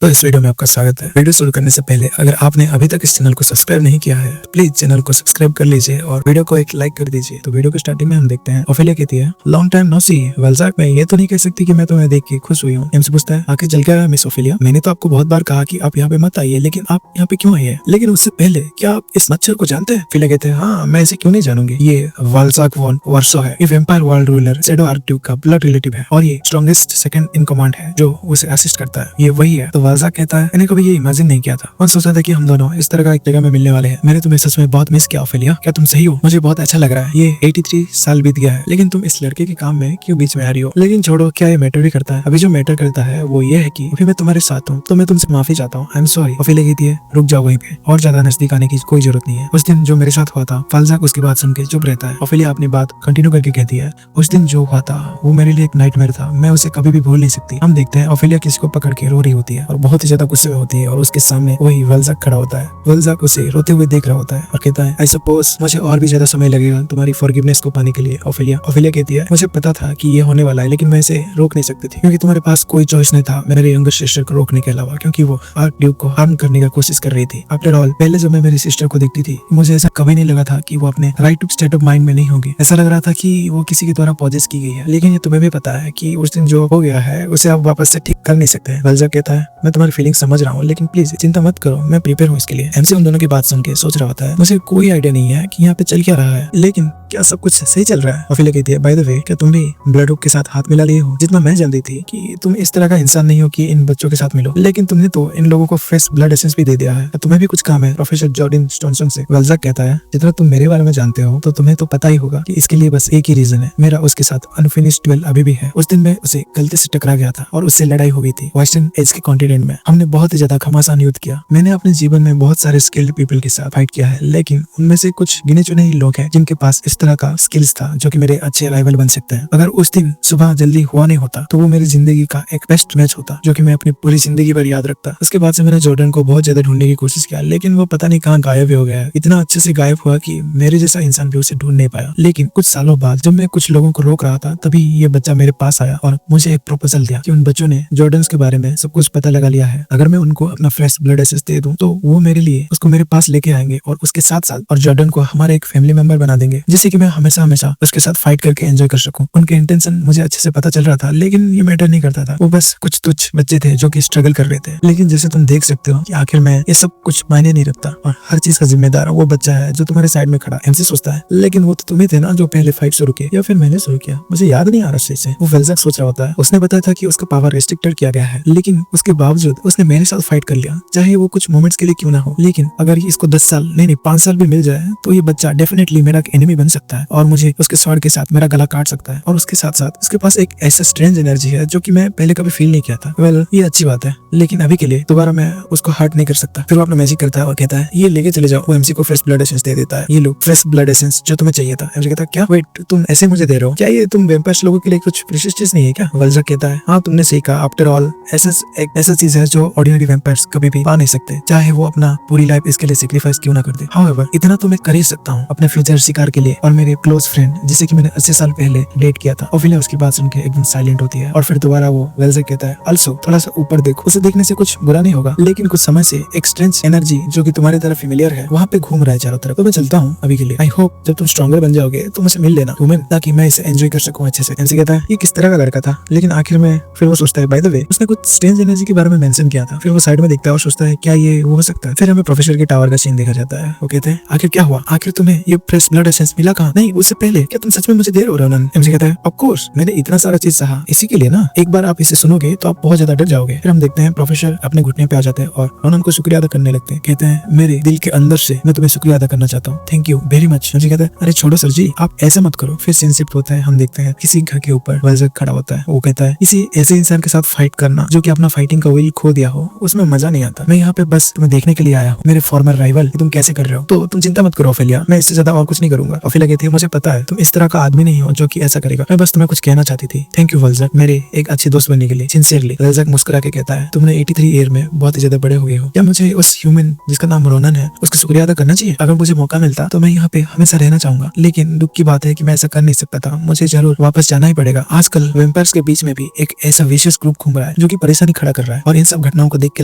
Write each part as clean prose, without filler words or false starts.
तो इस वीडियो में आपका स्वागत है। वीडियो शुरू करने से पहले अगर आपने अभी तक इस चैनल को सब्सक्राइब नहीं किया है प्लीज चैनल को सब्सक्राइब कर लीजिए और वीडियो को एक लाइक कर दीजिए। तो वीडियो के स्टार्टिंग में हम देखते हैं ओफेलिया कहती है लॉन्ग टाइम नो सी। वल्जाक मैं ये तो नहीं कह सकती कि मैं तुम्हें देख के खुश हुई हूँ। एमसी पूछता है आखिर चल क्या रहा है मिस ओफेलिया? मैंने तो आपको बहुत बार कहा कि आप यहाँ पे मत आइए, लेकिन आप यहाँ पे क्यों आई है? लेकिन उससे पहले क्या आप इस मच्छर को जानते हैं? ओफेलिया कहते हैं हाँ, मैं इसे क्यों नहीं जानूंगी। ये वल्जाक वॉन वर्सो है। ये vampire world ruler shadow archduke का ब्लड रिलेटिव है और ये स्ट्रॉन्गेस्ट सेकंड इन कमांड है जो उसे असिस्ट करता है। ये वही है। तो वल्जाक कहता है मैंने कभी ये इमेजिन नहीं किया था और सोचा था कि हम दोनों इस तरह का एक जगह में मिलने वाले हैं। मैंने तुम्हें सच में बहुत मिस किया ओफेलिया। क्या तुम सही हो? मुझे बहुत अच्छा लग रहा है। ये 83 साल बीत गया है, लेकिन तुम इस लड़के के काम में क्यों बीच में आ रही हो? लेकिन छोड़ो, क्या ये मैटर भी करता है? अभी जो मैटर करता है वो ये है कि अभी मैं तुम्हारे साथ हूँ, तो मैं तुमसे माफी चाहता हूँ। I am sorry. ओफेलिया कहती है रुक जाओ वहीं पे, और ज्यादा नजदीक आने की कोई जरूरत नहीं है। उस दिन जो मेरे साथ हुआ था। वल्जाक उसकी बात सुन के चुप रहता है। ओफेलिया अपनी बात कंटिन्यू करके कहती है उस दिन जो हुआ था वो मेरे लिए एक नाइटमेयर था। मैं उसे कभी भी भूल नहीं सकती। हम देखते हैं ओफेलिया किसी को पकड़ के रो रही होती है और बहुत ही ज्यादा गुस्से में होती है और उसके सामने वही वल्जाक खड़ा होता है। वल्जाक उसे रोते हुए देख रहा होता है और कहता है आई सपोज मुझे और भी ज्यादा समय लगेगा तुम्हारी फॉरगिवनेस को पाने के लिए। ओफेलिया कहती है मुझे पता था कि ये होने वाला है, लेकिन मैं इसे रोक नहीं सकती थी क्योंकि तुम्हारे पास कोई चॉइस नहीं था मेरे यंगर सिस्टर को रोकने के अलावा, क्योंकि वो आर्कड्यूक को हार्म करने की कोशिश कर रही थी। आफ्टर ऑल पहले जब मैं मेरी सिस्टर को देखती थी मुझे ऐसा कभी नहीं लगा था कि वो अपने राइट स्टेट ऑफ माइंड में नहीं होगी। ऐसा लग रहा था कि वो किसी के द्वारा पॉजेस की गई है। लेकिन ये तुम्हें भी पता है कि उस दिन जो हो गया है उसे आप वापस से ठीक कर नहीं सकते। वल्जाक कहता है मैं तुम्हारी फीलिंग समझ रहा हूँ, लेकिन प्लीज चिंता मत करो, मैं प्रिपेयर हूँ इसके लिए। एमसी उन दोनों की बात सुन के सोच रहा होता है मुझे कोई आइडिया नहीं है कि यहाँ पे चल क्या रहा है, लेकिन क्या सब कुछ सही चल रहा है? ओफेलिया कहती है बाय द वे क्या तुम भी ब्लड ग्रुप के साथ हाथ मिला लिए हो? जितना मैं जानती थी कि तुम इस तरह का इंसान नहीं हो कि इन बच्चों के साथ मिलो, लेकिन तुमने तो इन लोगों को फ्रेश ब्लड एसेंस भी दे दिया है। तुम्हें भी कुछ काम है प्रोफेसर जॉर्डन स्टॉनसन से। वल्जाक कहता है जितना तुम मेरे बारे में जानते हो तो तुम्हें तो पता ही होगा कि इसके लिए बस एक ही रीजन है, मेरा उसके साथ अनफिनिश्ड ड्यूल अभी भी है। उस दिन मैं उसे गलती से टकरा गया था और उससे लड़ाई हो गई थी वेस्टर्न एज के कॉन्टिनेंट में। हमने बहुत ही ज्यादा घमासान युद्ध किया। मैंने अपने जीवन में बहुत सारे स्किल्ड पीपल के साथ फाइट किया है, लेकिन उनमें से कुछ गिने चुने ही लोग हैं जिनके पास इस तरह का स्किल्स था जो कि मेरे अच्छे राइवल बन सकते हैं। अगर उस दिन सुबह जल्दी हुआ नहीं होता तो वो मेरी जिंदगी का एक बेस्ट मैच होता जो कि मैं अपनी पूरी जिंदगी भर याद रखता। उसके बाद से मैंने जॉर्डन को बहुत ज्यादा ढूंढने की कोशिश किया, लेकिन वो पता नहीं कहाँ गायब हो गया है। इतना अच्छे से गायब हुआ कि मेरे जैसा इंसान भी उसे ढूंढ नहीं पाया। लेकिन कुछ सालों बाद जब मैं कुछ लोगों को रोक रहा था तभी ये बच्चा मेरे पास आया और मुझे एक प्रपोजल दिया कि उन बच्चों ने जॉर्डन के बारे में सब कुछ पता लगा लिया है। अगर मैं उनको अपना फ्रेश ब्लड एसेंस दे दूं तो वो मेरे लिए उसको मेरे पास लेके आएंगे और उसके साथ साथ और जॉर्डन को हमारे एक फैमिली मेंबर बना देंगे, जिससे कि मैं हमेशा हमेशा उसके साथ फाइट करके एंजॉय कर सकूं। उनके इंटेंशन मुझे अच्छे से पता चल रहा था, लेकिन ये मैटर नहीं करता था। वो बस कुछ तुच्छ बच्चे थे जो कि स्ट्रगल कर रहे थे। लेकिन जैसे तुम देख सकते हो कि आखिर में ये सब कुछ मायने नहीं रखता और हर चीज का जिम्मेदार वो बच्चा है जो तुम्हारे साइड में खड़ा। एमसी सोचता है लेकिन वो तो तुम्हें थे ना जो पहले फाइट शुरू किए, या फिर मैंने शुरू किया, मुझे याद नहीं आ रहा सही से। वो वल्जाक सोच रहा होता है उसने बताया था कि उसका पावर रेस्ट्रिक्टेड किया गया है, लेकिन उसके बावजूद उसने मेरे साथ फाइट कर लिया, चाहे वो कुछ मोमेंट्स के लिए क्यों ना हो। लेकिन अगर इसको 10 साल नहीं 5 साल भी मिल जाए तो ये बच्चा डेफिनेटली मेरा एनिमी बन सकता है और मुझे उसके स्वॉर्ड के साथ मेरा गला काट सकता है। और उसके साथ साथ उसके पास एक ऐसा स्ट्रेंज एनर्जी है जो कि मैं पहले कभी फील नहीं किया था। वेल ये अच्छी बात है, लेकिन अभी के लिए दोबारा मैं उसको हर्ट नहीं कर सकता। फिर वो अपना मैजिक करता है और कहता है ये लेके चले जाओ। वो एमसी को फ्रेश ब्लड एसेंस दे देता है। ये लो फ्रेश ब्लड एसेंस जो तुम्हें चाहिए था। एमसी कहता है क्या वेट तुम ऐसे मुझे दे रहे हो? क्या ये तुम वेम्पायर्स लोगों के लिए कुछ प्रीशियस चीज नहीं है क्या? वल्जाक कहता है हाँ तुमने सही कहा। आफ्टर ऑल एसेंस एक ऐसा चीज है जो ऑर्डिनरी वेम्पायर्स कभी भी पा नहीं सकते, चाहे वो अपना पूरी लाइफ इसके लिए सेक्रीफाइस क्यों ना कर दे। हाउएवर इतना तो मैं कर ही सकता हूँ अपने फ्यूचर शिकार के लिए और मेरे क्लोज फ्रेंड जिसे कि मैंने 80 साल पहले डेट किया था। ओफेलिया उसकी बात सुन के एकदम साइलेंट होती है और फिर दोबारा वो वल्जाक कहता है आल्सो थोड़ा सा ऊपर देखो। उसे देखने से कुछ बुरा नहीं होगा, लेकिन कुछ समय से एक स्ट्रेंज एनर्जी जो कि तुम्हारी तरफ फेमिलियर है वहाँ पे घूम रहा है चारों तरफ। तो मैं चलता हूँ अभी के लिए। आई होप जब तुम स्ट्रॉन्गर बन जाओगे तो मुझे मिल लेना वुमेन, ताकि मैं इसे एंजॉय कर सकूं अच्छे से। एमसी कहता है ये किस तरह का लड़का था? लेकिन आखिर में फिर वो सोचता है बाय द वे उसने कुछ स्ट्रेंज एनर्जी के बारे में मेंशन किया था। फिर वो साइड में देखता है और सोचता है क्या ये वो हो सकता है? फिर हमें प्रोफेसर के टावर का सीन देखा जाता है। वो कहते हैं आखिर क्या हुआ? आखिर तुम्हें ये फ्रेश ब्लड एसेंस मिला कहाँ? नहीं उससे पहले क्या तुम सच में मुझे दे रहे हो रोनन? एमसी कहता है ऑफ कोर्स मैंने इतना सारा चीज सहा इसी के लिए ना, एक बार आप इसे सुनोगे तो आप बहुत ज्यादा डर जाओगे। फिर हम देखते हैं प्रोफेसर अपने घुटने पे आ जाते हैं और रोनन को शुक्रिया अदा करने लगते हैं। कहते हैं मेरे दिल के अंदर से मैं तुम्हें शुक्रिया अदा करना चाहता हूँ, thank you very much. MC कहता है अरे छोड़ो सर जी आप ऐसा मत करो। फिर सीन शिफ्ट होता है। हम देखते हैं किसी घर के ऊपर वल्जाक खड़ा होता है। वो कहता है किसी ऐसे इंसान के साथ फाइट करना जो कि अपना फाइटिंग का विल खो दिया हो उसमें मजा नहीं आता। मैं यहाँ पे बस तुम्हें देखने के लिए आया हूँ, मेरे फॉर्मर राइवल तुम कैसे कर रहे हो। तो तुम चिंता मत करो ओफेलिया, मैं इससे ज्यादा और कुछ नहीं करूंगा। ओफेलिया लगे थे, मुझे पता है तुम इस तरह का आदमी नहीं हो जो कि ऐसा करेगा। मैं बस तुम्हें कुछ कहना चाहती थी। थैंक यू वल्जक, मेरे एक अच्छे दोस्त बनने के लिए। सिंसियरली। वल्जक मुस्कुरा के कहता है, तुमने 83 ईयर में बहुत ही ज्यादा बड़े हो गए हो। क्या मुझे उस ह्यूमन जिसका नाम रोनन है उसका शुक्रिया अदा करना चाहिए? अगर मुझे मौका मिलता तो मैं यहाँ पे हमेशा रहना चाहूंगा, लेकिन दुख की बात है कि मैं ऐसा कर नहीं सकता था। मुझे जरूर वापस जाना ही पड़ेगा। आजकल वेम्पायर्स के बीच में भी एक ऐसा विशेष ग्रुप घूम रहा है जो कि परेशानी खड़ा कर रहा है, और इन सब घटनाओं को देख के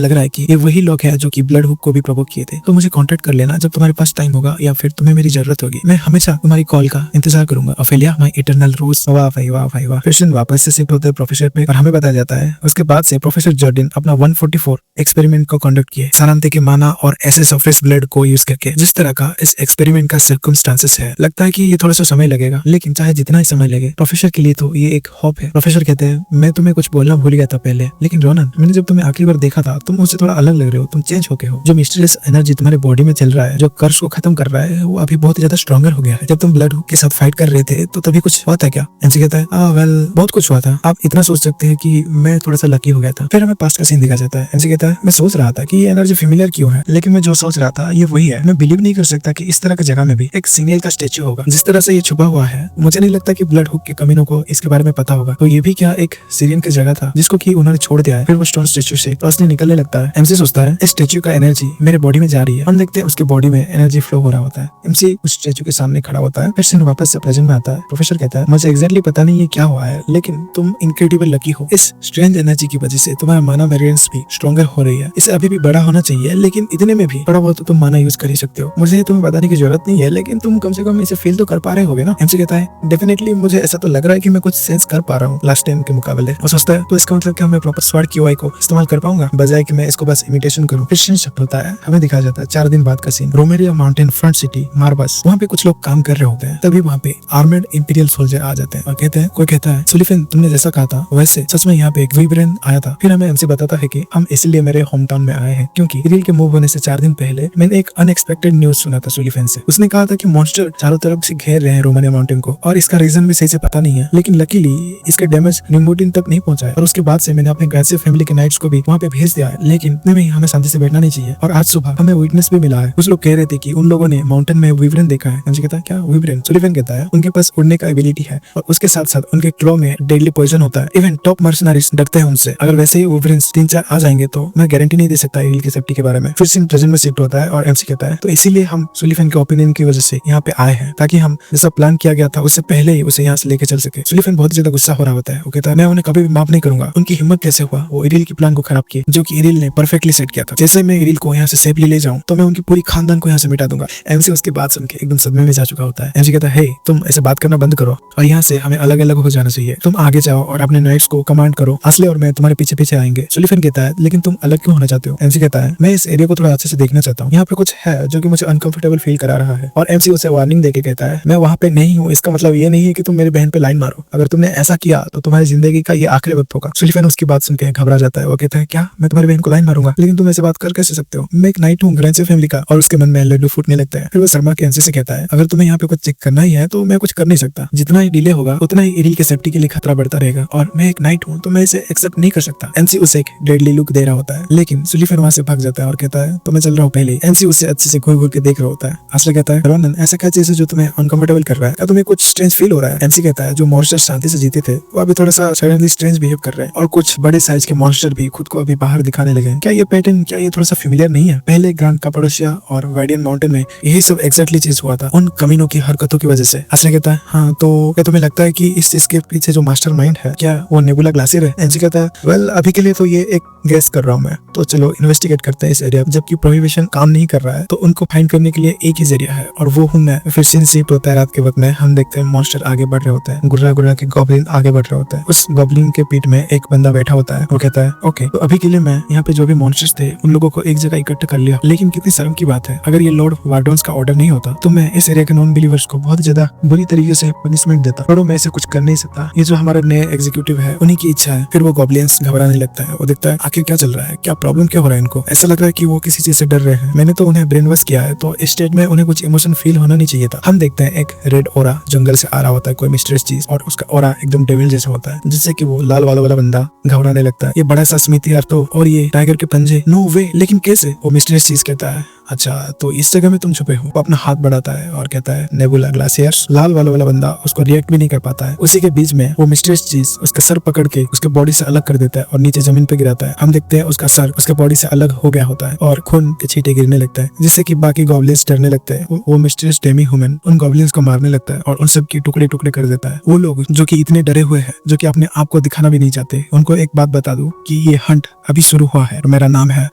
लग रहा है कि ये वही लोग हैं जो कि ब्लड हुक को भी प्रोवोक किए थे। तो मुझे कांटेक्ट कर लेना जब तुम्हारे पास टाइम होगा या फिर तुम्हें मेरी जरूरत होगी। मैं हमेशा तुम्हारी कॉल का इंतजार करूंगा। ऑफेलिया, माय इटरनल रोज। वाह भाई वाह भाई वाह। क्रिश्चियन वापस से शिफ्ट होते हैं प्रोफेसर पे और हमें बताया जाता है उसके बाद से प्रोफेसर जॉर्डिन अपना 144 एक्सपेरिमेंट को कंडक्ट किए सारांते के माना और एसेंस ऑफ फ्रेश ब्लड को यूज करके। जिस तरह का इस एक्सपेरिमेंट का सर्कमस्टांसेस है, लगता है कि ये थोड़ा सा समय लगेगा, लेकिन चाहे जितना ही समय लगे प्रोफेसर के लिए तो ये एक होप है। प्रोफेसर कहते हैं, मैं तुम्हें कुछ बोलना भूल गया था पहले, लेकिन रोनन, मैंने जब तुम्हें आखिरी बार देखा था तुम मुझसे थोड़ा अलग लग रहे हो। तुम चेंज हो गए हो। जो मिस्टीरियस एनर्जी तुम्हारे बॉडी में चल रहा है, जो कर्स को खत्म कर रहा है, वो अभी बहुत ज्यादा स्ट्रॉन्गर हो गया है। जब तुम ब्लड हुक के साथ फाइट कर रहे थे तो तभी कुछ हुआ था क्या? एमसी कहता है, वेल बहुत कुछ हुआ था। आप इतना सोच सकते हैं कि मैं थोड़ा सा लकी हो गया था। फिर हमें पास्ट का सीन दिखा जाता है। एमसी कहता है, मैं सोच रहा था कि ये एनर्जी फेमिलियर क्यों है, लेकिन मैं जो सोच रहा था ये वही है। मैं बिलीव नहीं कर सकता कि इस तरह की जगह में भी एक सिग्नल का स्टेच्यू होगा। जिस तरह से ये छुपा हुआ है, मुझे नहीं लगता कि ब्लड हुक के कमीनों को इसके बारे में पता होगा। तो ये भी क्या एक सीरियन की जगह था जिसको कि उन्होंने छोड़ दिया है? फिर वो स्टोन स्टेच्यू से रोशनी निकलने लगता है। एमसी सोचता है, इस स्टेच्यू का एनर्जी मेरे बॉडी में जा रही है। हम देखते हैं उसके बॉडी में एनर्जी फ्लो हो रहा होता है। एमसी उस स्टेच्यू के सामने खड़ा होता है। फिर सीन वापस से प्रेजेंट में आता है। प्रोफेसर कहता है, मुझे एग्जैक्टली पता नहीं ये क्या हुआ है, लेकिन तुम इनक्रेडिबल लकी हो। इस स्ट्रेंज एनर्जी की वजह से तुम्हारा माना वेरिएंस भी स्ट्रॉन्गर हो रही है। इसे अभी भी बड़ा होना चाहिए, लेकिन इतने में भी थोड़ा बहुत तो तुम माना यूज कर ही सकते हो। मुझे तुम्हें बताने की जरूरत नहीं है, लेकिन तुम कम से कम इसे फील तो कर पा रहे होगे ना? एमसी कहता है, डेफिनेटली मुझे ऐसा तो लग रहा है कि मैं कुछ सेंस कर पा रहा हूँ लास्ट टाइम के मुकाबले। वो सोचता है, तो इसका मतलब क्या मैं प्रॉपर स्वाड क्यूआई को इस्तेमाल कर पाऊंगा बजाय कि मैं इसको बस इमिटेशन करूँ? फिर सीन शिफ्ट होता है। हमें दिखाया जाता है 4 दिन बाद का सीन। रोमेरिया माउंटेन फ्रंट सिटी मार्बस। वहाँ पे कुछ लोग काम कर रहे होते हैं। तभी वहाँ पे आर्मर्ड इंपीरियल सोल्जर आ जाते हैं और कहते हैं, कोई कहता है, सुलिफिन तुमने जैसा कहा था वैसे सच में यहाँ पे एक विब्रेन आया था। फिर हमें एमसी बताता है कि हम इसलिए मेरे होम टाउन में आए हैं क्योंकि इरिल के मूव होने से 4 दिन पहले मैंने एक अनएक्सपेक्टेड न्यूज सुना था सुलिफिन से। उसने कहा था कि मॉन्स्टर चारों तरफ से घेर रहे हैं रोमानिया माउंटेन को, और इसका रीजन भी सही से पता नहीं है, लेकिन लकीली इसका डैमेज निम्बोटिन तक नहीं पहुंचा है। और उसके बाद से मैंने अपने ग्रेसिव फैमिली के नाइट्स को भी वहाँ पे भेज दिया है, लेकिन इतने में हमें शांति से बैठना नहीं चाहिए। और आज सुबह हमें विटनेस भी मिला है। कुछ लोग कह रहे थे कि उन लोगों ने माउंटेन में विब्रेन देखा है। एमसी कहता है, क्या विब्रेन? सुलिफिन कहता है, उनके पास उड़ने का एबिलिटी है और उसके साथ साथ उनके क्लो में डेडली पॉइजन होता है। इवन टॉप मर्सनरीज डरते हैं उनसे। अगर वैसे ही विब्रेन्स 3-4 आ जाएंगे तो मैं गारंटी नहीं दे सकता इरिल की सेफ्टी के बारे में। फिर सीन प्रेजेंट में शिफ्ट होता है और एमसी कहता है, तो इसीलिए हम सुलिफिन के ओपिनियन की वजह से यहाँ पे आए हैं, ताकि हम जैसा प्लान किया गया था उससे पहले ही उसे यहाँ से लेके चल सके। सुलिफिन बहुत ज्यादा गुस्सा हो रहा होता है। वो कहता है, मैं उन्हें कभी भी माफ नहीं करूंगा। उनकी हिम्मत कैसे हुआ वो इरिल की प्लान को खराब किए, जो कि इरिल ने परफेक्टली सेट किया था। जैसे मैं इरिल को यहाँ से सेफली ले जाऊं तो मैं उनकी पूरी खानदान को यहाँ से मिटा दूंगा। एमसी उसकी बात सुन के एकदम सदमे में जा चुका होता है। एमसी कहता है, तुम ऐसे बात करना बंद करो और यहाँ से हमें अलग अलग हो जाना चाहिए। तुम आगे जाओ और अपने नाइट्स को कमांड करो। असले और मैं तुम्हारे पीछे पीछे आएंगे। सुलिफिन कहता है, लेकिन तुम अलग क्यों होना चाहते हो? एमसी कहता है, मैं इस एरिया को थोड़ा अच्छे से देखना चाहता हूँ। यहाँ पे कुछ है जो कि मुझे अनकंफर्टेबल फील करा रहा है। और एमसी उसे वार्निंग देके कहता है, मैं वहाँ पे नहीं हूँ, इसका मतलब ये नहीं है कि तुम मेरी बहन पे लाइन मारो। अगर तुमने ऐसा किया तो तुम्हारी जिंदगी का ये आखिरी वक्त होगा। सुलिफिन उसकी बात सुन के घबरा जाता है। वो कहता है, क्या मैं तुम्हारी बहन को लाइन मारूंगा? लेकिन तुम ऐसे बात कर कैसे सकते हो? मैं एक नाइट हूँ ग्रैंड फैमिली का। और उसके मन में लड्डू फूटने लगता है। फिर वो शर्मा के एमसी से कहता है, अगर तुम्हें यहाँ पे कुछ चेक करना ही है तो मैं कुछ कर नहीं सकता। जितना ही डिले होगा उतना ही इरिल के सेफ्टी के लिए खतरा बढ़ता रहेगा, और मैं एक नाइट हूँ तो मैं इसे एक्सेप्ट नहीं कर सकता। एमसी उसे एक डेडली लुक दे रहा होता है, लेकिन सुलिफिन वहाँ से भाग जाता है और कहता है, तो मैं चल रहा हूँ पहले। एमसी उसे अच्छे से घूर घूर के देख रहा होता है। असले कहता है, रोनन ऐसा क्या चीज है जो तुम्हें अनकंफर्टेबल कर रहा है? क्या तुम्हें कुछ स्ट्रेंज फील हो रहा है? एमसी कहता है, जो मॉन्स्टर शांति से जीते थे वो अभी थोड़ा सा सडनली स्ट्रेंज बिहेव कर रहे हैं, और कुछ बड़े साइज के मॉन्स्टर भी खुद को अभी बाहर दिखाने लगे हैं। क्या ये पैटर्न, क्या ये थोड़ा सा फेमिलियर नहीं है? पहले ग्रांड कैपाडोशिया और वाइडियन माउंटेन में यही सब एक्जैक्टली चीज हुआ था, उन कमीनों की हरकतों की वजह से। असले कहता है, हाँ तो क्या तुम्हें लगता है कि इस चीज के पीछे जो मास्टरमाइंड है क्या वो नेबुला ग्लासियर है? एमसी कहता है, वेल अभी के लिए तो ये एक गेस कर रहा हूँ मैं, तो चलो इन्वेस्टिगेट करते हैं इस एरिया। जबकि प्रोहिबिशन काम नहीं कर रहा है तो उनको फाइंड करने के लिए एक ही जरिया है, और वो हूँ मैं। फिर सीन शिफ्ट होता है रात के वक्त में। हम देखते हैं मॉन्स्टर आगे बढ़ रहे होते हैं, गुर्रा गुर्रा के गॉब्लिन आगे बढ़ रहे होते हैं। उस गॉब्लिन के पीठ में एक बंदा बैठा होता है। वो कहता है, ओके तो अभी के लिए मैं यहाँ पे जो भी मॉन्स्टर्स थे उन लोगों को एक जगह इकट्ठा कर लिया, लेकिन कितनी शर्म की बात है, अगर ये लॉर्ड वार्डोन्स का ऑर्डर नहीं होता तो मैं इस एरिया के नॉन बिलीवर्स को बहुत ज्यादा बुरी तरीके से पनिशमेंट देता। पर मैं ऐसे कुछ कर नहीं सकता, ये जो हमारे नए एग्जीक्यूटिव है उन्हीं की इच्छा है। फिर वो गॉब्लिन्स घबराने लगता है। वो देखता है आखिर क्या चल रहा है, क्या प्रॉब्लम क्या हो रहा है इनको। ऐसा लग रहा है कि वो किसी चीज से डर रहे हैं। मैंने तो उन्हें ब्रेन वॉश किया है, तो इस स्टेट में उन्हें कुछ इमोशन फील होना नहीं चाहिए था। हम देखते हैं एक रेड ओरा जंगल से आ रहा होता है, कोई मिस्टीरियस चीज, और उसका ओरा एकदम डेविल जैसा होता है, जिससे कि वो लाल वाला बंदा घबराने लगता है। ये बड़ा सा स्मिथी तो, और ये टाइगर के पंजे, नो वे, लेकिन कैसे? वो मिस्टीरियस चीज कहता है, अच्छा तो इस जगह में तुम छुपे हो। वो अपना हाथ बढ़ाता है और कहता है नेबुला ग्लासियर्स। लाल वाला बंदा उसको रिएक्ट भी नहीं कर पाता है। उसी के बीच में वो मिस्टीरियस चीज उसका सर पकड़ के उसके बॉडी से अलग कर देता है और नीचे जमीन पे गिराता है। हम देखते हैं उसका सर उसके बॉडी से अलग हो गया होता है और खून के छींटे गिरने लगता है, जिससे कि बाकी गॉब्लिन्स डरने लगते हैं। वो मिस्टीरियस डेमी ह्यूमन उन गॉब्लिन्स को मारने लगता है और उन सब की टुकड़े टुकड़े कर देता है। वो लोग जो कि इतने डरे हुए हैं, जो कि अपने आप को दिखाना भी नहीं चाहते, उनको एक बात बता दूं कि ये हंट अभी शुरू हुआ है और मेरा नाम है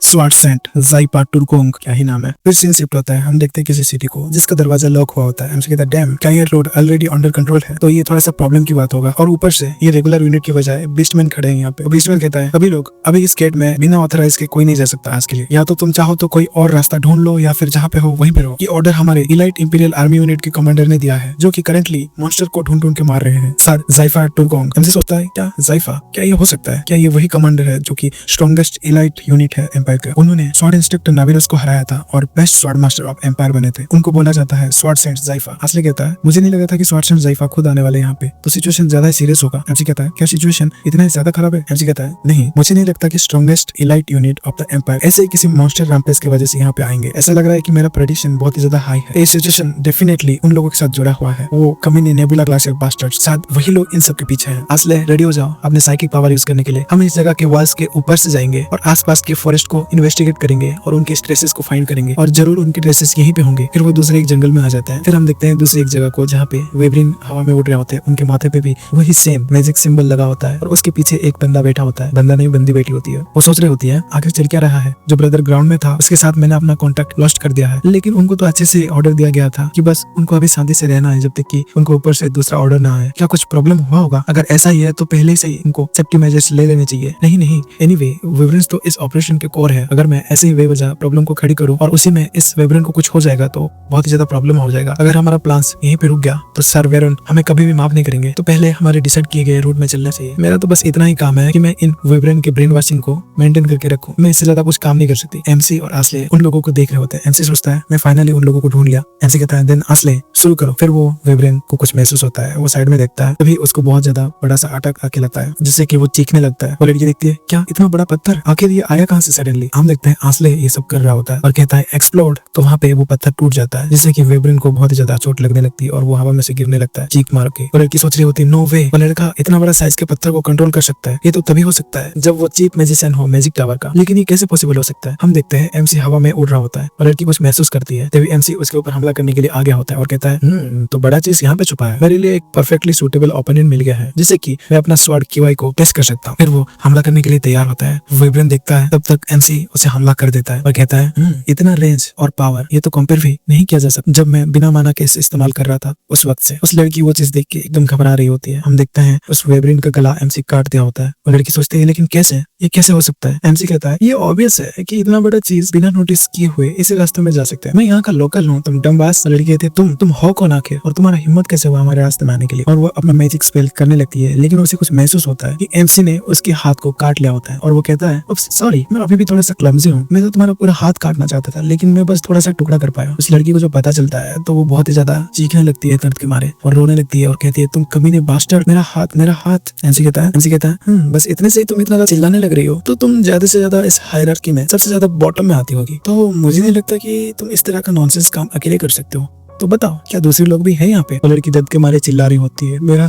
स्वार्ड सेंट ज़ाइफा टुरकोंग। क्या ही नाम है। फिर सीन शिफ्ट होता है। हम देखते हैं किसी सिटी को जिसका दरवाजा लॉक हुआ होता है। हमसे कहता है डैम, क्या ये रोड ऑलरेडी अंडर कंट्रोल है? तो ये थोड़ा सा प्रॉब्लम की बात होगा। और ऊपर से ये रेगुलर यूनिट की बजाय बीस्टमैन खड़े हैं यहाँ पे। बीस्टमैन कहता है अभी लोग अभी इस गेट में बिना ऑथराइज के कोई नहीं जा सकता आज के लिए। या तो तुम चाहो तो कोई और रास्ता ढूंढ लो या फिर जहाँ पे हो वहीं पे रहो। ये ऑर्डर हमारे इलाइट इंपीरियल आर्मी यूनिट के कमांडर ने दिया है, जो कि करंटली मॉन्स्टर को ढूंढ ढूंढ के मार रहे हैं। सर ज़ाइफा टुरकोंग। हमसे सोचता है क्या ज़ाइफा, क्या ये हो सकता है? क्या ये वही कमांडर है जो कि स्ट्रॉन्गेस्ट इलाइट यूनिट है एम्पायर का? उन्होंने स्वॉर्ड इंस्ट्रक्टर नाविलस को हराया था और best sword master of empire बने थे। उनको बोला जाता है स्वॉर्ड सेंट ज़ाइफा। असली कहता है मुझे नहीं लगा था कि स्वॉर्ड सेंट ज़ाइफा खुद आने वाले यहाँ पे, तो सिचुएशन ज्यादा सीरियस होगा। एमसी कहता है क्या सिचुएशन इतना ज्यादा खराब है? एमसी कहता है नहीं, मुझे नहीं लगता कि strongest elite unit of the empire ऐसे ही किसी मॉन्स्टर रैम्पेज की वजह से यहाँ पे आएंगे। ऐसा लग रहा है कि मेरा प्रेडिक्शन बहुत ही ज्यादा हाई है। ये सिचुएशन डेफिनेटली उन लोगों के साथ जुड़ा हुआ है। वो कमीने नेबुला ग्लासियर बास्टर्ड्स, शायद वही लोग इन सब के पीछे हैं। असले रेडी हो जाओ अपने साइकिक पावर यूज करने के लिए। हम इस जगह के वॉल्स के ऊपर से जाएंगे और आसपास के फॉरेस्ट को इन्वेस्टिगेट करेंगे और उनके ट्रेसेस को फाइंड करेंगे और जरूर उनके ट्रेसेस यहीं पे होंगे। फिर वो दूसरे एक जंगल में आ जाते हैं। फिर हम देखते हैं दूसरी एक जगह को जहाँ पे वेब्रिन हवा में उड़ रहे होते हैं। उनके माथे पे भी वही सेम मैजिक सिंबल लगा होता है और उसके पीछे एक बंदा बैठा होता है। बंदा नहीं, बंदी बैठी होती है। वो सोच रही होती है आखिर चल क्या रहा है। जो ब्रदर ग्राउंड में था उसके साथ मैंने अपना कॉन्टेक्ट लॉस्ट कर दिया है, लेकिन उनको तो अच्छे से ऑर्डर दिया गया था कि बस उनको अभी शांति से रहना है जब तक कि उनको ऊपर से दूसरा ऑर्डर ना आए। क्या कुछ प्रॉब्लम हुआ होगा? अगर ऐसा ही है तो पहले से ही उनको सेफ्टी मेजर्स ले लेने चाहिए। नहीं, एनीवे वेब्रेंस तो इस ऑपरेशन के कोर है। अगर मैं ऐसे ही बेवजह प्रॉब्लम को खड़ी करूं और उसी में इस वेब्रेन को कुछ हो जाएगा तो बहुत ही ज्यादा प्रॉब्लम हो जाएगा। अगर हमारा प्लान यहीं पे रुक गया तो सर वेरन हमें कभी भी माफ नहीं करेंगे। तो पहले हमारे डिसाइड किए गए रूट में चलना चाहिए। मेरा तो बस इतना ही काम है कि मैं इन वेब्रेन के ब्रेन वॉशिंग को मेंटेन करके रखूं। मैं इससे ज्यादा कुछ काम नहीं कर सकती। एमसी और आसले उन लोगों को देख रहे होते हैं। एमसी सोचता है मैं फाइनली उन लोगों को ढूंढ लिया। एमसी कहता है देन आसले शुरू करो। फिर वो वेब्रेन को कुछ महसूस होता है। वो साइड में देखता है, तभी उसको बहुत ज्यादा बड़ा सा अटक आके लगता है, जिससे कि वो चीखने लगता है। वो लड़की देखती है क्या इतना बड़ा पत्थर, आखिर ये आया कहाँ से सडनली? हम देखते हैं आसले ये सब कर रहा होता है और कहता है एक्सप्लोड। तो वहाँ पे वो पत्थर टूट जाता है, जिससे कि वेब्रेन को बहुत ही ज्यादा चोट लगने लगती है और वो हवा में से गिरने लगता है चीख मार के। वो लड़की सोच रही होती है नो वे, वो लड़का इतना बड़ा साइज के पत्थर को कंट्रोल कर सकता है। ये तो तभी हो सकता है जब वो चीफ मैजिशियन हो मैजिक टावर का, लेकिन ये कैसे पॉसिबल हो सकता है? हम देखते हैं एमसी हवा में उड़ रहा होता है और लड़की कुछ महसूस करती है, तभी एमसी उसके ऊपर हमला करने के लिए आ गया होता है और कहता है तो बड़ा चीज यहाँ पे छुपा है। मेरे लिए एक परफेक्टली सूटेबल ओपोनेंट मिल गया है, जिससे कि मैं अपना स्वॉर्ड किवाई को टेस्ट कर सकता हूँ। फिर वो हमला करने के लिए तैयार होता है। वेब्रेन देखता है, तब तक एमसी उसे हमला कर देता है और कहता है इतना रेंज और पावर ये तो कंपेयर भी नहीं किया जा सकता। जब मैं बिना माना के इसे इस्तेमाल कर रहा था उस वक्त से। उस लड़की वो चीज देख के एकदम घबरा रही होती है। हम देखते हैं उस वेब्रेन का गला एमसी काट दिया होता है। वो लड़की सोचती है लेकिन कैसे, ये कैसे हो सकता है? एमसी कहता है ये ऑब्वियस है कि इतना बड़ा चीज बिना नोटिस किए हुए इसी रास्ते में जा सकता है। मैं यहाँ का लोकल हूँ, तुम डम्बास। लड़की कहती है तुम हो कौन आखिर, और तुम्हारा हिम्मत कैसे हुआ हमारे रास्ते में आने के लिए? और वो अपना मैजिक स्पेल करने लगती है, लेकिन उसे कुछ महसूस होता है कि एमसी ने उसके हाथ को काट लिया होता है और वो कहता है सॉरी, मैं अभी भी थोड़ा सा क्लमजी हूँ। मैं तो तुम्हारा पूरा हाथ काटना चाहता था, लेकिन मैं बस थोड़ा सा टुकड़ा कर पाया। उस लड़की को जो पता चलता है तो वो बहुत ही ज्यादा चीखने लगती है दर्द के मारे और रोने लगती है और कहती है तुम कमीने बास्टर्ड, मेरा हाथ। एमसी कहता है बस इतने से ही तुम इतना चिल्लाने लग रही हो तो तुम ज्यादा से ज्यादा इस हायरार्की में सबसे ज्यादा बॉटम में आती होगी। तो मुझे नहीं लगता कि तुम इस तरह का नॉनसेंस काम अकेले कर सकते हो। तो बताओ क्या दूसरे लोग भी हैं यहाँ पे? लड़की दर्द के मारे चिल्ला रही होती है मेरा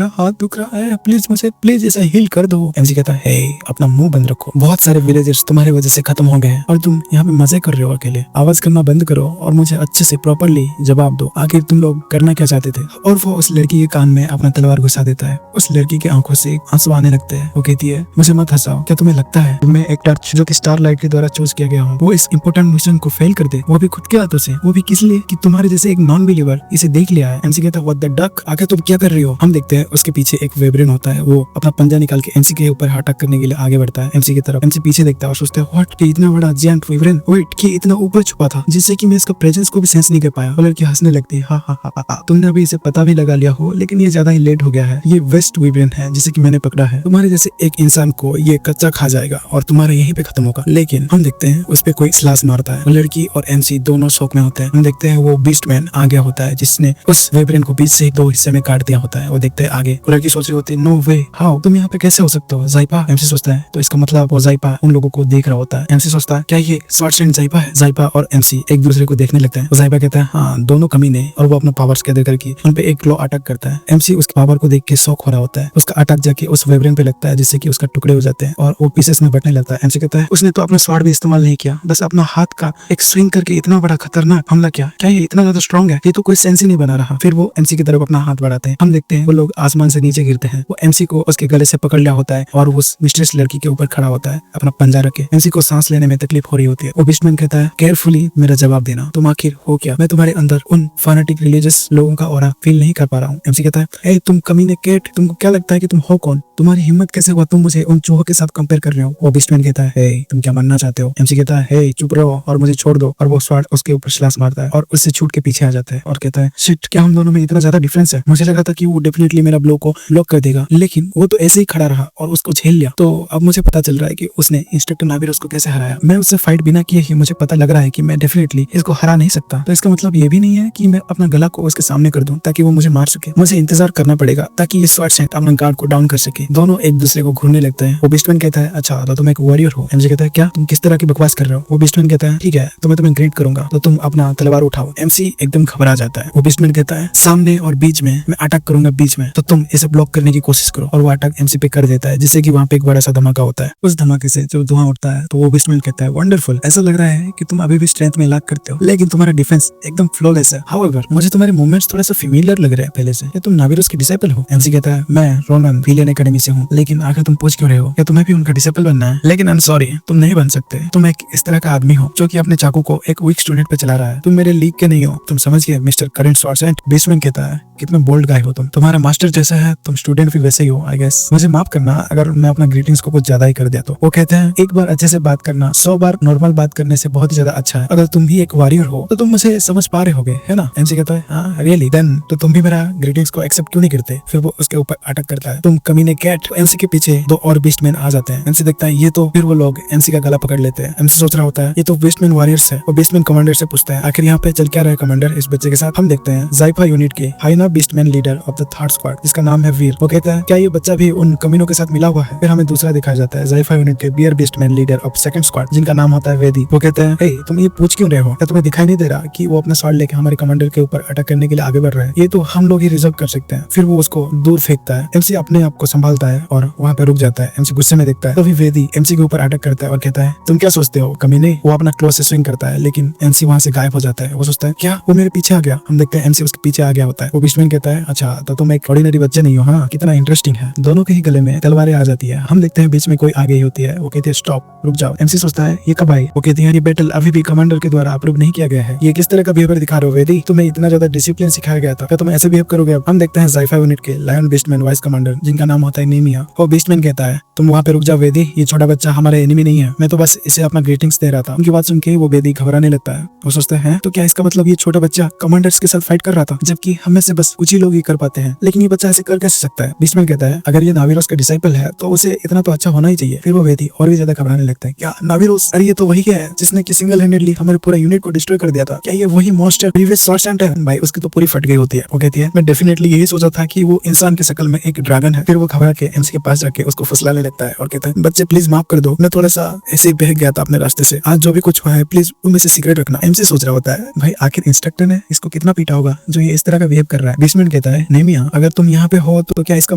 हाथ दुख रहा है, प्लीज मुझे प्लीज ऐसा हील कर दो। एमसी कहता है अपना मुंह बंद रखो, बहुत सारे विलेजर्स तुम्हारी वजह से खत्म हो गए हैं और तुम यहाँ पे मजे कर रहे हो अकेले। आवाज करना बंद करो और मुझे अच्छे से प्रॉपरली जवाब दो, आखिर तुम लोग करना क्या चाहते थे? और वो उस लड़की के कान में अपना तलवार घुसा देता है। उस लड़की की आंखों से आंसू आने लगते हैं। वो कहती है मुझे मत हंसाओ, क्या तुम्हें लगता है मैं एक टर्च जो कि स्टारलाइट के द्वारा चूज किया गया हूँ वो इस इंपोर्टेंट मिशन को फेल कर दे, वो भी खुद के हाथों से, वो भी किस लिए कि तुम्हारे जैसे एक नॉन बिलीवर इसे देख लिया है। एमसी कहता है व्हाट द डक, आखिर तुम क्या कर रही हो? हम देखते हैं उसके पीछे एक वेब्रेन होता है। वो अपना पंजा निकाल के एमसी के ऊपर अटैक करने के लिए आगे बढ़ता है एमसी की तरफ। एमसी पीछे देखता है और सोचता है व्हाट, इतना बड़ा जायंट वेब्रेन, वेट कि इतना ऊपर छुपा था जिससे कि मैं इसका प्रेजेंस को भी सेंस नहीं कर पाया। वो लड़की हंसने लगती है हा, तुमने अभी इसे पता भी लगा लिया हो, लेकिन ये ज्यादा ही लेट हो गया है। ये वेस्ट वेब्रेन है जिसे कि मैंने पकड़ा है। तुम्हारे जैसे एक इंसान को ये कच्चा खा जाएगा और तुम्हारा यहीं पे खत्म होगा। लेकिन हम देखते हैं उस पे कोई स्लास मारता है। वो लड़की और एमसी दोनों शौक में होते हैं। हम देखते हैं वो बीस्टमैन वेबरेन आ गया होता है जिसने उस वेबरेन को बीच से 2 हिस्से में काट दिया होता है। वो देखते हैं आगे, वो लड़की सोच रही होती है नो वे हाउ, तुम यहाँ पे कैसे हो सकते हो जाइपा। एमसी सोचता है तो इसका मतलब वो जाइपा उन लोगों को देख रहा होता है। एमसी सोचता है क्या ये स्वार्ट्स एंड जाइपा है। जाइपा और एमसी एक दूसरे को देखने लगते हैं। जाइपा कहता है हाँ दोनों कमीने, और वो अपना पावर्स कैदर करके उन पे एक क्लो अटैक करता है। एमसी उसके पावर को देख के शॉक हो रहा होता है। उसका अटैक जाके उस वेबरेन पे लगता है जिससे कि उसका टुकड़े हो जाते हैं और वो पीसेस में बटने लगता है। एमसी कहता है उसने तो अपना स्वार्ड भी इस्तेमाल नहीं किया, बस अपना हाथ का एक स्विंग करके इतना बड़ा खतरनाक हमला किया। क्या ये इतना ज्यादा स्ट्रॉन्ग है? ये तो कोई सेंस ही नहीं बना रहा। फिर वो एमसी की तरफ अपना हाथ बढ़ाते हैं। हम देखते हैं वो लोग आसमान से नीचे गिरते हैं। वो एमसी को उसके गले से पकड़ लिया होता है और उस मिस्ट्रेस लड़की के ऊपर खड़ा होता है अपना पंजा रख के। एमसी को सांस लेने में तकलीफ हो रही होती है। वो बीस्टमैन कहता है केयरफुली मेरा जवाब देना, तुम आखिर हो क्या? मैं तुम्हारे अंदर उन फैनेटिक रिलीजियस लोगों का ऑरा फील नहीं कर पा रहा हूँ। एमसी कहता है ए तुम कमीने केट, तुमको क्या लगता है कि तुम हो कौन? तुम्हारी हिम्मत कैसे हुआ तुम मुझे उन चूहों के साथ कंपेयर कर रहे हो? वो बीस्टमैन कहता है हे तुम क्या बनना चाहते हो? एमसी कहता है हे चुप रहो और मुझे छोड़ दो, और वो स्वार्ड उसके ऊपर स्लैश मारता है और उससे छूट के पीछे आ जाता है और कहता है शिट, क्या हम दोनों में इतना ज्यादा डिफरेंस है? मुझे लगा था कि वो डेफिनेटली मेरा ब्लो को ब्लॉक कर देगा, लेकिन वो तो ऐसे ही खड़ा रहा और उसको झेल लिया। तो अब मुझे पता चल रहा है कि उसने इंस्ट्रक्टर नाविरोस को कैसे हराया। मैं उससे फाइट बिना किए ही मुझे पता लग रहा है कि मैं डेफिनेटली इसको हरा नहीं सकता। तो इसका मतलब ये भी नहीं है कि मैं अपना गला को उसके सामने कर दूं ताकि वो मुझे मार सके। मुझे इंतजार करना पड़ेगा ताकि ये स्वार्ड सेंट अपना गार्ड को डाउन कर सके। दोनों एक दूसरे को घूरने लगते हैं। वो बीस्टमैन कहता है अच्छा तो तुम एक वॉरियर हो। एमसी कहता है क्या, तुम किस तरह की बकवास कर रहे हो? वो बीस्टमैन कहता है ठीक है तो मैं तुम्हें ग्रेट करूंगा, तो तुम अपना तलवार उठाओ। एमसी एकदम घबरा जाता है। वो बीस्टमैन कहता है सामने और बीच में, मैं अटैक करूंगा बीच में, तो तुम इसे ब्लॉक करने की कोशिश करो। और वो अटैक एमसी पे कर देता है जिससे कि वहाँ पे एक बड़ा सा धमाका होता है। उस धमाके से जब धुआं उठता है तो वो बीस्टमैन कहता है वंडरफुल, ऐसा लग रहा है कि तुम अभी भी स्ट्रेंथ में लाक करते हो लेकिन तुम्हारा डिफेंस एकदम फ्लॉलेस है। हाउएवर मुझे तुम्हारे मूवमेंट्स थोड़ा सा फेमिलियर लग रहे हैं पहले से। क्या तुम नाविरोस के डिसाइपल हो? एमसी कहता है मैं रोनन विलियन एकेडमी से हूँ, लेकिन आखिर तुम पूछ क्यों रहे हो? क्या तुम्हें भी उनका डिसाइपल बनना है? लेकिन आई एम सॉरी, तुम नहीं बन सकते। तुम एक इस तरह का आदमी हो जो कि अपने चाकू को एक वीक स्टूडेंट पे चला रहा है। तुम मेरे लीग के नहीं हो, तुम समझ गए मिस्टर करंट स्वार्डसेंट। बीस्टमैन कहता है कितने बोल्ड गाय हो तुम, तुम्हारा मास्टर जैसा है, तुम स्टूडेंट भी वैसे ही हो आई गेस। मुझे माफ करना अगर मैं अपना ग्रीटिंग्स को कुछ ज्यादा ही कर दिया तो। वो कहते हैं एक बार अच्छे से बात करना 100 बार नॉर्मल बात करने से बहुत ही ज्यादा अच्छा है। अगर तुम भी एक वॉरियर हो तो तुम मुझे समझ पा रहे होगे, है ना? एमसी कहता है हाँ रियली, देन तो तुम भी मेरा ग्रीटिंग्स को एक्सेप्ट क्यों नहीं करते? फिर वो उसके ऊपर अटैक करता है तुम कमीने कैट। एमसी के पीछे 2 और बीस्टमैन आ जाते हैं। एमसी देखता है ये तो, फिर वो लोग एमसी का गला पकड़ लेते हैं। एमसी सोच रहा होता है ये तो बीस्टमैन वॉरियर्स है। वो बीस्टमैन कमांडर से पूछता है आखिर यहाँ पे चल क्या रहा है कमांडर इस बच्चे के साथ? हम देखते हैं जाइफा यूनिट के hyena beastman leader of the 3rd squad जिसका नाम है वीर। वो कहता है क्या ये बच्चा भी उन कमीनों के साथ मिला हुआ है? फिर हमें दूसरा दिखाया जाता है जाइफा यूनिट के bear beastman leader of 2nd squad जिनका नाम होता है वेदी। वो कहते हैं हे तुम ये पूछ क्यों रहे हो? क्या तुम्हें दिखाई नहीं दे रहा कि वो अपना स्वॉर्ड लेके हमारे कमांडर के ऊपर अटैक करने के लिए आगे बढ़ रहे हैं? ये तो हम लोग ही रिजर्व कर सकते हैं। फिर वो उसको दूर फेंकता है। एमसी अपने आप को संभालता है और वहाँ पे रुक जाता है। एमसी गुस्से में देखता है तभी वेदी एमसी के ऊपर अटैक करता है और कहता है तुम क्या सोचते हो कमीने? वो अपना क्लोज से स्विंग करता है लेकिन एमसी वहाँ से गायब हो जाता है। वो सोचता है क्या वो मेरे पीछे आ गया? हम देखते हैं एमसी उसके पीछे आ गया होता है। वो बीस्टमैन कहता है अच्छा तो तुम एक ऑर्डिनरी बच्चे नहीं हो। हाँ कितना इंटरेस्टिंग है। दोनों के ही गले में तलवारें आ जाती है। हम देखते हैं बीच में कोई आ गई होती है। वो कहती है स्टॉप, रुक जाओ। एमसी सोचता है ये कब आई? वो कहती है ये बैटल अभी भी कमांडर के द्वारा अप्रूव नहीं किया गया है। ये किस तरह का बिहेवियर दिखा रहे हो वेदी? तुम्हें इतना ज्यादा डिसिप्लिन सिखाया गया था, क्या तुम ऐसे बिहेव करोगे? अब हम देखते हैं जाइफा यूनिट के लायन बीस्टमैन वाइस कमांडर जिनका नाम होता है नेमिया। वो बीस्टमैन कहता है तुम वहाँ पे रुक जाओ वेदी, ये छोटा बच्चा हमारा एनिमी नहीं है, मैं तो बस इसे अपना ग्रीटिंग्स दे रहा था। उनकी बात सुन के वो वेदी घबराने लगता है। वो सोचते हैं तो क्या इसका मतलब ये छोटा बच्चा कमांडर्स के साथ फाइट कर रहा था, जबकि हम में से बस कुछ ही लोग ही कर पाते हैं, लेकिन ये बच्चा ऐसे कर कैसे सकता है? बीस्टमैन कहता है अगर ये नाविरोस का डिसाइपल है तो उसे इतना तो अच्छा होना ही चाहिए। फिर वो वेदी और भी ज्यादा घबराने लगता है। क्या नाविरोस? अरे ये तो वही है जिसने कि सिंगल हैंडेडली हमारे पूरा यूनिट को डिस्ट्रॉय कर दिया था। क्या ये वही मॉन्स्टर प्रीवियस स्वार्डसेंट है? भाई उसकी तो पूरी फट गई होती है। वो कहती है मैं डेफिनेटली यही सोचा था कि वो इंसान की शक्ल में एक ड्रैगन है। फिर वो घबरा के एमसी के पास जाके उसको फुसलाने लगता है और कहता है बच्चे प्लीज माफ कर दो, मैं थोड़ा सा ऐसे ही बहक गया था अपने रास्ते से, आज जो भी कुछ हुआ है प्लीज उनमें से सीक्रेट रखना। एमसी सोच रहा होता है भाई आखिर इंस्ट्रक्टर ने इसको कितना पीटा होगा जो ये इस तरह का बिहेव कर रहा है। बीस्टमैन कहता है नेमिया अगर तुम यहाँ पे हो तो क्या इसका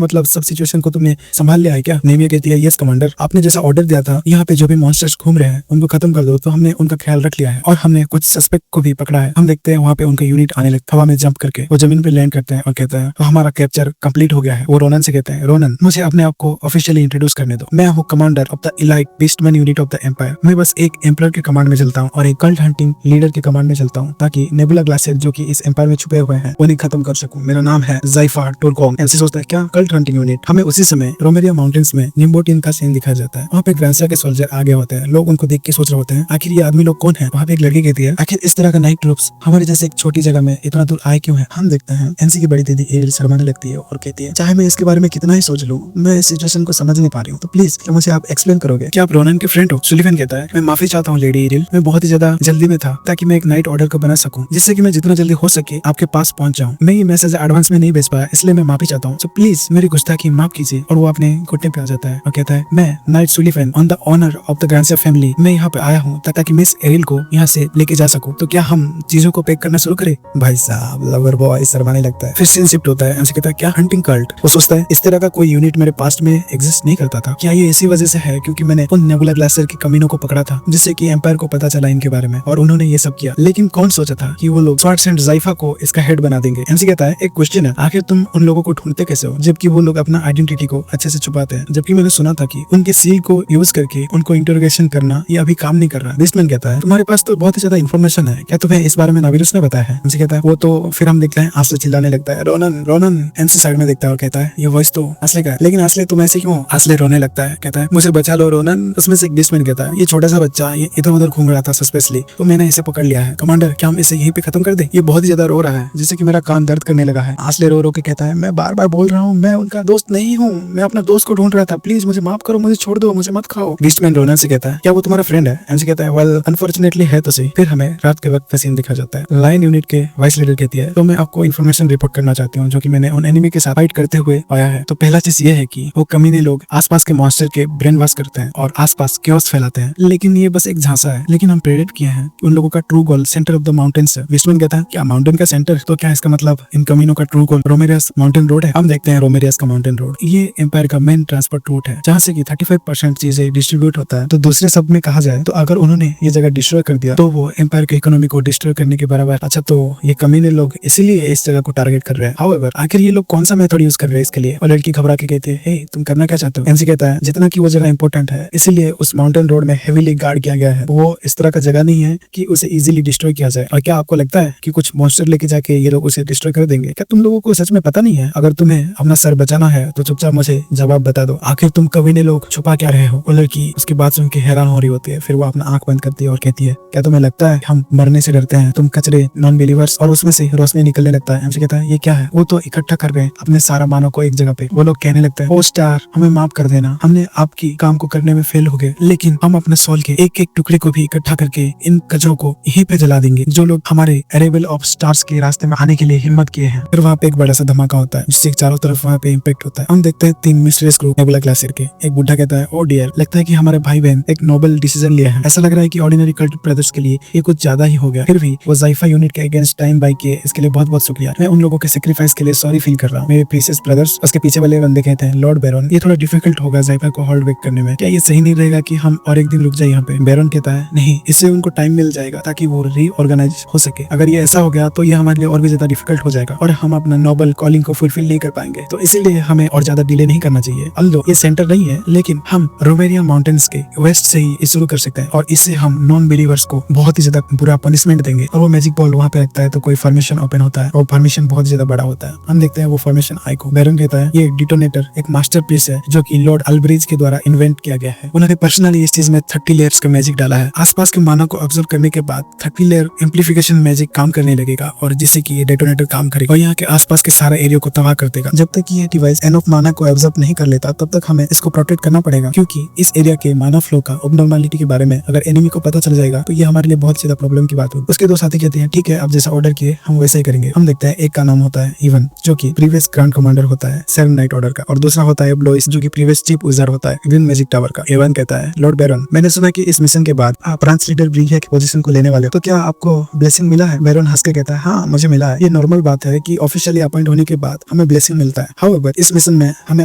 मतलब सब सिचुएशन को तुमने संभाल लिया है क्या? नेमिया कहती है यस कमांडर, आपने जैसा ऑर्डर दिया था यहाँ पे जो भी मॉन्स्टर्स घूम रहे हैं उनको खत्म कर दो, तो हमने उनका ख्याल रख लिया है और हमने कुछ सस्पेक्ट को भी पकड़ा है। हम देखते हैं वहाँ पे उनका यूनिट आने लगता है, हवा में जंप करके वो जमीन पे लैंड करते हैं और कहते हैं तो हमारा कैप्चर कंप्लीट हो गया है। वो रोनन से कहते हैं रोनन मुझे अपने आप को ऑफिशियली इंट्रोड्यूस करने दो, मैं हूँ commander of the elite beastman unit of the empire. मैं बस एक एम्परर के कमांड में चलता हूँ और एक कल्ट हंटिंग लीडर के कमांड में चलता हूँ ताकि नेबुला ग्लासेस जो कि इस एम्पायर में छुपे हुए हैं उन्हें खत्म कर सकूं। मेरा नाम है जाइफा टोरकोंग। एमसी सोचता है क्या कल्ट हंटिंग यूनिट? हमें उसी समय रोमेरिया माउंटेन्स में निम्बोटिन का सीन दिखाया जाता है। वहाँ पे ग्रांसिया के सोल्जर आगे होते हैं। लोग उनको देख के सोच रहे होते हैं आखिर ये आदमी लोग कौन है? वहाँ पे एक लड़की कहती है आखिर इस तरह का नाइट ट्रूप्स हमारे जैसे एक छोटी जगह में इतना दूर आए क्यों है? हम देखते हैं एमसी की बड़ी दीदी एरिल शर्माने लगती है और कहती है चाहे मैं इसके बारे में कितना ही सोच लूं मैं इस सिचुएशन को समझ नहीं पा रही हूँ, तो प्लीज मुझे आप एक्सप्लेन करोगे? क्या आप रोनन के फ्रेंड हो? सुलिवन कहता है मैं माफी चाहता हूँ लेडी एरिल, मैं बहुत ही ज्यादा जल्दी में था ताकि मैं एक नाइट ऑर्डर को बना सकूं जिससे जिससे कि मैं जितना जल्दी हो सके आपके पास पहुंच जाऊं। मैं ये मैसेज एडवांस में नहीं भेज पाया, इसलिए मैं माफी चाहता हूँ। सो प्लीज मेरी गुस्ताखी माफ कीजिए। और वो अपने घुटने पे आ जाता है और कहता है, मैं knight Sullivan on the honour of the Grandsir family, मैं यहाँ पे आया हूँ ताकि मिस एरिल को यहाँ से लेके जा सकूं। तो क्या हम चीजों को पैक करना शुरू करें? भाई साहब लवर बॉय शर्माने लगता है। फिर सीन शिफ्ट होता है। एमसी कहता है, क्या हंटिंग कल्ट? वो सोचता है इस तरह का कोई यूनिट मेरे पास्ट में एग्जिस्ट नहीं करता था। क्या ये इसी वजह से है क्योंकि मैंने उन नेबुला ग्लासर के कमीनों को पकड़ा था जिससे कि एम्पायर को पता चला इनके बारे में और उन्होंने ये सब किया। लेकिन कौन सोचा था कि वो लोग स्वार्ट्स एंड ज़ाइफा को इसका हेड बना देंगे। एमसी कहता है, एक क्वेश्चन है, आखिर तुम उन लोगों को ढूंढते कैसे हो जबकि वो लोग अपना आइडेंटिटी को अच्छे से छुपाते हैं? जबकि मैंने सुना था कि उनके सील को यूज करके उनको इंटरोगेशन करना ये अभी काम नहीं कर रहा। बिस्टमैन कहता है, तुम्हारे पास तो बहुत ही ज्यादा इन्फॉर्मेशन है, क्या तुम्हें इस बारे में नाविरुस ने बताया है? एमसी कहता है, वो तो फिर हम देखते हैं आसले चिल्लाने लगता है, रोनन रोनन। एमसी साइड में देखता है और कहता है, ये वॉइस तो आसले का है। लेकिन आसले तुम ऐसे क्यों? आसले रोने लगता है, कहता है, मुझे बचा लो रोनन। उसमें से एक बिस्टमैन कहता है, ये छोटा सा बच्चा ये इधर उधर घूम रहा था सस्पेंसली, तो मैंने इसे पकड़ लिया है। कमांडर क्या हम इसे यहीं पे खत्म कर दे? ये बहुत ही ज्यादा रो रहा है जिससे कि मेरा कान दर्द करने लगा है। आसले रो रो के कहता है, मैं बार बार बोल रहा हूँ मैं उनका दोस्त नहीं हूँ, मैं अपना दोस्त को ढूंढ रहा था, प्लीज मुझे माफ करो, मुझे छोड़ दो, मुझे मत खाओ। बिस्टमैन रोनन से कहता है, क्या वो तुम्हारा फ्रेंड है? एमसी कहता है, वेल अनफॉर्चुनेटली है तो सही। फिर हमें रात के वक्त का सीन दिखा जाता है। लाइन यूनिट के वाइस लीडर कहती है, तो मैं आपको इन्फॉर्मेशन रिपोर्ट करना चाहती हूँ जो कि मैंने उन एनिमी के साथ फाइट करते हुए पाया है। तो पहला चीज ये है कि वो कमीने लोग आसपास के मॉन्स्टर के ब्रेन वॉश करते हैं और आसपास क्योस फैलाते हैं, लेकिन ये बस एक झांसा है। लेकिन हम प्रेडिक्ट किए हैं उन लोगों का true goal centre of the mountains है। बिस्टमैन कहता है, क्या माउंटेन का सेंटर? तो क्या इसका मतलब इन कमीनों का ट्रू गोल रोमेरियस माउंटेन रोड है? हम देखते हैं रोमेरियस का माउंटेन रोड ये एम्पायर का मेन ट्रांसपोर्ट रूट है जहाँ से कि 35% चीजें डिस्ट्रीब्यूट होता है। तो दूसरे शब्द में कहा जाए तो अगर उन्होंने ये जगह डिस्ट्रॉय कर दिया तो वो एम्पायर के इकोनॉमी को डिस्ट्रॉय करने के बराबर। अच्छा, तो ये कमीने लोग इसीलिए इस जगह को टारगेट कर रहे हैं। हाउएवर आखिर ये लोग कौन सा मेथड यूज कर रहे हैं इसके लिए? और लड़की घबरा के कहती है, हे तुम करना क्या चाहते हो? एमसी कहता है, जितना की वो जगह इंपॉर्टेंट है इसीलिए उस माउंटेन रोड में हेवीली गार्ड किया गया है। वो इस तरह का जगह नहीं है कि उसे इजीली डिस्ट्रॉय किया जाए। और क्या आपको लगता है कि कुछ मॉन्स्टर लेके जाके ये लोग उसे डिस्ट्रॉय कर देंगे? क्या तुम लोगों को सच में पता नहीं है? अगर तुम्हें अपना सर बचाना है तो चुपचाप मुझे जवाब बता दो, आखिर तुम कमीने लोग छुपा क्या रहे हो? वो लड़की उसकी बात सुन के हैरान हो रही होती है। फिर वो अपना आंख बंद करती है और कहती है, क्या तुम्हें लगता है हम मरने से डरते हैं? तुम कचरे नॉन बिलीवर्स। और उसमें से रोशनी निकलने लगता है। एमसी कहता है, ये क्या है? वो तो इकट्ठा कर रहे हैं अपने सारा मानव को एक जगह पे। वो लोग कहने लगते हैं, ओ स्टार हमें माफ कर देना, हमने आपकी काम को करने में फेल हो गए, लेकिन हम अपने सोल के एक एक टुकड़े को भी इकट्ठा करके इन कचरों को यहीं पे जला देंगे जो लोग हमारे अरेबल ऑफ स्टार्स के रास्ते में आने के लिए हिम्मत किए हैं। फिर वहाँ पे एक बड़ा सा धमाका होता है जिससे चारों तरफ वहाँ पे इम्पैक्ट होता है। हम देखते हैं 3 मिस्टीरियस ग्रुप नेबुला ग्लासियर के। एक बुढ़ा कहता है, ओ डियर, लगता है कि हमारे भाई बहन एक नोबल डिसीजन लिया है। ऐसा लग रहा है कि ऑर्डिनरी कल्ट ब्रदर्स के लिए ये कुछ ज्यादा ही हो गया। फिर भी वो ज़ाइफा यूनिट के अगेंस्ट टाइम बाई किए, इसके लिए बहुत बहुत शुक्रिया। मैं उन लोगों के सेक्रीफाइस के लिए सॉरी फील कर रहा हूँ। मेरे प्रीशियस ब्रदर्स। उसके पीछे वाले बंदे कहते हैं, लॉर्ड बैरन, ये थोड़ा डिफिकल्ट होगा ज़ाइफा को होल्ड बैक करने में, क्या ये सही नहीं रहेगा कि हम और एक दिन रुक जाए यहाँ पे? बैरन कहता है, नहीं, इससे उनको टाइम मिल जाएगा ताकि वो रीऑर्गेनाइज हो सके। अगर ये ऐसा हो गया तो ये हमारे लिए और भी ज्यादा डिफिकल्ट हो जाएगा और हम अपना नोबल कॉलिंग को फुलफिल नहीं कर पाएंगे। तो इसीलिए हमें और ज्यादा डिले नहीं करना चाहिए। अल्दो ये सेंटर नहीं है, लेकिन हम रोमेरियन माउंटेन्स के वेस्ट से ही शुरू कर सकते हैं और इससे हम नॉन बिलीवर्स को बहुत ही ज्यादा बुरा पनिशमेंट देंगे। और वो मैजिक बॉल वहाँ पे रखता है तो कोई फॉर्मेशन ओपन होता है और फॉर्मेशन बहुत ज्यादा बड़ा होता है। हम देखते हैं वो फॉर्मेशन आई को। बैरन कहता है, ये डिटोनेटर एक मास्टरपीस है जो कि लॉर्ड अल्ब्रिज के द्वारा इन्वेंट किया गया है। उन्होंने पर्सनली इस चीज में 30 लेयर्स का मैजिक डाला है। आसपास के मानव को ऑब्जर्व करने के बाद 30 लेयर एम्प्लीफिकेशन मैजिक काम करने लगेगा और जिससे कि ये डेटोनेटर काम करेगा और यहाँ के आसपास के सारा एरिया को तबाह कर देगा। जब तक ये डिवाइस एनफ माना को ऑब्जर्व नहीं कर लेता तब तक हमें इसको प्रोटेक्ट करना पड़ेगा, क्योंकि इस एरिया के मानव फ्लो का ऑब्नॉर्मलिटी के बारे में अगर एनिमी को पता चल जाएगा तो ये हमारे लिए बहुत ज्यादा प्रॉब्लम की बात होगी। उसके 2 साथी कहते हैं, ठीक है, आप जैसा ऑर्डर किए हम वैसा ही करेंगे। हम देखते हैं एक का नाम होता है इवन, जो कि प्रीवियस ग्रैंड कमांडर होता है 7 नाइट ऑर्डर का, और दूसरा होता है ब्लोइस, जो कि प्रीवियस चीफ विज़ार्ड होता है विन मैजिक टावर का। इवन कहता है, लॉर्ड बैरन, मैंने सुना कि इस मिशन के बाद आप ब्रांच लीडर ब्रिगिया की पोजीशन को लेने वाले हो, तो क्या आपको ब्लेसिंग मिला है? बैरन हंस के कहता है, हाँ मुझे मिला है। ये नॉर्मल बात है कि ऑफिशियली अपॉइंट होने के बाद हमें ब्लेसिंग मिलता है। हाउएवर इस मिशन में हमें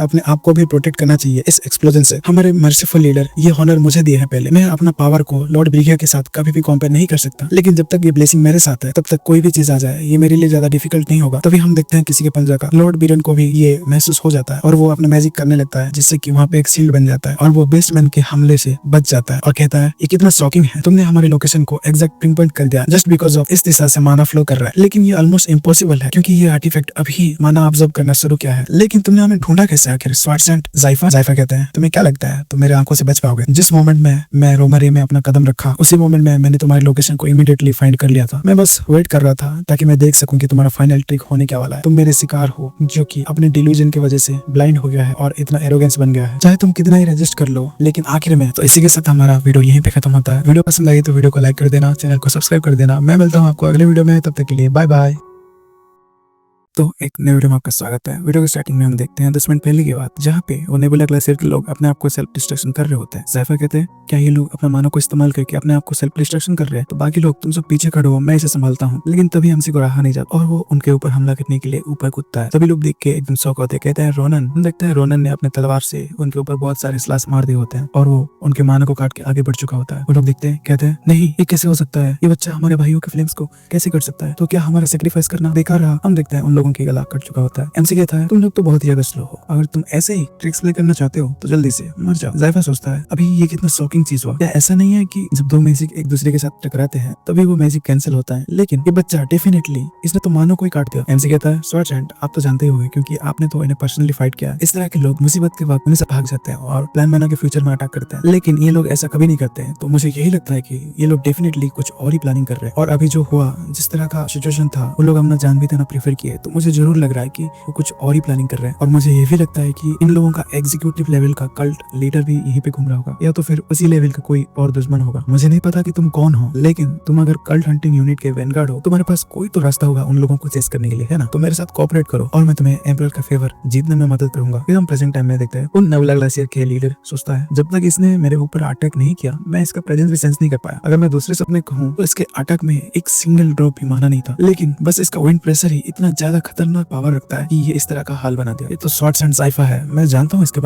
अपने आप को भी प्रोटेक्ट करना चाहिए इस एक्सप्लोजन से। हमारे मर्सीफुल लीडर ये ऑनर मुझे दिए है पहले। मैं अपना पावर को लॉर्ड ब्रिगिया के साथ कभी भी कंपेयर नहीं कर सकता, लेकिन जब तक ये ब्लेसिंग मेरे साथ है तब तक कोई भी चीज आ जाए ये मेरे लिए ज्यादा डिफिकल्ट नहीं होगा। तभी हम देखते हैं किसी के पंजा का लॉर्ड बीरन को भी ये महसूस हो जाता है और वो अपना मैजिक करने लगता है जिससे कि वहाँ पे एक शील्ड बन जाता है और वो बेस्टमैन के हमले से बच जाता है और कहता है, ये कितना शॉकिंग है, तुमने हमारे लोकेशन को एग्जैक्ट पिन पॉइंट कर दिया जस्ट बिकॉज ऑफ इस दिशा से माना फ्लो कर रहा है। लेकिन ये ऑलमोस्ट इम्पॉसिबल है क्योंकि ये आर्टिफैक्ट अभी माना ऑब्जर्व करना शुरू किया है। लेकिन तुमने हमें ढूंढा कैसे आखिर? स्वार्ट्स एंड ज़ाइफा कहते हैं, तुम्हें क्या लगता है तुम मेरे आंखों से बच पाओगे? जिस मोमेंट में मैं रोमरे में अपना कदम रखा उसी मोमेंट में मैंने तुम्हारी लोकेशन को इमीडिएटली फाइंड कर लिया था। मैं बस वेट कर रहा था ताकि मैं देख सकूं कि तुम्हारा फाइनल ट्रिक होने क्या वाला है। तुम मेरे शिकार हो जो कि अपने डिल्यूजन की वजह से ब्लाइंड हो गया है और इतना एरोगेंस बन गया है। चाहे तुम कितना ही रजिस्ट कर लो, लेकिन आखिर में तो इसी के साथ हमारा वीडियो यहीं पे खत्म होता है। वीडियो पसंद आई तो वीडियो को लाइक कर देना, चैनल को सब्सक्राइब कर देना। मैं मिलता हूँ आपको अगले वीडियो में, तब तक के लिए बाय बाय। तो एक नए वीडियो में आपका स्वागत है। वीडियो के स्टार्टिंग में हम देखते हैं 10 मिनट पहले की बात, जहाँ पे वो नेबुला ग्लेशियर के लोग अपने आप को सेल्फ डिस्ट्रक्शन कर रहे होते हैं। ज़ाइफा कहते हैं क्या ये लोग अपना मानव को इस्तेमाल करके अपने आप को सेल्फ डिस्ट्रक्शन कर रहे हैं? तो बाकी लोग तुम सब पीछे खड़े हो, मैं इसे संभालता हूँ। लेकिन तभी हमसे को रहा नहीं जाता और वो उनके ऊपर हमला करने के लिए ऊपर कूदता है। सभी लोग देख के एकदम शौक होते हैं, कहते हैं रोनन। हम देखते हैं रोनन ने अपने तलवार से उनके ऊपर बहुत सारे स्लास मार दिए होते हैं और वो उनके मानव को काट के आगे बढ़ चुका होता है। वो लोग देखते हैं, कहते हैं नहीं, ये कैसे हो सकता है? ये बच्चा हमारे भाइयों के फीलिंग्स को कैसे कर सकता है? तो क्या हमारा सेक्रीफाइस करना बेकार रहा? हम देखते हैं उन लोगों की गला कट चुका होता है। एमसी कहता है तुम लोग तो बहुत ही ज्यादा स्लो हो, अगर तुम ऐसे ही ट्रिक्स प्ले करना चाहते हो तो जल्दी से मर जाओ। ज़ाइफा सोचता है अभी ये कितना शॉकिंग चीज हुआ। क्या ऐसा नहीं है कि जब दो मैजिक एक दूसरे के साथ टकराते हैं तभी वो मैजिक कैंसिल होता है? लेकिन ये बच्चा डेफिनेटली इसने तो मानो को ही काट दिया। एमसी कहता है स्वॉर्ड हैंड, आप तो जानते होंगे क्योंकि आपने तो इन्हें पर्सनली फाइट किया। इस तरह के लोग मुसीबत के वक्त उन्हें से भाग जाते हैं और प्लान बना के फ्यूचर में अटैक करते हैं, लेकिन ये लोग ऐसा कभी नहीं करते हैं। तो मुझे यही लगता है कि ये लोग डेफिनेटली कुछ और ही प्लानिंग कर रहे हैं और अभी जो हुआ, जिस तरह का सिचुएशन था, वो लोग अपना जान भी देना प्रेफर किए। तो मुझे जरूर लग रहा है कि वो कुछ और ही प्लानिंग कर रहे हैं और मुझे ये भी लगता है कि इन लोगों का एग्जीक्यूटिव लेवल का कल्ट लीडर भी यहीं पे घूम रहा होगा या तो फिर उसी लेवल का कोई और दुश्मन होगा। मुझे नहीं पता कि तुम कौन हो, लेकिन तुम अगर कल्ट हंटिंग यूनिट के वैनगार्ड हो, तुम्हारे पास कोई तो रास्ता होगा उन लोगों को चेस करने के लिए, है ना? तो मेरे साथ कोऑपरेट करो और मैं तुम्हें एम्परर का फेवर जीतने में मदद करूंगा। फिर हम प्रेजेंट टाइम में देखते हैं उन नेबुला ग्लेशियर के लीडर सोचता है जब तक इसने मेरे ऊपर अटैक नहीं किया मैं इसका प्रेजेंस भी सेंस नहीं कर पाया। अगर मैं दूसरे सपने कहूँ तो इसके अटैक में एक सिंगल ड्रॉप भी माना नहीं था, लेकिन बस इसका विंड प्रेशर ही इतना ज्यादा खतरनाक पावर रखता है कि ये इस तरह का हाल बना दिया। ये तो स्वॉर्ड हैंड ज़ाइफा है, मैं जानता हूँ इसके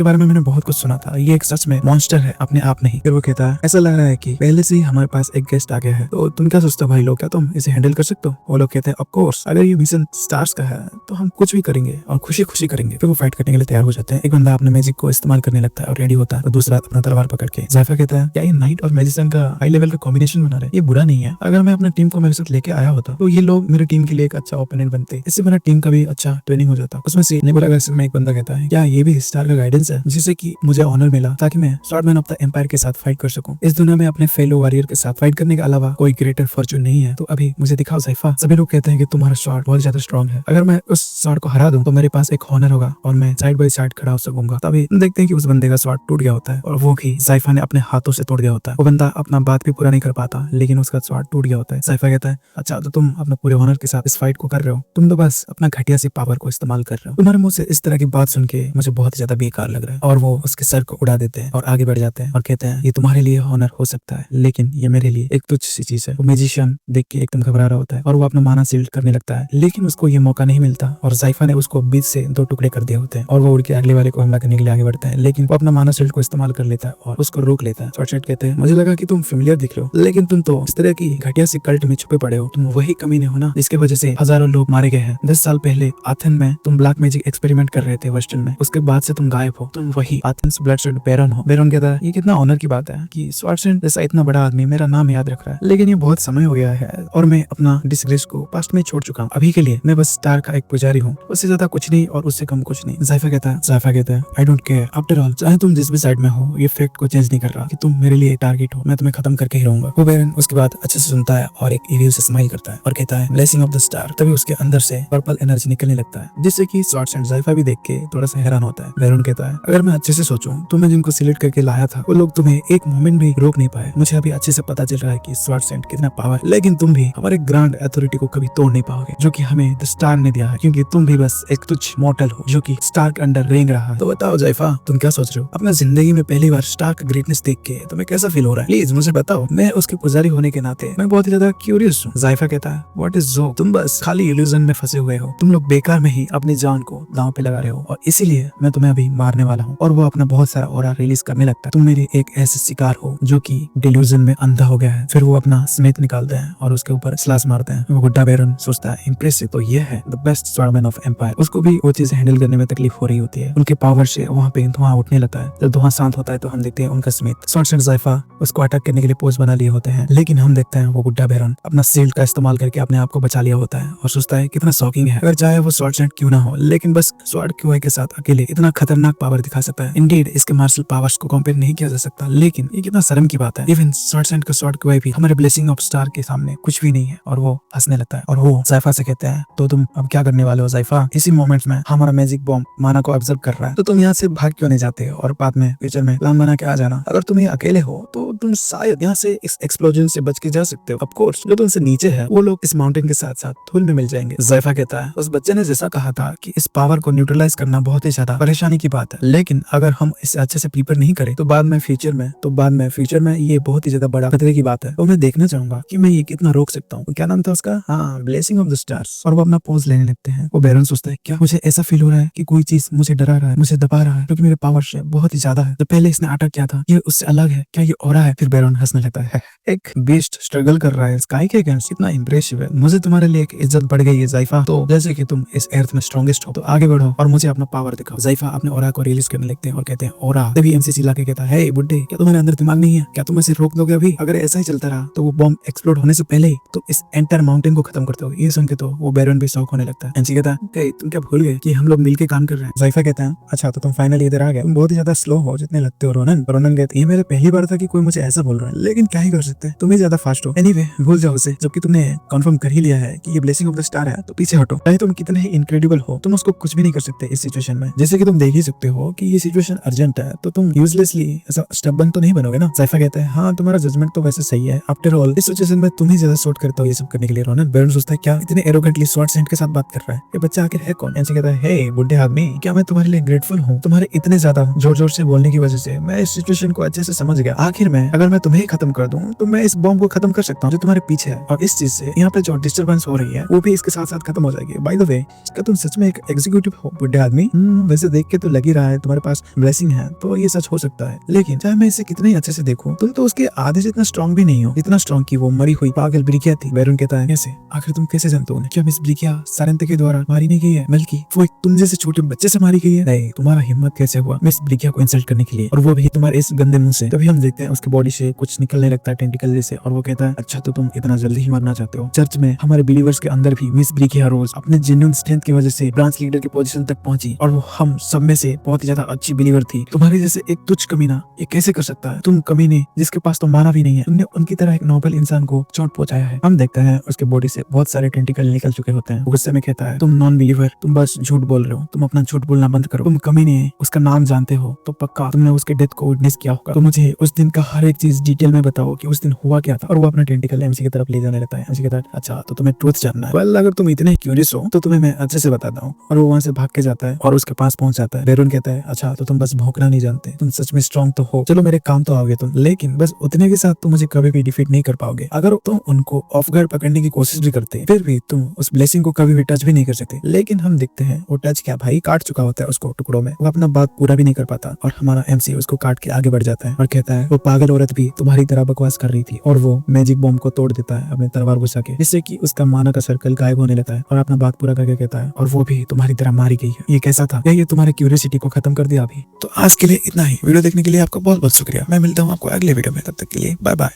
बारे में मैंने बहुत कुछ सुना था। ये एक सच में मॉन्स्टर है अपने आप नहीं। फिर वो कहता है ऐसा लग रहा है कि पहले से ही हमारे पास एक गेस्ट आ गया है, तो तुम क्या सोचते हो भाई लोग, क्या तुम इसे हैंडल कर सकते हो? वो लोग कहते हैं ऑफ कोर्स, अगर ये मिशन स्टार्स का है तो हम कुछ भी करेंगे और खुशी खुशी करेंगे। फिर वो फाइट करने के लिए तैयार हो जाते हैं। एक बंदा अपने मैजिक को इस्तेमाल करने लगता है और रेडी होता है, तो दूसरा अपना तलवार पकड़ के। ज़ाइफा कहता है क्या ये नाइट और मैजिशियन का हाई लेवल का कॉम्बिनेशन बना रहे? ये बुरा नहीं है। अगर मैं अपने टीम को मेरे साथ लेके आया होता तो ये लोग मेरे टीम के लिए एक अच्छा ओपोनेंट बनते, इससे मेरा टीम का भी अच्छा ट्रेनिंग हो जाता। उसमें से नेबुला ग्लेशियर में एक बंदा कहता है क्या ये भी स्टार का गाइडेंस है जिससे कि मुझे ऑनर मिला ताकि मैं स्वॉर्डमैन ऑफ द एम्पायर के साथ फाइट कर सकूं? इस दुनिया में अपने फेलो वॉरियर के साथ फाइट करने के अलावा कोई ग्रेटर फॉर्चून नहीं है, तो अभी मुझे दिखाओ ज़ाइफा। सभी लोग कहते हैं कि तुम्हारा स्वॉर्ड बहुत ज्यादा स्ट्रॉन्ग है, अगर मैं उस स्वॉर्ड को हरा दूं तो मेरे पास एक ऑनर होगा और मैं साइड बाय साइड खड़ा हो सकूंगा। तभी देखते हैं कि उस बंदे का स्वॉर्ड टूट गया होता है और वो भी ज़ाइफा ने अपने हाथों से तोड़ दिया होता है। वो बंदा अपना बात भी पूरा नहीं कर पाता, लेकिन उसका स्वॉर्ड टूट गया होता है। ज़ाइफा कहता है अच्छा तो तुम अपने पूरे ऑनर के साथ इस फाइट को कर रहे हो, तुम तो बस अपना घटिया सी पावर को इस्तेमाल कर रहे हो। तुम्हारे मुंह से इस तरह की बात सुन के मुझे बहुत ज्यादा बेकार लग रहा है। और वो उसके सर को उड़ा देते हैं और आगे बढ़ जाते हैं और कहते हैं ये तुम्हारे लिए ऑनर हो सकता है, लेकिन ये मेरे लिए एक तुच्छ सी चीज है। वो मैजिशियन देख के एकदम घबरा रहा होता है और वो अपना माना सील्ड करने लगता है, लेकिन उसको ये मौका नहीं मिलता और ज़ाइफा ने उसको बीच से दो टुकड़े कर दिए होते हैं और वो उड़ के अगले वाले को हमला करने के लिए आगे बढ़ता है, लेकिन वो अपना माना सील्ड को इस्तेमाल कर लेता है और उसको रोक लेता है। स्वॉर्ड कहते हैं मुझे लगा कि तुम फेमिलियर दिख रहे हो, लेकिन तुम तो इस तरह की घटिया सी कल्ट में छुपे पड़े हो। तुम वही कमीने हो ना जिसकी वजह से हजारों लोग मारे गए हैं। 10 साल पहले एथेन में तुम ब्लैक मैजिक एक्सपेरिमेंट कर रहे थे वेस्टर्न में, उसके बाद से तुम गायब हो। तुम वही एथेंस ब्लडशेड बैरन हो। बैरन कहता है ये कितना ऑनर की बात है कि स्वॉर्ड जैसा इतना बड़ा आदमी मेरा नाम याद रख रहा है, लेकिन ये बहुत समय हो गया है और मैं अपना डिसग्रेस को पास्ट में छोड़ चुका हूँ। अभी के लिए मैं बस स्टार का एक पुजारी हूँ, उससे ज्यादा कुछ नहीं और उससे कम कुछ नहीं। ज़ाइफा कहता है I don't care, after all चाहे तुम जिस भी साइड में हो ये फैक्ट को चेंज नहीं कर रहा कि तुम मेरे लिए टारगेट हो। मैं तुम्हें खत्म करके ही रहूंगा। वो बैरन उसके बाद अच्छे से सुनता है और एक इविल से स्माइल करता है और कहता है ब्लेसिंग ऑफ द स्टार। तभी उसके अंदर से पर्पल एनर्जी निकलने लगता है, जिससे कि स्वॉर्ड एंड ज़ाइफा भी देख के थोड़ा सा हैरान होता है। बैरन कहता है अगर मैं अच्छे से सोचूं तो मैं जिनको सिलेक्ट करके लाया था वो लोग तुम्हें एक मोमेंट भी रोक नहीं पाए। मुझे अभी अच्छे से पता चल रहा है कि स्वॉर्ड कितना पावर, लेकिन तुम भी हमारे ग्रांड अथॉरिटी को कभी तोड़ नहीं पाओगे जो कि हमें द स्टार ने दिया है, क्योंकि तुम भी बस एक तुच्छ मॉर्टल हो जो कि स्टार के अंडर रेंग रहा है। तो बताओ ज़ाइफा तुम क्या सोच रहे हो? अपना जिंदगी में पहली बार स्टार का ग्रेटनेस देख के तुम्हें कैसा फील हो रहा है? प्लीज मुझे बताओ, मैं उसके पुजारी होने के नाते मैं बहुत ही ज्यादा क्यूरियस हूँ। ज़ाइफा कहता है व्हाट इज जो, तुम बस खाली इल्यूजन में फंसे हुए हो। तुम लोग बेकार में ही अपनी जान को दांव पे लगा रहे हो और इसीलिए मैं तुम्हें अभी मारने वाला हूँ। और वो अपना बहुत सारा ऑरा रिलीज करने लगता है। तुम मेरे एक ऐसे शिकार हो जो कि डिल्यूजन में अंधा हो गया है। फिर वो अपना स्मिथ निकालते हैं और उसके ऊपर स्लास मारते हैं। वो बुड्ढा बैरन सोचता है इम्प्रेसिव, तो ये है the best swordsman of empire. उसको भी वो चीज हैंडल करने में तकलीफ हो रही होती है। उनके पावर से वहाँ पे धुआं उठने लगता है। जब धुआं शांत होता है तो हम देखते हैं उनका स्मिथ स्वॉर्ड एंड ज़ाइफा उसको अटैक करने के लिए पोज बना लिए होते हैं, लेकिन हम देखते हैं वो बुड्ढा बैरन अपना शील्ड का इस्तेमाल करके अपने आप को बचा लिया होता है और सोचता है कितना कितना शॉकिंग है, अगर चाहे वो शॉर्ट सेंट क्यों ना हो, लेकिन बस स्वॉर्ड क्यूआई के साथ अकेले इतना खतरनाक पावर दिखा सकता है। इंडीड इसके मार्शल पावर्स को कंपेयर नहीं किया जा सकता, लेकिन ये कितना शर्म की बात है। इवन शॉर्ट सेंट का स्वॉर्ड क्यूआई भी हमारे ब्लेसिंग ऑफ स्टार के सामने कुछ भी नहीं है, और वो हंसने लगता है और वो जायफा से कहते हैं, तो तुम अब क्या करने वाले हो जायफा? इसी मोमेंट में हमारा मैजिक बॉम्ब माना को ऑब्जर्व कर रहा है, तो तुम यहाँ से भाग क्यों नहीं जाते और बाद में फ्यूचर में प्लान बना के आ जाना। अगर तुम ये अकेले हो तो तुम शायद यहाँ से इस एक्सप्लोजन से बच के जा सकते हो। ऑफ कोर्स जो तुमसे नीचे है वो लोग इस माउंटेन के साथ साथ धूल में मिल जाएंगे। जायफा कहता है, उस बच्चे ने जैसा कहा था कि इस पावर को न्यूट्रलाइज करना बहुत ही ज्यादा परेशानी की बात है, लेकिन अगर हम इसे अच्छे से प्रिपेयर नहीं करें तो बाद में फ्यूचर में ये बहुत ही ज्यादा बड़ा खतरे की बात है। तो मैं देखना चाहूंगा कि मैं ये कितना रोक सकता हूँ। क्या नाम था उसका? हाँ, ब्लेसिंग ऑफ द स्टार्स। और वो अपना पोज लेने लगते हैं। वो बैरन सोचता है, क्या मुझे ऐसा फील हो रहा है कि कोई चीज मुझे डरा रहा है, मुझे दबा रहा है, क्योंकि मेरे पावर से बहुत ही ज्यादा है। तो पहले इसने अटैक किया था, ये उससे अलग है, क्या ये हो रहा है? फिर बैरन हंसने लगता है। एक बीस्ट स्ट्रगल कर रहा है स्काई के अगेंस्ट, इतना इंप्रेसिव है। मुझे तुम्हारे लिए एक इज्जत बढ़ गई है जायफा। तो जैसे कि तुम इस अर्थ में स्ट्रॉन्गेस्ट हो, तो आगे बढ़ो और मुझे अपना पावर दिखाओ। जायफा अपने ओरा को रिलीज करने लगते हैं और कहते हैं, ओरा। तभी एमसीसी लाके कहता है, हे बुड्ढे, क्या तुम्हारे अंदर दिमाग नहीं है? क्या तुम इसे रोक दोगे अभी? अगर ऐसा ही चलता रहा तो वो बॉम्ब एक्सप्लोड होने से पहले ही तो इस एंटायर माउंटेन को खत्म करते हो। ये सुन के तो वो बैरन भी शौक होने लगता है। एमसी कहता है, तुम क्या भूल गए कि हम लोग मिलके काम कर रहे हैं? जायफा कहता है, अच्छा तो तुम फाइनली इधर आ गए। तुम बहुत ही ज्यादा स्लो हो जितने लगते हो रोनन। रोनन कहते हैं, ये मेरे पहली बार था कि कोई मुझे ऐसा बोल रहा है, लेकिन क्या ही कर सकते हैं, तुम ही ज्यादा फास्ट हो। एनीवे, भूल जाओ उसे। जबकि तुमने कंफर्म कर ही लिया है कि ये ब्लेसिंग ऑफ द स्टार है, तो पीछे हटो। चाहे तुम कितने ही इनक्रेडिबल हो, तुम उसको कुछ भी नहीं कर सकते इस सिचुएशन में। जैसे कि तुम देख ही सकते हो कि ये सिचुएशन अर्जेंट है, तो तुम यूजलेसली ऐसा स्टबर्न तो नहीं बनोगे ना। जायफा कहता है, हाँ तुम्हारा जजमेंट तो वैसे सही है, आफ्टर ऑल इस सिचुएशन में तुम ही ज्यादा शॉर्ट करते हो ये सब करने के लिए। रोनन बैरन सोचता है, क्या इतने एरोगेंटली शॉर्ट सेंट के साथ बात कर रहा है ये बच्चा, आखिर है कौन? एंसी कहता है, हे बुड्ढे आदमी, क्या मैं तुम्हारे लिए ग्रेटफुल हूँ? तुम्हारे इतने ज्यादा जोर जोर से बोलने की वजह से मैं इस सिचुएशन को अच्छे से समझ गया। आखिर में अगर मैं तुम्हें खत्म कर दूं तो मैं इस बॉम्ब को खत्म कर सकता हूँ जो तुम्हारे पीछे है, और इस चीज से यहाँ पे जो डिस्टर्बेंस हो रही है वो भी इसके साथ साथ खत्म हो जाएगी। बाय द वे, क्या तुम सच में एक एग्जीक्यूटिव हो बुड्ढे आदमी? वैसे देख के तो लग ही रहा है तुम्हारे पास ब्लेसिंग है, तो ये सच हो सकता है, लेकिन चाहे मैं इसे कितने ही अच्छे से देखूं, तुम तो उसके आधे से इतना स्ट्रॉन्ग भी नहीं हो, इतना स्ट्रॉन्ग की वो मरी हुई पागल ब्रिकिया थी। बैरन कहता है, कैसे? आखिर तुम कैसे जानते हो? क्या मिस ब्रिकिया सारंते के द्वारा मारी नहीं गई है, बल्कि वो एक तुम जैसे छोटे बच्चे से मारी गई है? नहीं, तुम्हारा हिम्मत कैसे हुआ मिस ब्रिकिया को इंसल्ट करने के लिए, और वो भी तुम्हारे इस गंदे मुंह से? तभी हम देखते हैं उसकी बॉडी से कुछ निकलने लगता है टेंटिकल जैसे, और वो कहता है, अच्छा तो तुम इतना जल्दी ही मरना चाहते हो? चर्च में हमारे बिलीवर्स के अंदर भी मिस ब्रिकिया रोज अपने जेन्युइन स्ट्रेंथ की वजह से ब्रांच लीडर की पोजीशन तक पहुंची, और वो हम सब में से बहुत ही ज्यादा अच्छी बिलीवर थी। तुम्हारे जैसे एक तुच्छ कमीना ये कैसे कर सकता है? तुम कमीने जिसके पास तो माना भी नहीं है, तुमने उनकी तरह एक नोबल इंसान को चोट पहुंचाया है। हम देखते हैं उसके बॉडी से बहुत सारे टेंटिकल निकल चुके होते हैं। गुस्से में कहता है, तुम नॉन बिलीवर, तुम बस झूठ बोल रहे हो, तुम अपना झूठ बोलना बंद करो। तुम कमीने उसका नाम जानते हो तो पक्का तुमने उसके डेथ को विटनेस किया होगा, तो मुझे उस दिन का हर एक चीज डिटेल में बताओ कि उस दिन हुआ क्या था। और वो अपना टेंटिकल एमसी की तरफ ले जाने लगता है। एमसी कहता है, अच्छा तो तुम्हें ट्रूथ जानना है? वेल, अगर तुम इतने क्यूरियस हो तो तुम्हें मैं अच्छे से बताता हूँ। और वो वहाँ से भाग के जाता है और उसके पास पहुंच जाता है। बैरन कहता है, अच्छा तो तुम बस भौंकना नहीं जानते, तुम सच में स्ट्रॉन्ग तो हो, चलो मेरे काम तो आओगे तुम, लेकिन बस उतने के साथ तुम मुझे कभी भी डिफीट नहीं कर पाओगे। अगर तुम उनको ऑफ गार्ड पकड़ने की कोशिश भी करते फिर भी तुम उस ब्लेसिंग को कभी भी टच भी नहीं कर सकते। लेकिन हम देखते हैं वो टच क्या भाई, काट चुका होता है उसको टुकड़ों में, वो अपना बात पूरा भी नहीं कर पाता, और हमारा एमसी उसको काट के आगे बढ़ जाता है और कहता है, वो पागल औरत भी तुम्हारी तरह बकवास कर रही थी, और वो मैजिक बॉम्ब को तोड़ देता है अपने तलवार घुसा के, जिससे कि उसका माना का सर्कल गायब होने लगता है, और अपना बात पूरा करके कहता है, और वो भी तुम्हारी तरह मारी गई है। ये कैसा था? ये तुम्हारे क्यूरियोसिटी को खत्म कर दिया अभी। तो आज के लिए इतना ही। वीडियो देखने के लिए आपका बहुत बहुत शुक्रिया। मैं मिलता हूँ आपको अगले वीडियो में, तब तक के लिए बाय बाय।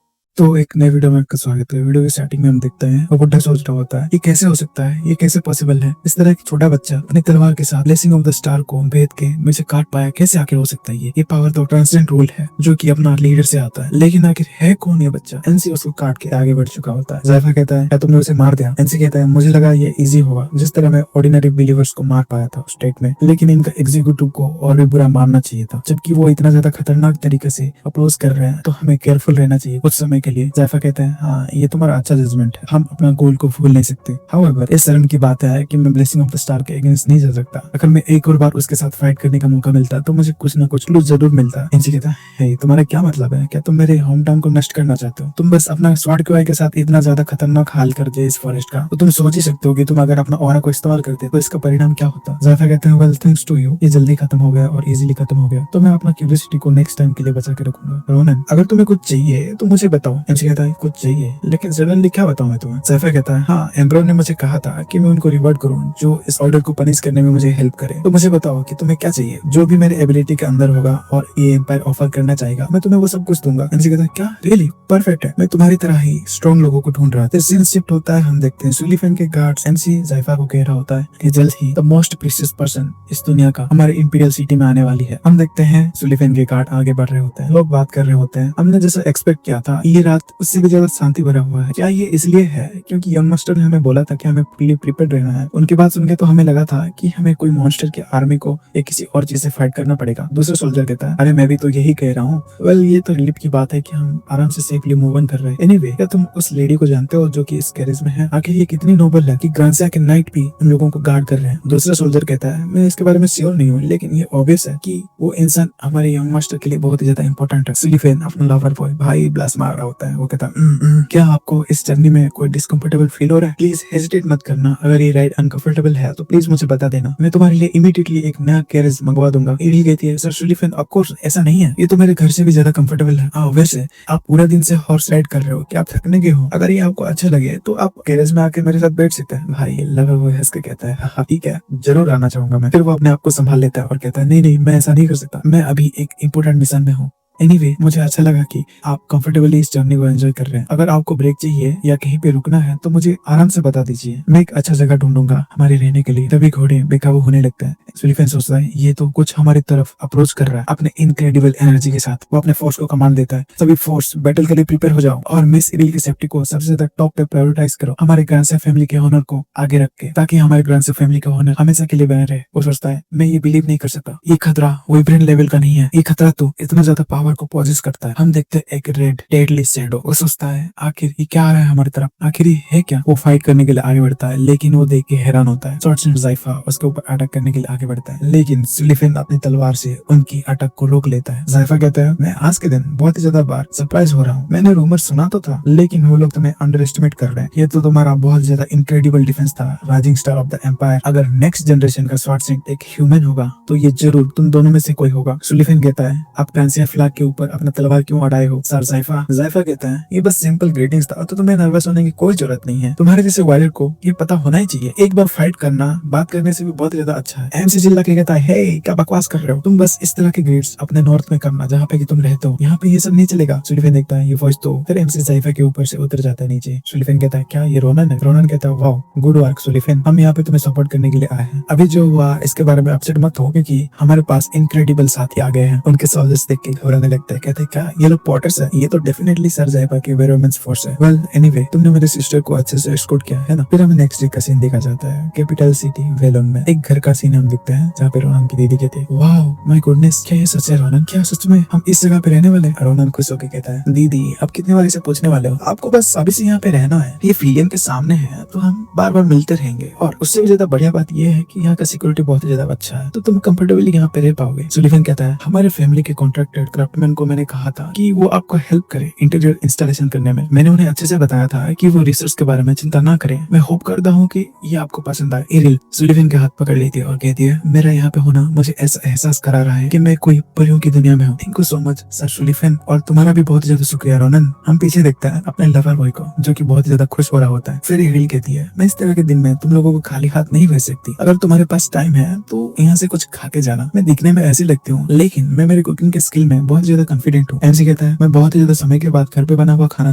तो एक नए वीडियो में आपका स्वागत है। वीडियो की स्टार्टिंग में हम देखते हैं वो बुड्ढा सोच रहा होता है, ये कैसे हो सकता है, ये कैसे पॉसिबल है? इस तरह एक छोटा बच्चा अपनी तलवार के साथ ब्लेसिंग ऑफ द स्टार को भेद के मुझे काट पाया, कैसे आखिर हो सकता है? ये पावर तो ट्रांसजेंड रूल है जो कि अपना लीडर से आता है, लेकिन आखिर है कौन ये बच्चा? एनसी उसको काट के आगे बढ़ चुका होता है। जायफा कहता है, क्या तुमने उसे मार दिया? एनसी कहता है, मुझे लगा ये इजी होगा, जिस तरह मैं ऑर्डिनरी बिलीवर्स को मार पाया था स्टेट में, लेकिन इनका एग्जीक्यूटिव को और भी बुरा मारना चाहिए था, जबकि वो इतना ज्यादा खतरनाक तरीके से अप्रोच कर रहे हैं, तो हमें केयरफुल रहना चाहिए कुछ समय के लिए। जायफा कहता है, हाँ ये तुम्हारा अच्छा जजमेंट है, हम अपना गोल को भूल नहीं सकते। हाउएवर, इस शर्म की बात है कि मैं ब्लेसिंग ऑफ द स्टार के अगेंस्ट नहीं जा सकता। अगर मैं एक और बार उसके साथ फाइट करने का मौका मिलता तो मुझे कुछ ना कुछ लूज जरूर मिलता। एनसी कहता है, तुम्हारा क्या मतलब है? क्या तुम मेरे होम टाउन को नष्ट करना चाहते हो? तुम बस अपना स्वॉर्ड क्यूआई के साथ इतना ज्यादा खतरनाक हाल कर दिया इस फॉरेस्ट का, तो तुम सोच ही सकते हो कि तुम अगर अपना ऑरा को इस्तेमाल करते तो इसका परिणाम क्या होता। जायफा कहते हैं, वेल थैंक्स टू यू, ये जल्दी खत्म हो गया और इजीली खत्म हो गया, तो मैं अपना क्यूरियोसिटी को नेक्स्ट टाइम के लिए बचा के रखूंगा। रोनन, अगर तुम्हें कुछ चाहिए तो मुझे बताओ, एमसी कहता है कुछ चाहिए, लेकिन सडनली क्या बताऊं मैं तुम्हें। जायफा कहता है हाँ, एम्परर ने मुझे कहा था कि मैं उनको रिवॉर्ड करूं जो इस ऑर्डर को पनिश करने में मुझे हेल्प करे। तो मुझे बताओ कि तुम्हें क्या चाहिए, जो भी मेरे एबिलिटी के अंदर होगा और ये एम्पायर ऑफर करना चाहेगा मैं तुम्हें वो सब कुछ दूंगा। एमसी कहता है क्या रियली परफेक्ट है, मैं तुम्हारी तरह ही स्ट्रॉन्ग लोगों को ढूंढ रहा था। सीन शिफ्ट होता है, हम देखते हैं सुलिफेन के गार्ड्स एमसी जायफा को कह रहा होता है कि जल्द ही द मोस्ट प्रीशियस पर्सन इस दुनिया का हमारे इंपीरियल सिटी में आने वाली है। हम देखते हैं सुलिफेन के गार्ड आगे बढ़ रहे होते हैं, लोग बात कर रहे होते हैं। हमने जैसा एक्सपेक्ट किया था ये रात उससे भी ज्यादा शांति भरा हुआ है। क्या ये इसलिए है क्योंकि यंग मास्टर ने हमें बोला था कि हमें फुल्ली प्रिपेयर्ड रहना है। उनकी बात सुनकर तो हमें लगा था कि हमें कोई मॉन्स्टर की आर्मी को या किसी और चीज से फाइट करना पड़ेगा। दूसरा सोल्जर कहता है अरे मैं भी तो यही कह रहा हूँ। वेल ये तो रिलीफ की बात है कि हम आराम से सेफली मूव ऑन कर रहे हैं। एनीवे क्या तुम उस लेडी को जानते हो जो कि इस गैरेज में है? आखिर ये कितनी नोबल है कि ग्रांसिया के नाइट भी उन लोगों को गार्ड कर रहे हैं। दूसरा सोल्जर कहता है मैं इसके बारे में श्योर नहीं हूँ, लेकिन ये ऑब्वियस है कि वो इंसान हमारे यंग मास्टर के लिए बहुत ही ज्यादा इंपॉर्टेंट है। सुलिफेन अपना लवर बॉय भाई ब्लास्ट मार रहा होता है। वो कहता है क्या आपको इस जर्नी में कोई डिस्कम्फर्टेबल फील हो रहा है? प्लीज हेजिटेट मत करना, अगर ये राइड अनकंफर्टेबल है तो प्लीज मुझे बता देना, मैं तुम्हारे लिए इमीडिएटली एक नया कैरेज मंगवा दूंगा। एरिल कहती है सर सुलिफेन ऑफ कोर्स ऐसा नहीं है, ये तो मेरे घर से भी ज्यादा कंफर्टेबल है। वैसे आप पूरा दिन से हॉर्स राइड कर रहे हो, क्या आप थकने गए हो? अगर ये आपको अच्छा लगे तो आप गैरेज में आके मेरे साथ बैठ सकते हैं। भाई लवर बॉय हंस के कहता है हाँ ठीक है, जरूर आना चाहूंगा मैं। फिर वो अपने आप को संभाल लेता है और कहता है नहीं मैं ऐसा नहीं कर सकता, मैं अभी एक इंपॉर्टेंट मिशन में हूँ। एनीवे मुझे अच्छा लगा कि आप कंफर्टेबली इस जर्नी को एंजॉय कर रहे हैं। अगर आपको ब्रेक चाहिए या कहीं पे रुकना है तो मुझे आराम से बता दीजिए, मैं एक अच्छा जगह ढूंढूंगा हमारे रहने के लिए। तभी घोड़े बेकाबू होने लगते हैं। सुलिफेन सोचता है ये तो कुछ हमारी तरफ अप्रोच कर रहा है अपने इनक्रेडिबल एनर्जी के साथ। वो अपने फोर्स को कमांड देता है सभी फोर्स बैटल के लिए प्रिपेयर हो जाओ और मिस इरिल की सेफ्टी को सबसे ज्यादा टॉप पे प्रायोरिटाइज करो, हमारे ग्रांसिया फैमिली के ऑनर को आगे रख के, ताकि हमारे ग्रांसिया फैमिली का ऑनर हमेशा के लिए बने रहे। वो सोचता है मैं ये बिलीव नहीं कर सकता, ये खतरा वेब्रेन लेवल का नहीं है, ये खतरा तो इतना ज्यादा पावर को पॉजेस करता है। हम देखते हैं एक रेड डेडली शैडो। वो सोचता है आखिर ये क्या आ रहा है हमारी तरफ, आखिर ये है क्या? वो फाइट करने के लिए आगे बढ़ता है, लेकिन वो देख के हैरान होता है। शॉर्ट्स एंड जायफा उसके ऊपर अटैक करने के लिए आगे बढ़ता है, लेकिन सुलिफेन अपनी तलवार से उनकी अटैक को रोक लेता है। जायफा कहता है मैं आज के दिन बहुत ही ज्यादा बार सरप्राइज हो रहा हूँ, मैंने रूमर सुना तो था लेकिन वो लोग तुम्हें अंडर एस्टिमेट कर रहे हैं। ये तो तुम्हारा बहुत ज्यादा इनक्रेडिबल डिफेंस था, rising star of the empire. अगर नेक्स्ट जनरेशन का स्वॉर्डस्मिथ एक ह्यूमन होगा तो ये जरूर तुम दोनों में से कोई होगा। सुलिफेन कहता है आप ग्रांसिया फ्लैग के ऊपर अपना तलवार क्यों अड़ाए हो सर? जायफा कहता है ये बस सिंपल ग्रीटिंग्स था, तो तुम्हें नर्वस होने की कोई जरूरत नहीं है, तुम्हारे जैसे वायलर को ये पता होना ही चाहिए, एक बार फाइट करना बात करने से भी बहुत ज्यादा अच्छा है। एमसी चिल्ला के कहता है हे क्या बकवास कर रहे हो, तुम बस इस तरह के ग्रेड्स अपने नॉर्थ में करना जहाँ पे कि तुम रहते हो, यहाँ पे ये सब नहीं चलेगा। सुलिफेन देखता है ये वॉइस तो फिर एमसी जायफा के ऊपर से उतर जाता है नीचे। सुलिफेन कहता है क्या ये रोनन है? रोनन कहता है वाओ गुड वर्क सुलिफेन, हम यहाँ पे तुम्हें सपोर्ट करने के लिए आए हैं। अभी जो हुआ इसके बारे में अपसेट मत हो क्योंकि हमारे पास इनक्रेडिबल साथी आ गए हैं। उनके सोल्जर्स देख के घबराने लगता है, कहते हैं क्या ये लोग पॉटर्स है? ये तो डेफिनेटली सर जायफा की वेरोमेंस फोर्स है। वेल एनीवे तुमने मेरे सिस्टर को अच्छे से एस्कॉर्ट किया है ना। फिर हमें नेक्स्ट डे का सीन देखा जाता है कैपिटल सिटी वेलोन में। एक घर का सीन हम दिखते हैं जहाँ पे रोनन की दीदी कहती है वाओ माय गुडनेस, क्या ये सच है रोनन? क्या सच में हम इस जगह पे रहने वाले? रोनन खुश होकर कहता है दीदी अब कितने बार इसे पूछने वाले हो, आपको बस अभी से यहाँ पे रहना है, ये फीलियन के सामने है तो हम बार बार मिलते रहेंगे। और उससे भी ज्यादा बढ़िया बात ये है कि यहाँ का सिक्योरिटी बहुत ही ज्यादा अच्छा है, तो तुम कंफर्टेबली यहाँ पे रह पाओगे। सुलिफेन कहता है हमारे फैमिली के कॉन्ट्रैक्टेड क्राफ्टमैन को मैंने कहा था कि वो आपको हेल्प करे इंटीरियर इंस्टॉलेशन करने में। मैंने उन्हें अच्छे से बताया था कि वो रिसर्च के बारे में चिंता ना करें। मैं होप करता हूँ कि ये आपको पसंद आए। एरिल सुलिफेन के हाथ पकड़ लेती है और कहती है मेरा यहाँ पे होना मुझे ऐसा एहसास करा रहा है कि मैं कोई परियों की दुनिया में हूँ। Thank you so much sir Sullivan, और तुम्हारा भी बहुत ज्यादा शुक्रिया रोनन। हम पीछे देखते हैं अपने लवर बॉय को जो कि बहुत ज्यादा खुश हो रहा होता है। फिर एरिल कहती है मैं इस तरह के दिन में तुम लोगों को खाली हाथ नहीं भेज सकती, अगर तुम्हारे पास टाइम है तो यहाँ से कुछ खा के जाना। मैं दिखने में ऐसी लगती हूँ लेकिन मैं मेरे कुकिंग के स्किल में बहुत ज्यादा कॉन्फिडेंट हूँ। एमसी कहता है मैं बहुत ही ज्यादा समय के बाद घर पे बना हुआ खाना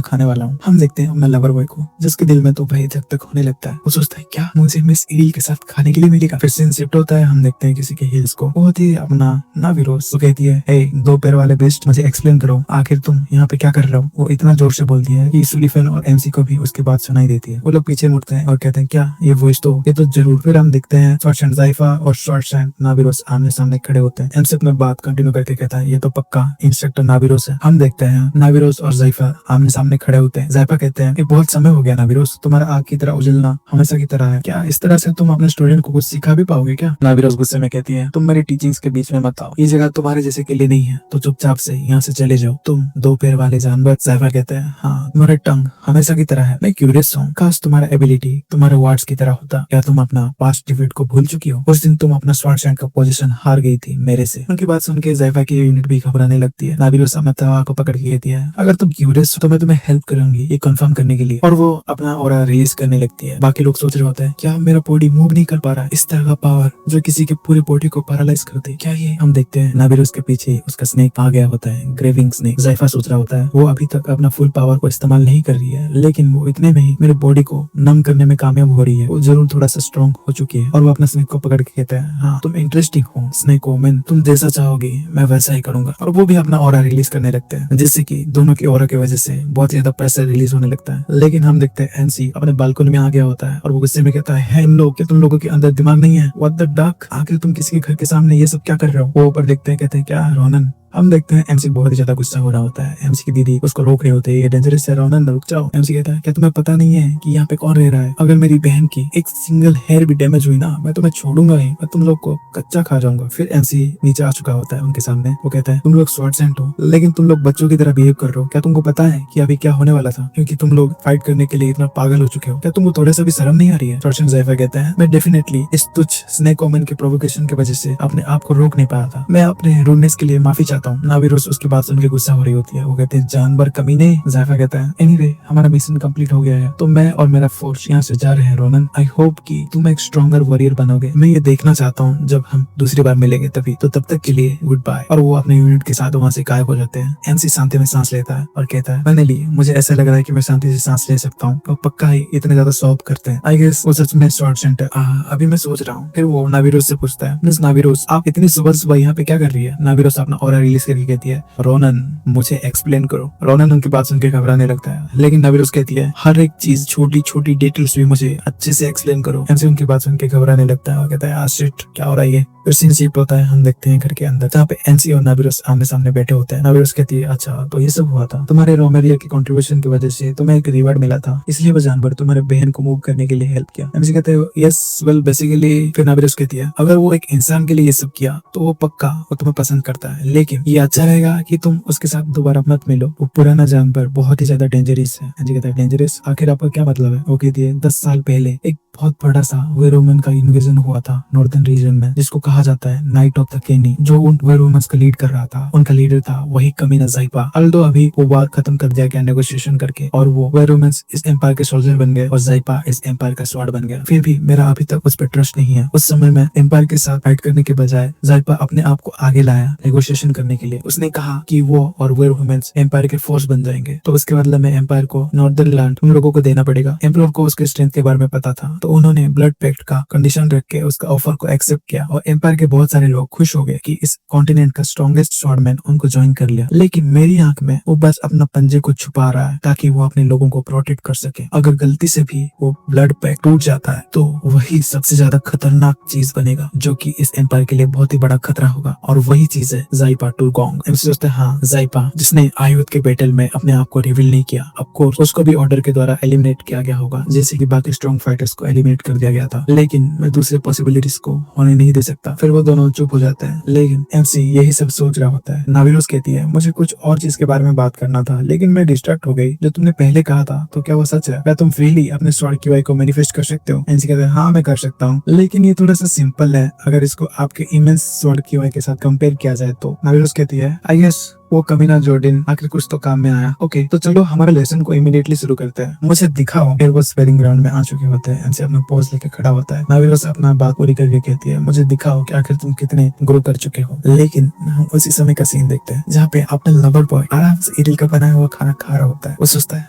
खाने वाला हूँ। हम देखते हैं अपना लवर बॉय को जिसके दिल में तो भाई धक धक होने लगता है। वो सोचता है क्या मुझे मिस इरिल के साथ खाने के लिए मिलेगा। फिर सीन शिफ्ट होता है, हम देखते हैं किसी के हिल्स को, बहुत ही अपना नाविरोस। वो कहती है हे दो पैर वाले बेस्ट मुझे एक्सप्लेन करो आखिर तुम यहाँ पे क्या कर रहे हो। वो इतना जोर से बोलती है कि सुलिफेन और एमसी को भी उसकी बात सुनाई देती है। वो लोग पीछे मुड़ते हैं और कहते हैं क्या ये वॉइस तो ये तो जरूर। फिर हम देखते हैं शॉर्ट्स एंड जायफा और शॉर्ट्स एंड नाविरोस आमने सामने खड़े होते हैं। एमसी अपनी बात कंटिन्यू करके कहता है ये तो पक्का इंस्ट्रक्टर नाविरोस है। हम देखते हैं नाविरोस और जायफा आमने सामने खड़े होते हैं। जायफा कहते हैं कि बहुत समय हो गया नाविरोस, तुम्हारा आग की तरह उजलना हमेशा की तरह है, क्या इस तरह से तुम अपने स्टूडेंट को कुछ सिखा भी पाओगे क्या? नाविरोस गुस्से में कहती है तुम मेरी टीचिंग्स के बीच में मत आओ, ये जगह तुम्हारे जैसे के लिए नहीं है, तो चुपचाप से यहाँ से चले जाओ, तुम दो पैर वाले जानवर। जायफा कहते हैं हाँ तुम्हारा टंग हमेशा की तरह है, मैं क्यूरियस हूँ काश तुम्हारा एबिलिटी तुम्हारे वर्ड्स की तरह होता। क्या तुम अपना पास्ट डिफीट को भूल चुकी हो? उस दिन तुम अपना स्वॉर्ड स्टैंड का पोजीशन हार गई थी मेरे से। उनकी बात सुन के जायफा की यूनिट भी घबराने लगती है। नाविरोस अपना तवा को पकड़ के कहती है, अगर तुम क्यूरियस हो तो मैं तुम्हें हेल्प करूंगी ये कंफर्म करने के लिए। और वो अपना ऑरा रिलीज करने लगती है। बाकी लोग सोच रहे होते हैं, क्या मेरा बॉडी मूव नहीं कर पा रहा है? इस तरह का पावर जो किसी के पूरे बॉडी को पैरालाइज कर दे, क्या ये? हम देखते हैं नाविरोस के पीछे उसका स्नेक आ गया होता है, ग्रेविंग स्नेक। जायफा सोच रहा होता है वो अभी तक अपना फुल पावर को इस्तेमाल नहीं कर रही है, लेकिन वो इतने में ही मेरे बॉडी को नम करने में कामयाब हो रही है। वो जरूर थोड़ा सा स्ट्रॉन्ग हो चुकी है। और वो अपना स्नेक को पकड़ के कहता है, हाँ तुम इंटरेस्टिंग हो स्नेक वुमन, तुम जैसा चाहोगी मैं वैसा ही करूंगा। और वो भी अपना ऑरा रिलीज करने लगते हैं, जिससे कि दोनों की ऑरा की वजह से बहुत ज्यादा प्रेशर रिलीज होने लगता है। लेकिन हम देखते हैं एनसी अपने बालकनी में आ गया होता है और वो गुस्से में कहता है, इन लोग क्या तुम लोगों के अंदर दिमाग नहीं है? व्हाट द डक, आखिर तुम किसी के घर के सामने ये सब क्या कर रहे हो? वो ऊपर देखते हैं, कहते हैं, क्या रोनन? हम देखते हैं एमसी बहुत ही ज्यादा गुस्सा हो रहा होता है। एमसी की दीदी उसको रोक रहे होते हैं, ये डेंजरस है रोनन, रुक जाओ। एमसी कहता है, क्या तुम्हें पता नहीं है कि यहाँ पे कौन रह रहा है? अगर मेरी बहन की एक सिंगल हेयर भी डैमेज हुई ना, मैं तुम्हें छोड़ूंगा ही, मैं तुम लोग को कच्चा खा जाऊंगा। फिर एमसी नीचे आ चुका होता है उनके सामने। वो कहता है, तुम लोग स्वॉर्ड सेंट हो, लेकिन तुम लोग बच्चों की तरह बिहेव कर रहे हो। क्या तुमको पता है कि अभी क्या होने वाला था? क्योंकि तुम लोग फाइट करने के लिए इतना पागल हो चुके हो। क्या तुमको थोड़ा सा भी शर्म नहीं आ रही है? रोशन जायफा कहता है, मैं डेफिनेटली इस तुच्छ स्नेक वुमन के प्रोवोकेशन की वजह से अपने आप को रोक नहीं पाया था। मैं अपने रूडनेस के लिए माफी चाहता हूँ। नाविरोस उसकी बात सुन के गुस्सा हो रही होती है। वो कहते हैं, जानवर कमीने। जायफा कहता है, एनीवे हमारा मिशन कंप्लीट हो गया है, तो मैं और मेरा फोर्स यहाँ से जा रहे हैं रोनन। आई होप कि तुम एक स्ट्रॉन्गर वॉरियर बनोगे। मैं ये देखना चाहता हूँ जब हम दूसरी बार मिलेंगे तभी। तो तब तक के लिए गुड बाय। और वो अपने यूनिट के साथ वहाँ से गायब हो जाते हैं। एमसी शांति में सांस लेता है और कहता है, फाइनली मुझे ऐसा लग रहा है कि मैं शांति से सांस ले सकता हूँ। तो पक्का ही इतने ज्यादा सॉल्व करते हैं। आई गेस वो सच में स्वॉर्ड सेंट है। अभी मैं सोच रहा हूँ। फिर वो नाविरोस से पूछता है, मिस नाविरोस आप इतनी सुबह सुबह यहाँ पे क्या कर रही है? नाविरोस अपना ऑरा रिलीज करके कहती है, रोनन मुझे एक्सप्लेन करो। रोनन उनकी बात सुन के घबराने लगता है, लेकिन नाविरोस कहती है, हर एक चीज छोटी छोटी डिटेल्स भी मुझे अच्छे से एक्सप्लेन करो। एमसी उनकी बात सुन के घबराने लगता है और कहता है, शिट क्या हो रहा है ये? फिर सीन शिफ्ट होता है। हम देखते हैं घर के अंदर, जहाँ पे एनसी और नाविरोस आमने सामने बैठे होते हैं। नाविरोस कहती है, अच्छा तो ये सब हुआ था, तुम्हारे रोमेरिया की कंट्रीब्यूशन की वजह से तुम्हें एक रिवार्ड मिला था, इसलिए वो जानवर तुम्हारे बहन को मूव करने के लिए हेल्प किया। एमसी कहते हैं, यस वेल बेसिकली। फिर नाविरोस कहती है, अगर वो एक इंसान के लिए ये सब किया तो वो पक्का वो तुम्हें पसंद करता है, लेकिन ये अच्छा रहेगा कि तुम उसके साथ दोबारा मत मिलो। वो पुराना जानवर बहुत ही ज्यादा डेंजरस है। एनसी कहता है, डेंजरस? आखिर आपका क्या मतलब है? वो कहती है, 10 साल पहले एक बहुत बड़ा सा वेरोमन का इन्वेजन हुआ था नॉर्दर्न रीजन में, जिसको कहा जाता है नाइट ऑफ द केनी। जो उन वेरोमन्स का लीड कर रहा था, उनका लीडर था वही कमीना जायफा। अल्दो अभी वो वार खत्म कर दिया गया नेगोशिएशन करके, और वो वेरोमन्स इस एम्पायर के सोल्जर बन गए और जायफा इस एम्पायर का स्वॉर्ड बन गया। फिर भी मेरा अभी तक उस पर ट्रस्ट नहीं है। उस समय में एम्पायर के साथ फाइट करने के बजाय जायफा अपने आप को आगे लाया नेगोशिएशन करने के लिए। उसने कहा कि वो और वेरोमन्स एम्पायर के फोर्स बन जाएंगे, तो उसके बदले में एम्पायर को नॉर्दर्न लैंड तुम लोगों को देना पड़ेगा। एम्पायर को उसके स्ट्रेंथ के बारे में पता था, तो उन्होंने ब्लड पैक्ट का कंडीशन रख के उसका ऑफर को एक्सेप्ट किया। और एम्पायर के बहुत सारे लोग खुश हो गए कि इस कॉन्टिनेंट का स्ट्रॉन्गेस्ट स्वॉर्डमैन उनको ज्वाइन कर लिया। लेकिन मेरी आंख में वो बस अपना पंजे को छुपा रहा है ताकि वो अपने लोगों को प्रोटेक्ट कर सके। अगर गलती से भी वो ब्लड पैक्ट टूट जाता है तो वही सबसे ज्यादा खतरनाक चीज बनेगा, जो कि इस एम्पायर के लिए बहुत ही बड़ा खतरा होगा। और वही चीज है जायफा टूगोंग। एमसी सोचते हैं, हाँ जायफा जिसने आयुध के बैटल में अपने आप को रिवील नहीं किया, ऑफ कोर्स उसको भी ऑर्डर के द्वारा एलिमिनेट किया गया होगा, जैसे कि बाकी स्ट्रॉन्ग फाइटर्स को एलिमिनेट कर दिया गया था। लेकिन मैं दूसरे पॉसिबिलिटीज को होने नहीं दे सकता। फिर वो दोनों चुप हो जाते हैं, लेकिन एमसी यही सब सोच रहा होता है। नाविरोस कहती है, मुझे कुछ और चीज के बारे में बात करना था, लेकिन मैं डिस्ट्रैक्ट हो गई। जो तुमने पहले कहा था तो क्या वो सच है? क्या तुम फ्रीली अपने स्वॉर्ड की वाई को मैनिफेस्ट कर सकते हो? एमसी कहते हैं, हाँ मैं कर सकता हूँ, लेकिन ये थोड़ा सा सिंपल है अगर इसको आपके इमेंस स्वॉर्ड की वाई के साथ कंपेयर किया जाए तो। नाविरोस कहती है, आई गेस वो कमीना जॉर्डिन आखिर कुछ तो काम में आया। ओके तो चलो हमारे लेसन को इमीडिएटली शुरू करते हैं, मुझे दिखाओ। फिर वो स्पेलिंग ग्राउंड में आ चुके होते हैं। एमसी अपना पोज लेके खड़ा होता है। नाविरोस अपना बात पूरी करके कहती है, मुझे दिखाओ कि आखिर तुम कितने ग्रो कर चुके हो। लेकिन हम उसी समय का सीन देखते हैं जहाँ पे अपना लवर बॉय आराम से इडल का बनाया हुआ खाना खा रहा होता है। वो सोचता है,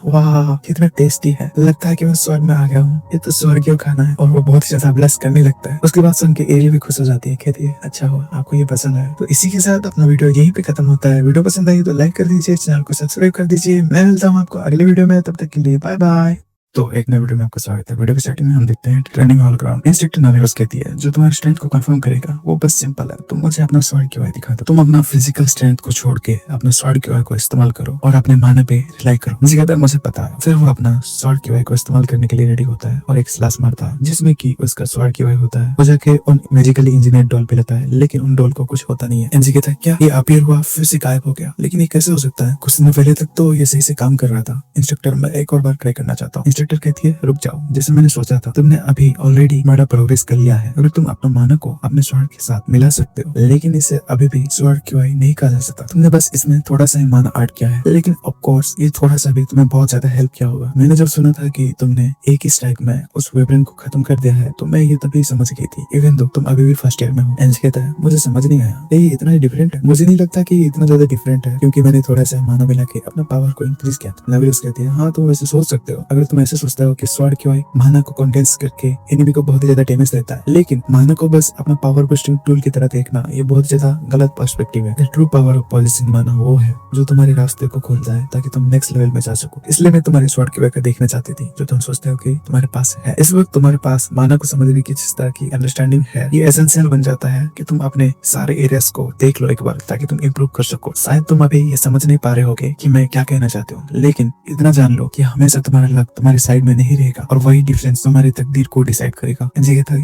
वाह कितना टेस्टी है, लगता है कि मैं स्वर्ग में आ गया हूँ, ये तो स्वर्गीय खाना है। और वो बहुत ही ज्यादा ब्लेस करने लगता है। उसके बाद सुन के एरिया भी खुश हो जाती है, कहती है, अच्छा हुआ आपको ये पसंद है। तो इसी के साथ अपना वीडियो यहीं पे खत्म होता है। वीडियो पसंद आई तो लाइक कर दीजिए, चैनल को सब्सक्राइब कर दीजिए। मैं मिलता हूँ आपको अगले वीडियो में, तब तक के लिए बाय बाय। तो एक नए वीडियो में आपका स्वागत है। वीडियो के स्टार्टिंग में हम देखते हैं ट्रेनिंग हॉल ग्राउंड। इंस्ट्रक्टर नाविरोस कहती है, जो तुम्हारे स्ट्रेंथ को कंफर्म करेगा वो बस सिंपल है, तुम मुझे अपना स्वॉर्ड की वाई दिखा दो। तुम अपना फिजिकल स्ट्रेंथ को छोड़ के अपना स्वॉर्ड की वाई को इस्तेमाल करो और अपने माने पे रिलाई करो। मुझे कहता है, मुझे पता है। फिर वो अपना स्वॉर्ड की वाई को इस्तेमाल करने के लिए रेडी होता है और एक स्लैश मारता है जिसमें कि उसका स्वॉर्ड की वाई होता है। वो जाके उन मैजिकली इंजीनियर डॉल पे लेता है, लेकिन उन डॉल को कुछ होता नहीं है। एमसी कहता है, क्या ये अपीयर हुआ फिर से गायब हो गया? लेकिन ये कैसे हो सकता है? कुछ दिनों पहले तक तो ये सही से काम कर रहा था। इंस्ट्रक्टर मैं एक और बार ट्राई करना चाहता हूँ। इंस्ट्रक्टर कहती है रुक जाओ, जैसे मैंने सोचा था तुमने अभी ऑलरेडी बड़ा प्रोग्रेस कर लिया है। अगर तुम अपना माना को अपने स्वॉर्ड के साथ मिला सकते हो, लेकिन इसे अभी भी स्वॉर्ड क्यूआई नहीं कहा जा सकता। तुमने बस इसमें थोड़ा सा ही माना ऐड किया है, लेकिन ऑफ कोर्स ये थोड़ा सा भी तुम्हें बहुत ज्यादा हेल्प किया होगा। मैंने जब सुना था कि तुमने एक ही स्ट्राइक में उस वेबरन को खत्म कर दिया है तो मैं ये तभी समझ गई थी, इवन दो तुम अभी भी फर्स्ट ईयर में हो। एंज कहता है मुझे समझ नहीं आया ये इतना डिफरेंट है। मुझे नहीं लगता कि इतना ज्यादा डिफरेंट है, क्योंकि मैंने थोड़ा सा माना मिला के अपना पावर को इंक्रीज किया था। नवीरोस कहती है हाँ तुम वैसे सोच सकते हो, अगर तुम ऐसे सोचते हो कि स्वॉर्ड क्यूआई माना को कंडेंस करके एनिमी को बहुत ही ज्यादा डैमेज देता है, लेकिन माना को बस अपना पावर बूस्टिंग टूल की तरह देखना ये बहुत ज्यादा गलत पर्सपेक्टिव है। ट्रू पावर ऑफ पॉलिसिंग माना वो है जो तुम्हारे रास्ते को खोलता है ताकि तुम नेक्स्ट लेवल में जा सको। इसलिए मैं तुम्हारे स्वॉर्ड क्यूआई को देखना चाहती थी जो तुम सोचते हो कि तुम्हारे पास है। इस वक्त तुम्हारे पास माना को समझने की जिस तरह की अंडरस्टैंडिंग है, ये एसेंशियल बन जाता है कि तुम अपने सारे एरियाज को देख लो एक बार ताकि तुम इम्प्रूव कर सको। शायद तुम अभी ये समझ नहीं पा रहे होगे कि मैं क्या कहना चाहती हूँ, लेकिन इतना जान लो कि हमेशा तुम्हारा लक तुम्हारी साइड में नहीं रहेगा और वही डिफरेंस तुम्हारी तकदीर को डिसाइड करेगा।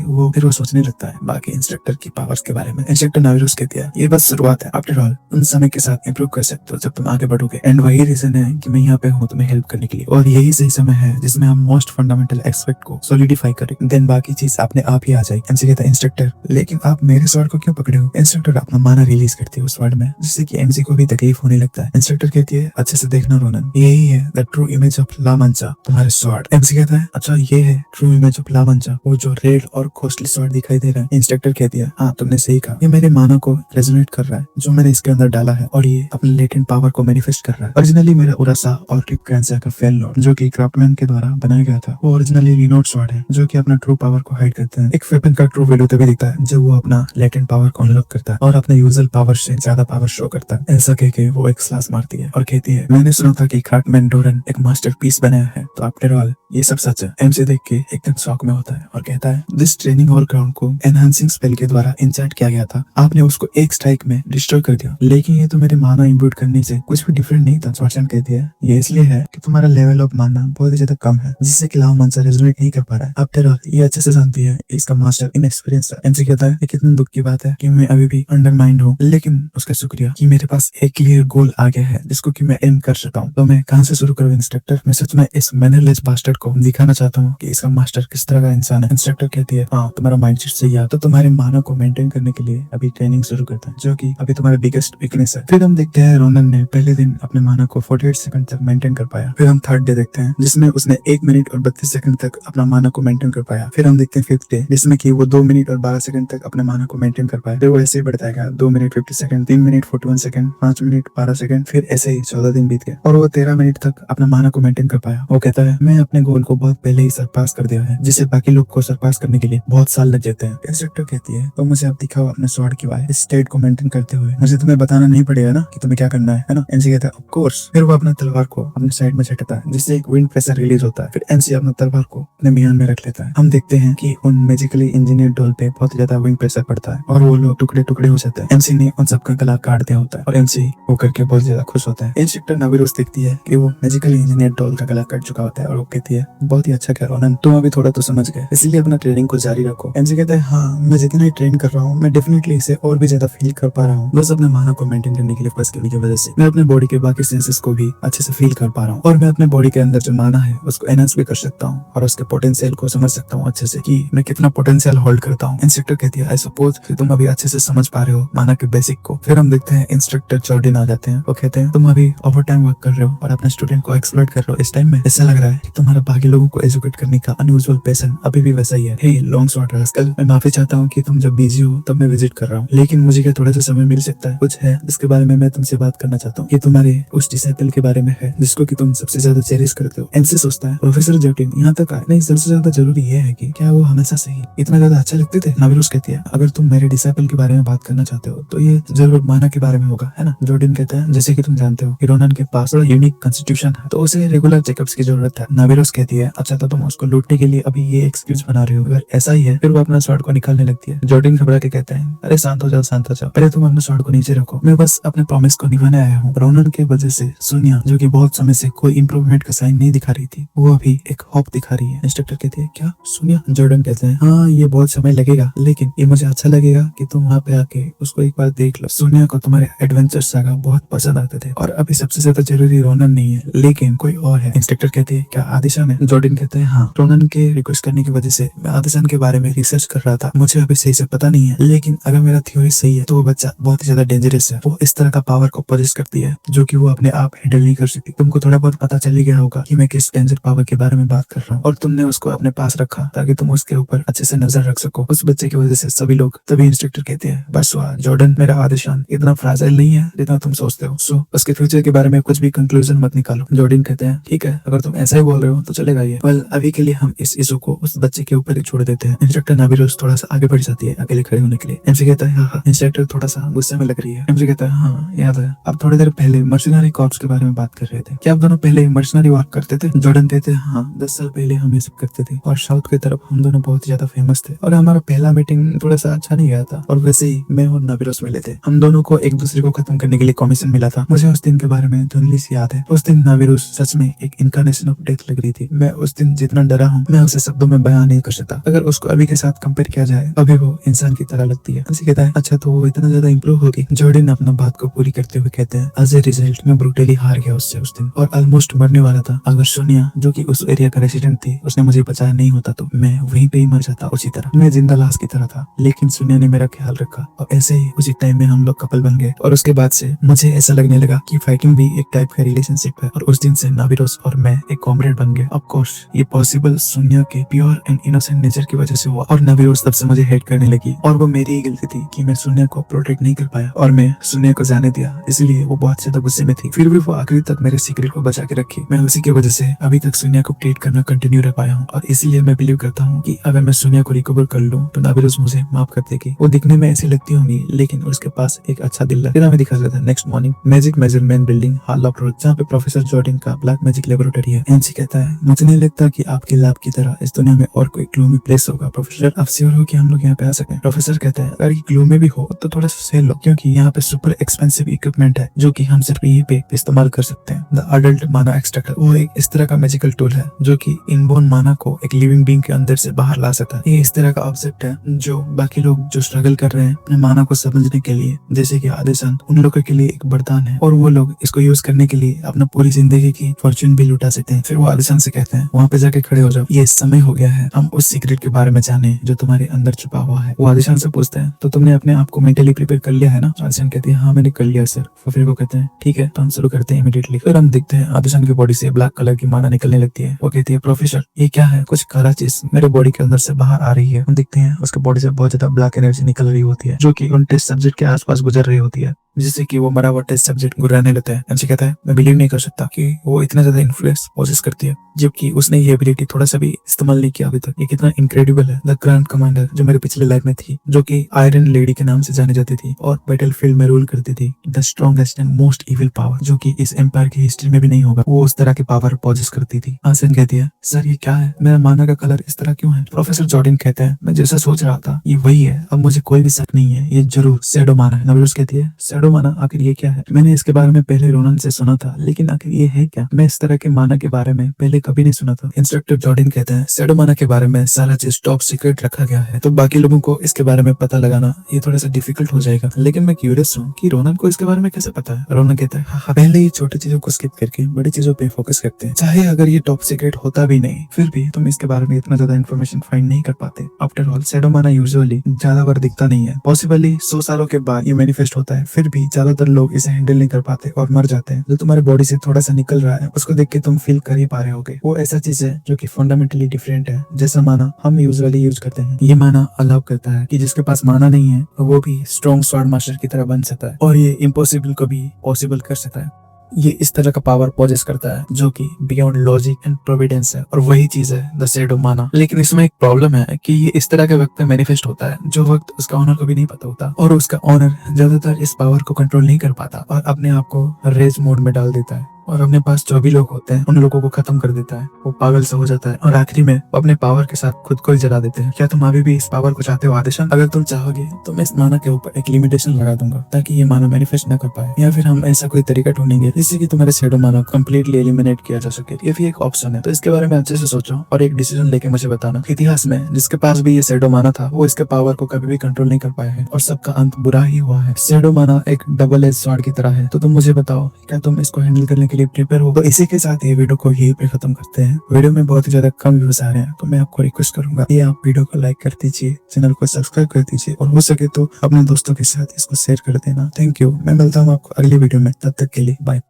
वो फिर वो सोचने लगता है बाकी इंस्ट्रक्टर की पावर्स के बारे में। इंस्ट्रक्टर नाविरोस कहती है ये बस शुरुआत है, आफ्टर ऑल तुम समय के साथ इम्प्रूव कर सकते हो जब तुम आगे बढ़ोगे, एंड वही रीजन है कि मैं यहाँ पे हूँ तुम्हें हेल्प करने के लिए, और यही सही समय है जिसमें हम मोस्ट फंडामेंटल एक्सपेक्ट को सॉलिडिफाई करें, देन बाकी चीज अपने आप ही आ जाएगी। एमसी कहता है इंस्ट्रक्टर लेकिन आप मेरे स्वॉर्ड को क्यों पकड़े हो? इंस्ट्रक्टर अपना माना रिलीज करती है उस स्वॉर्ड में, जिससे कि एमसी को भी तकलीफ होने लगता है। इंस्ट्रक्टर कहती है अच्छे से देखना रोनन, यही है द ट्रू इमेज ऑफ ला मंचा, तुम्हारे स्वॉर्ड। एमसी कहता है अच्छा ये है ट्रू इमेज ऑफ ला मंचा, वो जो रेड और कॉस्टली स्वॉर्ड दिखाई दे रहा है। इंस्ट्रक्टर कहती है हाँ तुमने सही कहा, ये मेरे माना को रेजोनेट कर रहा है जो मैंने इसके अंदर डाला है, और ये अपने लेटेंट पावर को मैनिफेस्ट कर रहा है। ओरिजिनली मेरा उरासा और रिप ग्रैंडसा का फेल लॉर्ड जो कि क्राफ्टमैन के द्वारा बनाया गया था, वो ओरिजिनली रिनोड स्वॉर्ड है जो कि अपना ट्रू पावर को हाइड करते हैं। एक वेपन का ट्रू वैल्यू तभी दिखता है जब वो अपना लेटेंट पावर को अनलॉक करता है और अपने यूजुअल पावर से ज्यादा पावर शो करता है। ऐसा कह के वो एक स्लास मारती है और कहती है मैंने सुना था कि क्राफ्टमैन डोरन एक मास्टरपीस बनाया है, तो आफ्टर ऑल ये सब सच है। एमसी देख के एकदम शॉक में होता है और कहता है दिस ट्रेनिंग हॉल ग्राउंड को एनहांसिंग स्पेल के द्वारा इंसर्ट किया गया था, आपने उसको एक स्ट्राइक में डिस्ट्रॉय कर दिया, लेकिन ये तो मेरे माना इम्प्रूव करने से कुछ भी डिफरेंट नहीं था। स्वार्सन कहती है ये इसलिए है कि तुम्हारा लेवल ऑफ माना बहुत ही ज्यादा कम है, जिससे कि लाव मंसा रेजोनेट नहीं कर पा रहा है। आफ्टर ऑल ये अच्छे से जानती है इसका मास्टर इनएक्सपीरियंस है। एमसी कहता है कितने दुख की बात है कि मैं अभी भी अंडरमाइंड हूँ, लेकिन उसका शुक्रिया कि मेरे पास एक क्लियर गोल आ गया है जिसको कि मैं एम कर सकता हूँ। तो मैं कहाँ से शुरू करूँ इंस्ट्रक्टर? मैं सच में इस मैनरलेस बास्टर्ड को दिखाना चाहता हूँ कि इसका मास्टर किस तरह का इंसान है। इंस्ट्रक्टर कहती है हाँ तुम्हारा माइंडसेट सही है, तो तुम्हारे माना को मेंटेन करने के लिए अभी ट्रेनिंग शुरू करता है जो कि अभी तुम्हारा बिगेस्ट वीकनेस है। फिर हम देखते हैं रोनन ने पहले दिन अपने माना को 48 सेकंड तक मेंटेन कर पाया। फिर हम थर्ड डे देखते हैं जिसमें उसने 1 मिनट और 32 सेकंड तक अपना माना को मेंटेन कर पाया। फिर हम देखते हैं फिफ्थ डे जिसमें कि वो 2 मिनट और 12 सेकंड तक अपने माना को मेंटेन कर पाया। फिर वो ऐसे ही बढ़ता है 2 minute 50 second, 3 minute 41 second, 5 minute 12 second, फिर ऐसे ही 14 दिन बीत गए और वो 13 मिनट तक अपना माना को मेंटेन कर पाया। वो कहता है मैं अपने गोल को बहुत पहले ही सरपास कर दिया है, जिसे बाकी लोग को सरपास करने के लिए बहुत साल लग जाते हैं। इंस्ट्रक्टर कहती है तो मुझे आप दिखाओ अपने स्वॉर्ड की वाई इस स्टेट को मेंटेन करते हुए, मुझे तुम्हें बताना नहीं पड़ेगा ना कि तुम्हें क्या करना है ना? एमसी कहता है ऑफ कोर्स। फिर वो अपना तलवार को अपने साइड में झटकता है जिससे एक विंड प्रेशर रिलीज होता है। फिर एमसी अपना तलवार को अपने मियान में रख लेता है। हम देखते हैं कि उन मैजिकली इंजीनियर डोल पे बहुत ज्यादा विंड प्रेशर पड़ता है और वो लोग टुकड़े टुकड़े हो जाते हैं। एमसी ने उन सबका गला काट दिया होता है और एमसी वो करके बहुत ज्यादा खुश होता है। इंस्ट्रक्टर नाविरोस देखती है कि वो मैजिकली इंजीनियर डोल का गला कट चुका होता है और वो कहती है बहुत ही अच्छा किया रोनन, तुम अभी थोड़ा तो समझ गए, इसलिए अपना ट्रेनिंग को जारी रखो। एमसी कहता है हाँ मैं जितना ही ट्रेन कर रहा हूँ मैं डेफिनेटली इसे और भी ज्यादा फील कर पा रहा हूँ, बस अपने माना को मेंटेन करने के लिए फोकस करने की वजह से मैं अपने बॉडी के बाकी सेंसेस को भी अच्छे से फील कर पा रहा हूँ और मैं अपने बॉडी के अंदर जो माना है उसको एनहांस भी कर सकता हूँ और उसके पोटेंशियल को समझ सकता हूँ अच्छे से कि मैं कितना पोटेंशियल होल्ड करता हूँ। इंस्ट्रक्टर कहती है आई सपोज कि तुम अभी अच्छे से समझ पा रहे हो माना के बेसिक को। फिर हम देखते हैं इंस्ट्रक्टर जॉर्डिन आ जाते हैं। वो कहते हैं तुम अभी ओवर टाइम वर्क कर रहे हो और अपने स्टूडेंट को एक्सप्लॉइट कर रहे हो। इस टाइम में ऐसा लग रहा है कि तुम्हारा बाकी लोगों को एजुकेट करने का अनयूजुअल पैशन अभी भी वैसा ही है। हे लॉन्ग शॉर्ट रास्कल, मैं माफी चाहता हूँ कि तुम जब बिजी हो तब मैं विजिट कर रहा हूँ, लेकिन मुझे क्या थोड़ा सा समय मिल सकता है? कुछ है जिसके बारे में मैं तुमसे बात करना चाहता हूँ। ये तुम्हारे उस डिसाइपल के बारे में है जिसको कि तुम सबसे ज्यादा चेरिश करते हो। एमसी सोचता है प्रोफेसर जॉर्डिन यहाँ तक आए, नहीं सबसे ज्यादा जरूरी ये है कि क्या वो हमेशा से ही इतना ज्यादा अच्छा लगते थे? नाविरोस कहती है अगर तुम मेरे डिसाइपल के बारे में बात करना चाहते हो तो ये जरूर माना के बारे में होगा, है ना? जॉर्डिन कहता है जैसे कि तुम जानते हो कि रोनन के पास थोड़ा यूनिक कॉन्स्टिट्यूशन है तो उसे रेगुलर चेकअप्स की जरूरत है। नाविरोस कहती है अच्छा तो तुम उसको लूटने के लिए अभी ये एक्सक्यूज बना रहे हो, अगर ऐसा ही है फिर वो अपना स्वॉर्ड को निकालने लगती है। जॉर्डिन घबरा के कहता है अरे शांत हो जाओ पहले तुम अपने स्वॉर्ड को नीचे रखो, मैं बस अपने प्रॉमिस को निभाने आया हूँ। रोनन के वजह से सोनिया जो कि बहुत समय से कोई इंप्रूवमेंट का साइन नहीं दिखा रही थी वो अभी एक होप दिखा रही है। इंस्ट्रक्टर कहते हैं क्या सोनिया? जॉर्डन कहते हैं हाँ ये बहुत समय लगेगा लेकिन ये मुझे अच्छा लगेगा कि तुम वहाँ पे आके उसको एक बार देख लो। सोनिया को तुम्हारे एडवेंचर सागा बहुत पसंद आते थे और अभी सबसे ज्यादा जरूरी रोनन नहीं है लेकिन कोई और है। इंस्ट्रक्टर कहते हैं क्या आदिशान है? जॉर्डन कहते हैं हाँ, रोनन के रिक्वेस्ट करने की वजह से मैं आदिशान के बारे में रिसर्च कर रहा था। मुझे अभी सही से पता नहीं है, लेकिन अगर मेरा थ्योरी सही है तो वो बच्चा बहुत ही ज्यादा डेंजरस है। वो इस तरह का पावर को पोजेस करती है जो कि वो अपने आप हैंडल नहीं कर सकती। तुमको थोड़ा बहुत पता चल ही गया होगा कि मैं किस डेंजर पावर के बारे में बात कर रहा हूँ, और तुमने उसको अपने पास रखा ताकि तुम उसके ऊपर अच्छे से नजर रख सको। उस बच्चे की वजह से सभी लोग, तभी इंस्ट्रक्टर कहते हैं बस हुआ जॉर्डन, मेरा आदिशान इतना फ्राजाइल नहीं है जितना तुम सोचते हो। सो उसके फ्यूचर के बारे में कुछ भी कंक्लूजन मत निकालो। जॉर्डन कहते हैं ठीक है, अगर तुम ऐसा ही बोल रहे हो तो चलेगा ये। वेल अभी के लिए हम इस इशू को उस बच्चे के ऊपर ही छोड़ देते हैं। इंस्ट्रक्टर नाविरोस थोड़ा सा आगे बढ़ जाती है अकेले खड़े होने के लिए। एमसी कहता है हाँ। इंस्ट्रक्टर थोड़ा सा गुस्से में लग रही है। एमसी कहता है हाँ याद है, आप थोड़ी देर पहले मर्सिनरी कॉर्प्स के बारे में बात कर रहे थे, क्या आप दोनों पहले मर्सिनरी वर्क करते थे? जॉर्डन कहते हैं हाँ, 10 साल पहले हम ये सब करते थे और साउथ की तरफ हम दोनों बहुत ज्यादा फेमस थे और हमारा पहला मीटिंग थोड़ा सा अच्छा नहीं गया था और वैसे ही मैं और नाविरोस मिले थे। हम दोनों को एक दूसरे को खत्म करने के लिए कमीशन मिला था। मुझे उस दिन के बारे में धुंधली सी याद है। उस दिन नाविरोस सच में एक इनकारनेशन ऑफ डेथ लग रही थी। मैं उस दिन जितना डरा हूँ मैं उसे शब्दों में बयान नहीं कर सकता। अगर उसको अभी के साथ कंपेयर किया जाए, अभी वो इंसान की तरह लगती है। उसे कहता है अच्छा तो वो इतना ज्यादा इंप्रूव होगी? जॉर्डन अपना बात को पूरी करते हुए कहते हैं एज ए रिजल्ट मैं ब्रूटली हार गया उससे उस दिन और ऑलमोस्ट मरने वाला था। अगर सोनिया जो कि उस एरिया का रेसिडेंट थी उसने मुझे बचाया नहीं होता तो मैं वहीं पे ही मर जाता उसी तरह। मैं जिंदा लाश की तरह था, लेकिन सोनिया ने मेरा ख्याल रखा और ऐसे ही उसी टाइम में हम लोग कपल बन गए और उसके बाद से मुझे ऐसा लगने लगा कि फाइटिंग भी एक टाइप का रिलेशनशिप है और उस दिन से नाविरोस और मैं एक कॉमरेड बन गए। ऑफ कोर्स ये पॉसिबल सोनिया के प्योर एंड इनोसेंट नेचर की वजह से हुआ और नाविरोस तब से मुझे हेट करने लगी और वो मेरी ही गलती थी कि मैं सोनिया को प्रोटेक्ट नहीं कर पाया और मैं सोनिया को जाने दिया, इसलिए वो बहुत ज्यादा गुस्से में थी। फिर भी वो आखिरी तक मेरे सीक्रेट को बचा के रखी। मैं उसी की वजह से अभी तक सोनिया को ट्रीट करना कंटिन्यू रह पाया हूँ और इसीलिए मैं बिलीव करता हूँ कि अगर मैं सोनिया को रिकवर कर लूँ तो नाविरोस मुझे माफ कर देगी। वो दिखने में ऐसी लगती होंगी लेकिन उसके पास एक अच्छा दिल है। फिर हमें दिखा जाता है next morning magic measurement building hall of road, जहाँ पे प्रोफेसर जॉर्डन का ब्लैक मैजिक लेबोरेटरी है। एनसी कहता है मुझे नहीं लगता कि आपकी लैब की तरह इस दुनिया में और कोई ग्लूमी प्लेस होगा। प्रोफेसर आप श्योर हो कि हम लोग यहाँ पे आ सकें? प्रोफेसर कहता है अगर ये ग्लूमी भी हो तो थोड़ा सा सेल लो, क्योंकि यहाँ पे सुपर एक्सपेंसिव इक्विपमेंट है जो कि हम सिर्फ यहीं पे इस्तेमाल कर सकते हैं। द अडल्ट माना एक्सट्रैक्टर वो एक इस तरह का मैजिकल टूल है जो कि इनबोर्न माना को एक लिविंग बीइंग के अंदर से बाहर ला सकता है। ये इस तरह का ऑब्जेक्ट है जो बाकी लोग जो स्ट्रगल कर रहे हैं अपने माना को समझने के लिए, जैसे कि आदिशान, उन लोगों के लिए एक वरदान है और वो लोग इसको यूज करने के लिए अपना पूरी जिंदगी की फॉर्चून भी लुटा सकते हैं। फिर वो आदिशान से कहते हैं वहाँ पे जाके खड़े हो जाओ, ये समय हो गया है हम उस सीक्रेट के बारे में जाने जो तुम्हारे अंदर छुपा हुआ है। वो आदिशान से पूछते हैं तो तुमने अपने आप को मेंटली प्रिपेयर कर लिया है ना? आदिशान कहती है हाँ मैंने कर लिया सर। फिर वो कहते हैं ठीक है तो हम शुरू करते हैं इमीडिएटली। फिर हम देखते हैं आदिशान की बॉडी से ब्लैक कलर की माना निकलने लगती है। वो कहती है प्रोफेसर ये क्या है? कुछ काला चीज मेरे बॉडी के अंदर से बाहर आ रही है। हम देखते हैं उसके बॉडी से बहुत ज्यादा ब्लैक एनर्जी निकल रही होती है जो कि उन टेस्ट सब्जेक्ट के आसपास गुजर रही होती है, जिससे कि वो मरा हुआ टेस्ट सब्जेक्ट गुर्राने लगता है। एमसी कहता है मैं बिलीव नहीं कर सकता कि वो इतना ज्यादा इन्फ्लुएंस पोजेस करती है जबकि उसने ये एबिलिटी थोड़ा सा भी इस्तेमाल नहीं किया अभी तक। ये कितना इनक्रेडिबल है। द ग्रैंड कमांडर जो मेरे पिछले लाइफ में थी, जो कि आयरन लेडी के नाम से जानी जाती थी और बैटलफील्ड में रूल करती थी, the strongest and most evil power जो कि इस एम्पायर की हिस्ट्री में भी नहीं होगा, वो उस तरह की पावर पोजेस करती थी। आसन कहती है सर ये क्या है? मेरा माना का कलर इस तरह क्यों है? प्रोफेसर जॉर्डन कहते हैं मैं जैसा सोच रहा था ये वही है, अब मुझे कोई भी शक नहीं है, ये जरूर शैडो माना है। नवरोज कहती है शैडो माना आखिर ये क्या है? मैंने इसके बारे में पहले रोनन से सुना था लेकिन आखिर ये है क्या? मैं इस तरह के माना के बारे में पहले कभी नहीं सुना था। इंस्ट्रक्टर जॉर्डन कहते हैं शैडो माना के बारे में सारा चीज टॉप सीक्रेट रखा गया है तो बाकी लोगों को इसके बारे में पता लगाना ये थोड़ा सा डिफिकल्ट हो जाएगा, लेकिन मैं क्यूरियस हूँ कि रोनन को इसके बारे में कैसे पता है। रोनन कहता है हाँ, पहले ये छोटी चीजों को स्किप करके बड़ी चीजों पे फोकस करते हैं। चाहे अगर ये टॉप सीक्रेट होता भी नहीं फिर भी तुम इसके बारे में इतना ज्यादा इन्फॉर्मेशन फाइंड नहीं कर पाते। आफ्टर ऑल शैडो माना यूजुअली ज्यादा बार दिखता नहीं है, पॉसिबली 100 सालों के बाद ये मैनिफेस्ट होता है, फिर भी ज्यादातर लोग इसे हैंडल नहीं कर पाते और मर जाते हैं। जो तुम्हारे बॉडी से थोड़ा सा निकल रहा है उसको देख के तुम फील कर ही पा रहे होगे, वो ऐसा चीज है जो कि फंडामेंटली डिफरेंट है जैसा माना हम यूजुअली यूज करते हैं। ये माना अलाउ करता है कि जिसके पास माना नहीं है वो भी स्ट्रॉन्ग स्वॉर्ड मास्टर की तरह बन सकता है और ये इम्पॉसिबल को भी पॉसिबल कर सकता है। ये इस तरह का पावर पोजेस करता है जो कि बियॉन्ड लॉजिक एंड प्रोविडेंस है और वही चीज है द शैडो माना। लेकिन इसमें एक प्रॉब्लम है कि ये इस तरह के वक्त में मैनिफेस्ट होता है जो वक्त उसका ऑनर को भी नहीं पता होता और उसका ऑनर ज्यादातर इस पावर को कंट्रोल नहीं कर पाता और अपने आप को रेज मोड में डाल देता है और अपने पास जो भी लोग होते हैं उन लोगों को खत्म कर देता है। वो पागल सा हो जाता है और आखिरी में वो अपने पावर के साथ खुद को ही जला देते हैं। क्या तुम अभी भी इस पावर को चाहते हो आदिशान? अगर तुम चाहोगे तो मैं इस माना के ऊपर एक लिमिटेशन लगा दूंगा ताकि ये माना मैनिफेस्ट न कर पाए, या फिर हम ऐसा कोई तरीका ढूंढेंगे जिससे कि तुम्हारे शैडो माना कम्प्लीटली एलिमिनेट किया जा सके। ये भी एक ऑप्शन है, तो इसके बारे में अच्छे से सोचो और एक डिसीजन लेके मुझे बताना। इतिहास में जिसके पास भी ये शैडो माना था वो इसके पावर को कभी भी कंट्रोल नहीं कर पाया है और सबका अंत बुरा ही हुआ है। शैडो माना एक डबल एज स्वॉर्ड की तरह है, तो तुम मुझे बताओ क्या तुम इसको हैंडल करने के के लिए प्रिपेयर हो। तो इसी के साथ ये वीडियो को यहीं पे खत्म करते हैं। वीडियो में बहुत ही ज्यादा कम व्यूज आ रहे हैं, तो मैं आपको रिक्वेस्ट करूंगा कि आप वीडियो को लाइक कर दीजिए, चैनल को सब्सक्राइब कर दीजिए और हो सके तो अपने दोस्तों के साथ इसको शेयर कर देना। Thank you. मैं मिलता हूँ आपको अगली वीडियो में, तब तक के लिए बाय।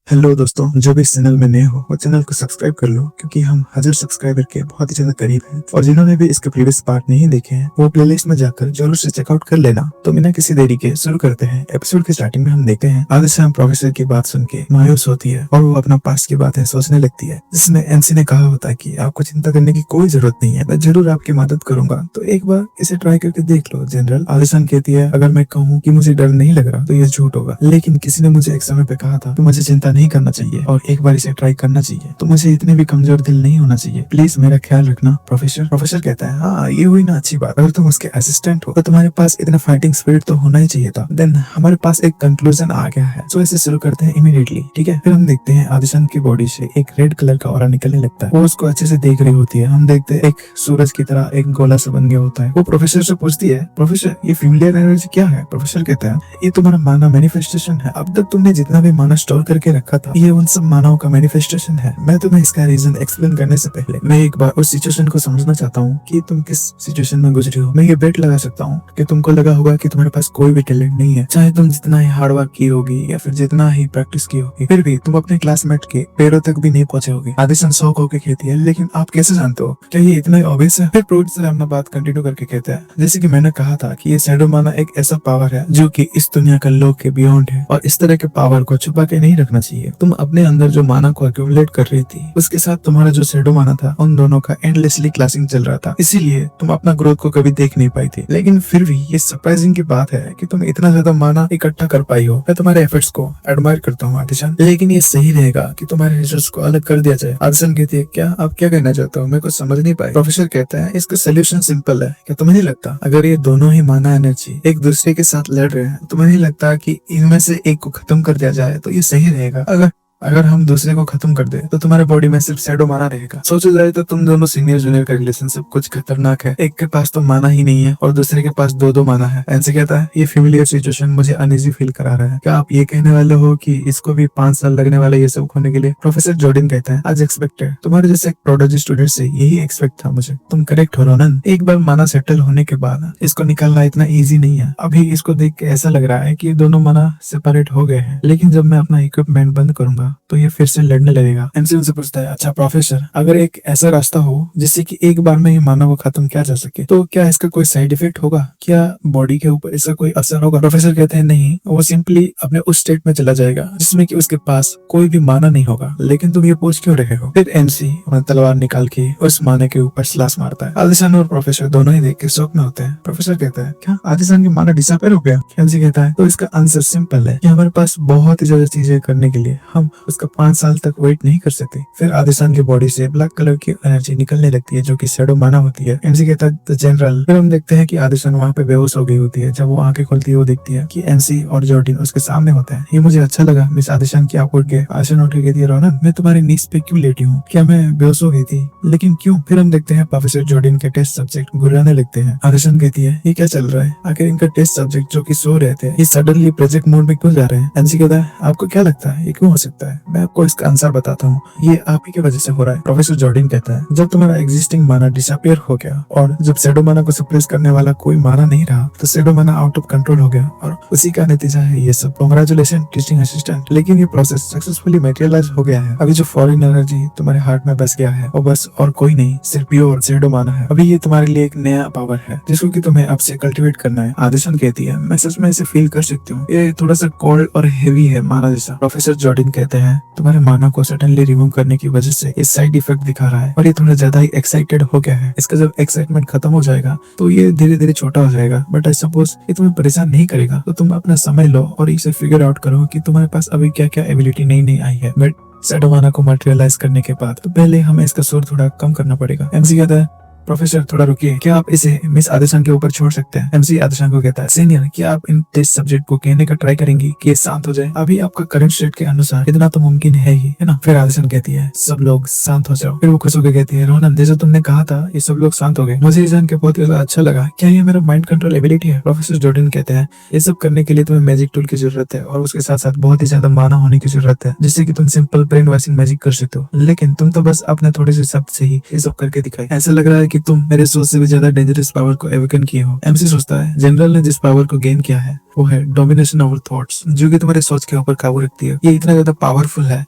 हेलो दोस्तों, जो भी इस चैनल में नए हो वो चैनल को सब्सक्राइब कर लो, क्योंकि हम 1000 सब्सक्राइबर के बहुत ही ज्यादा करीब हैं। और जिन्होंने भी इसके प्रीवियस पार्ट नहीं देखे हैं वो प्लेलिस्ट में जाकर जरूर से चेकआउट कर लेना। तो बिना किसी देरी के शुरू करते हैं। एपिसोड के स्टार्टिंग में हम देखते हैं आदिशान प्रोफेसर की बात सुन के मायूस होती है और वो अपना पास्ट की बातें सोचने लगती है, जिसमें एमसी ने कहा होता है कि आपको चिंता करने की कोई जरूरत नहीं है, मैं जरूर आपकी मदद करूंगा, तो एक बार इसे ट्राई करके देख लो जनरल। आदिशान कहती है अगर मैं कहूँ कि मुझे डर नहीं लग रहा तो ये झूठ होगा, लेकिन किसी ने मुझे एक समय पे कहा था तो मुझे चिंता नहीं करना चाहिए और एक बार इसे ट्राई करना चाहिए, तो मुझे इतने भी कमजोर दिल नहीं होना चाहिए, प्लीज मेरा ख्याल रखना प्रोफेसर। प्रोफेसर कहता है हाँ ये हुई ना अच्छी बात, अगर तुम उसके असिस्टेंट हो तो तुम्हारे पास इतना फाइटिंग स्पिरिट तो होना ही चाहिए था। देन हमारे पास एक कंक्लूजन आ गया है, तो इसे शुरू करते हैं इमीडिएटली, ठीक है। फिर हम देखते हैं आदिशान की बॉडी से एक रेड कलर का ऑरा निकलने लगता है, वो उसको अच्छे से देख रही होती है। हम देखते हैं एक सूरज की तरह एक गोला सा बन गया होता है। वो प्रोफेसर से पूछती है प्रोफेसर ये फेमिलियर एनर्जी क्या है? प्रोफेसर कहता है ये तुम्हारा माना मैनिफेस्टेशन है, अब तक तुमने जितना भी माना स्टोर करके रखा था ये उन सब मानाओं का मैनिफेस्टेशन है। मैं तुम्हें इसका रीजन एक्सप्लेन करने से पहले मैं एक बार उस सिचुएशन को समझना चाहता हूँ कि तुम किस सिचुएशन में गुजरे हो। मैं ये बेट लगा सकता हूँ कि तुमको लगा होगा कि तुम्हारे पास कोई भी टैलेंट नहीं है, चाहे तुम जितना ही हार्ड वर्क की होगी या फिर जितना ही प्रैक्टिस की होगी, फिर भी तुम अपने क्लासमेट के पैरों तक भी नहीं पहुंचे होगे। आदिशान शौक होकर कहती है लेकिन आप कैसे जानते हो, क्या ये इतना ऑब्वियस है? फिर प्रोड्यूसर अपना बात कंटिन्यू करके कहता है जैसे कि मैंने कहा था कि ये शैडो माना एक ऐसा पावर है जो कि इस दुनिया का लोग के बियॉन्ड है, और इस तरह के पावर को छुपा के नहीं रखना चाहिए। तुम अपने अंदर जो माना को एक्यूमुलेट कर रही थी उसके साथ तुम्हारा जो शैडो माना था उन दोनों का एंडलेसली क्लासिंग चल रहा था, इसीलिए तुम अपना ग्रोथ को कभी देख नहीं पाई थी। लेकिन फिर भी ये सरप्राइजिंग की बात है कि तुम इतना ज्यादा माना इकट्ठा कर पाई हो। मैं तुम्हारे एफर्ट्स को एडमायर करता हूँ आदिशान, लेकिन ये सही रहेगा कि तुम्हारे रिसोर्स को अलग कर दिया जाए। आदिशान कहती है क्या आप क्या कहना चाहते हो, मैं कुछ समझ नहीं पाई। प्रोफेसर कहता है इसका सोल्यूशन सिंपल है, क्या तुम्हें नहीं लगता अगर ये दोनों ही माना एनर्जी एक दूसरे के साथ लड़ रहे हैं, तुम्हें नहीं लगता कि इनमें से एक को खत्म कर दिया जाए तो ये सही रहेगा? अगर हम दूसरे को खत्म कर दे तो तुम्हारे बॉडी में सिर्फ शैडो माना रहेगा। सोचा जाए तो तुम दोनों सीनियर जूनियर का रिलेशनशिप कुछ खतरनाक है, एक के पास तो माना ही नहीं है और दूसरे के पास दो माना है। एनसी कहता है ये फेमिलियर सिचुएशन मुझे अनइजी फील करा रहा है, क्या आप ये कहने वाले हो कि इसको भी 5 साल लगने वाला ये सब होने के लिए? प्रोफेसर जॉर्डन कहता है आज एक्सपेक्टेड, तुम्हारे जैसे एक प्रोडोजी स्टूडेंट से यही एक्सपेक्ट था मुझे। तुम करेक्ट हो रोनन, एक बार माना सेटल होने के बाद इसको निकालना इतना ईजी नहीं है। अभी इसको देख के ऐसा लग रहा है कि ये दोनों माना सेपरेट हो गए हैं, लेकिन जब मैं अपना इक्विपमेंट बंद करूंगा तो ये फिर से लड़ने लगेगा। एमसी उनसे पूछता है अच्छा प्रोफेसर अगर एक ऐसा रास्ता हो जिससे कि एक बार में ही मानव को खत्म किया जा सके तो क्या इसका कोई साइड इफेक्ट होगा, क्या बॉडी के ऊपर इसका कोई असर होगा? प्रोफेसर कहते हैं नहीं, वो सिंपली अपने उस स्टेट में चला जाएगा जिसमें कि उसके पास कोई भी माना नहीं होगा। लेकिन तुम ये पूछ क्यों रहे हो? फिर एमसी तलवार निकाल के उस माने के ऊपर स्लास मारता है। आदिशान और प्रोफेसर दोनों ही देख के शौक में होते हैं। प्रोफेसर कहता है क्या आदिशान की माना डिसअपीयर हो गया? एमसी कहता है तो इसका आंसर सिंपल है कि हमारे पास बहुत ही ज्यादा चीजें करने के लिए हम उसका 5 साल तक वेट नहीं कर सकते। फिर आदिशान की बॉडी से ब्लैक कलर की एनर्जी निकलने लगती है जो कि शैडो माना होती है। एमसी कहता है जनरल। फिर हम देखते हैं कि आदिशान वहाँ पे बेहोश हो गई होती है। जब वो आंखें खोलती है वो देखती है कि एमसी और जॉर्डिन उसके सामने होते हैं। ये मुझे अच्छा लगा मिस आदिशान की आप उठ के आदिशान उठ के कहती है रोनन मैं तुम्हारी नीज पे क्यों लेटी हूँ, क्या मैं बेहोश हो गई थी? लेकिन क्यों? फिर हम देखते हैं प्रोफेसर जॉर्डिन के टेस्ट सब्जेक्ट घुराने लगते हैं। आदिशान कहती है ये क्या चल रहा है, आखिर इनका टेस्ट सब्जेक्ट जो कि सो रहे थे ये सडनली प्रोजेक्ट मोड में क्यों जा रहे हैं? एमसी कहता है आपको क्या लगता है ये क्यों हो सकता है? मैं आपको इसका आंसर बताता हूँ, ये आप ही की वजह से हो रहा है। प्रोफेसर जॉर्डिन कहता है जब तुम्हारा एग्जिस्टिंग माना डिसअपीयर हो गया और जब शैडो माना को सप्रेस करने वाला कोई माना नहीं रहा तो शैडो माना आउट ऑफ कंट्रोल हो गया और उसी का नतीजा है ये सब। कांग्रेचुलेशन टीचिंग असिस्टेंट, लेकिन ये प्रोसेस सक्सेसफुली मटेरियलाइज हो गया है। अभी जो फॉरेन एनर्जी तुम्हारे हार्ट में बस गया है वो बस और कोई नहीं सिर्फ प्योर शैडो माना है। अभी ये तुम्हारे लिए एक नया पावर है जिसको कि तुम्हें अब से कल्टिवेट करना है। आदिशान कहती है मैं सच में इसे फील कर सकती हूँ, ये थोड़ा सा कोल्ड और हेवी है माना जैसा। प्रोफेसर जॉर्डिन कहते हैं तुम्हारे माना को सडनली रिमूव करने की वजह से ये साइड इफेक्ट दिखा रहा है और ये थोड़ा ज्यादा ही एक्साइटेड हो गया है। इसका जब एक्साइटमेंट खत्म हो जाएगा तो ये धीरे धीरे छोटा हो जाएगा, बट आई सपोज ये तुम्हें परेशान नहीं करेगा। तो तुम अपना समय लो और इसे फिगर आउट करो कि तुम्हारे पास अभी क्या क्या एबिलिटी नई आई है। बट शैडो माना को मटेरियलाइज करने के बाद तो पहले हमें इसका सुर थोड़ा कम करना पड़ेगा। एमसी कहता है प्रोफेसर थोड़ा रुकिए, क्या आप इसे मिस आदिशन के ऊपर छोड़ सकते हैं? एमसी आदिशन को कहता है, सीनियर क्या आप इन टेस्ट सब्जेक्ट को कहने का ट्राई करेंगी कि ये शांत हो जाए? अभी आपका करंट स्टेट के अनुसार इतना तो मुमकिन है ही, है ना? फिर आदिशन कहती है, सब लोग शांत हो जाओ। फिर वो खुश होकर कहती है, रोनन जैसे तुमने कहा था ये सब लोग शांत हो गए, मुझे ये जान के बहुत ज्यादा अच्छा लगा। क्या ये मेरा माइंड कंट्रोल एबिलिटी है? प्रोफेसर जॉर्डन कहते हैं, ये सब करने के लिए तुम्हें मैजिक टूल की जरूरत है और उसके साथ साथ बहुत ही ज्यादा माना होने की जरूरत है, जिससे कि तुम सिंपल ब्रेन वॉशिंग मैजिक कर सकते हो। लेकिन तुम तो बस अपने थोड़े से शब्द से ही ये सब करके दिखाई। ऐसा लग रहा है कि तुम मेरे सोच से भी ज्यादा डेंजरस पावर को एवेकन किए हो। एमसी सोचता है, जनरल ने जिस पावर को गेन किया है वो है डोमिनेशन ओवर थॉट्स, जो कि तुम्हारे सोच के ऊपर काबू रखती है। ये इतना ज्यादा पावरफुल है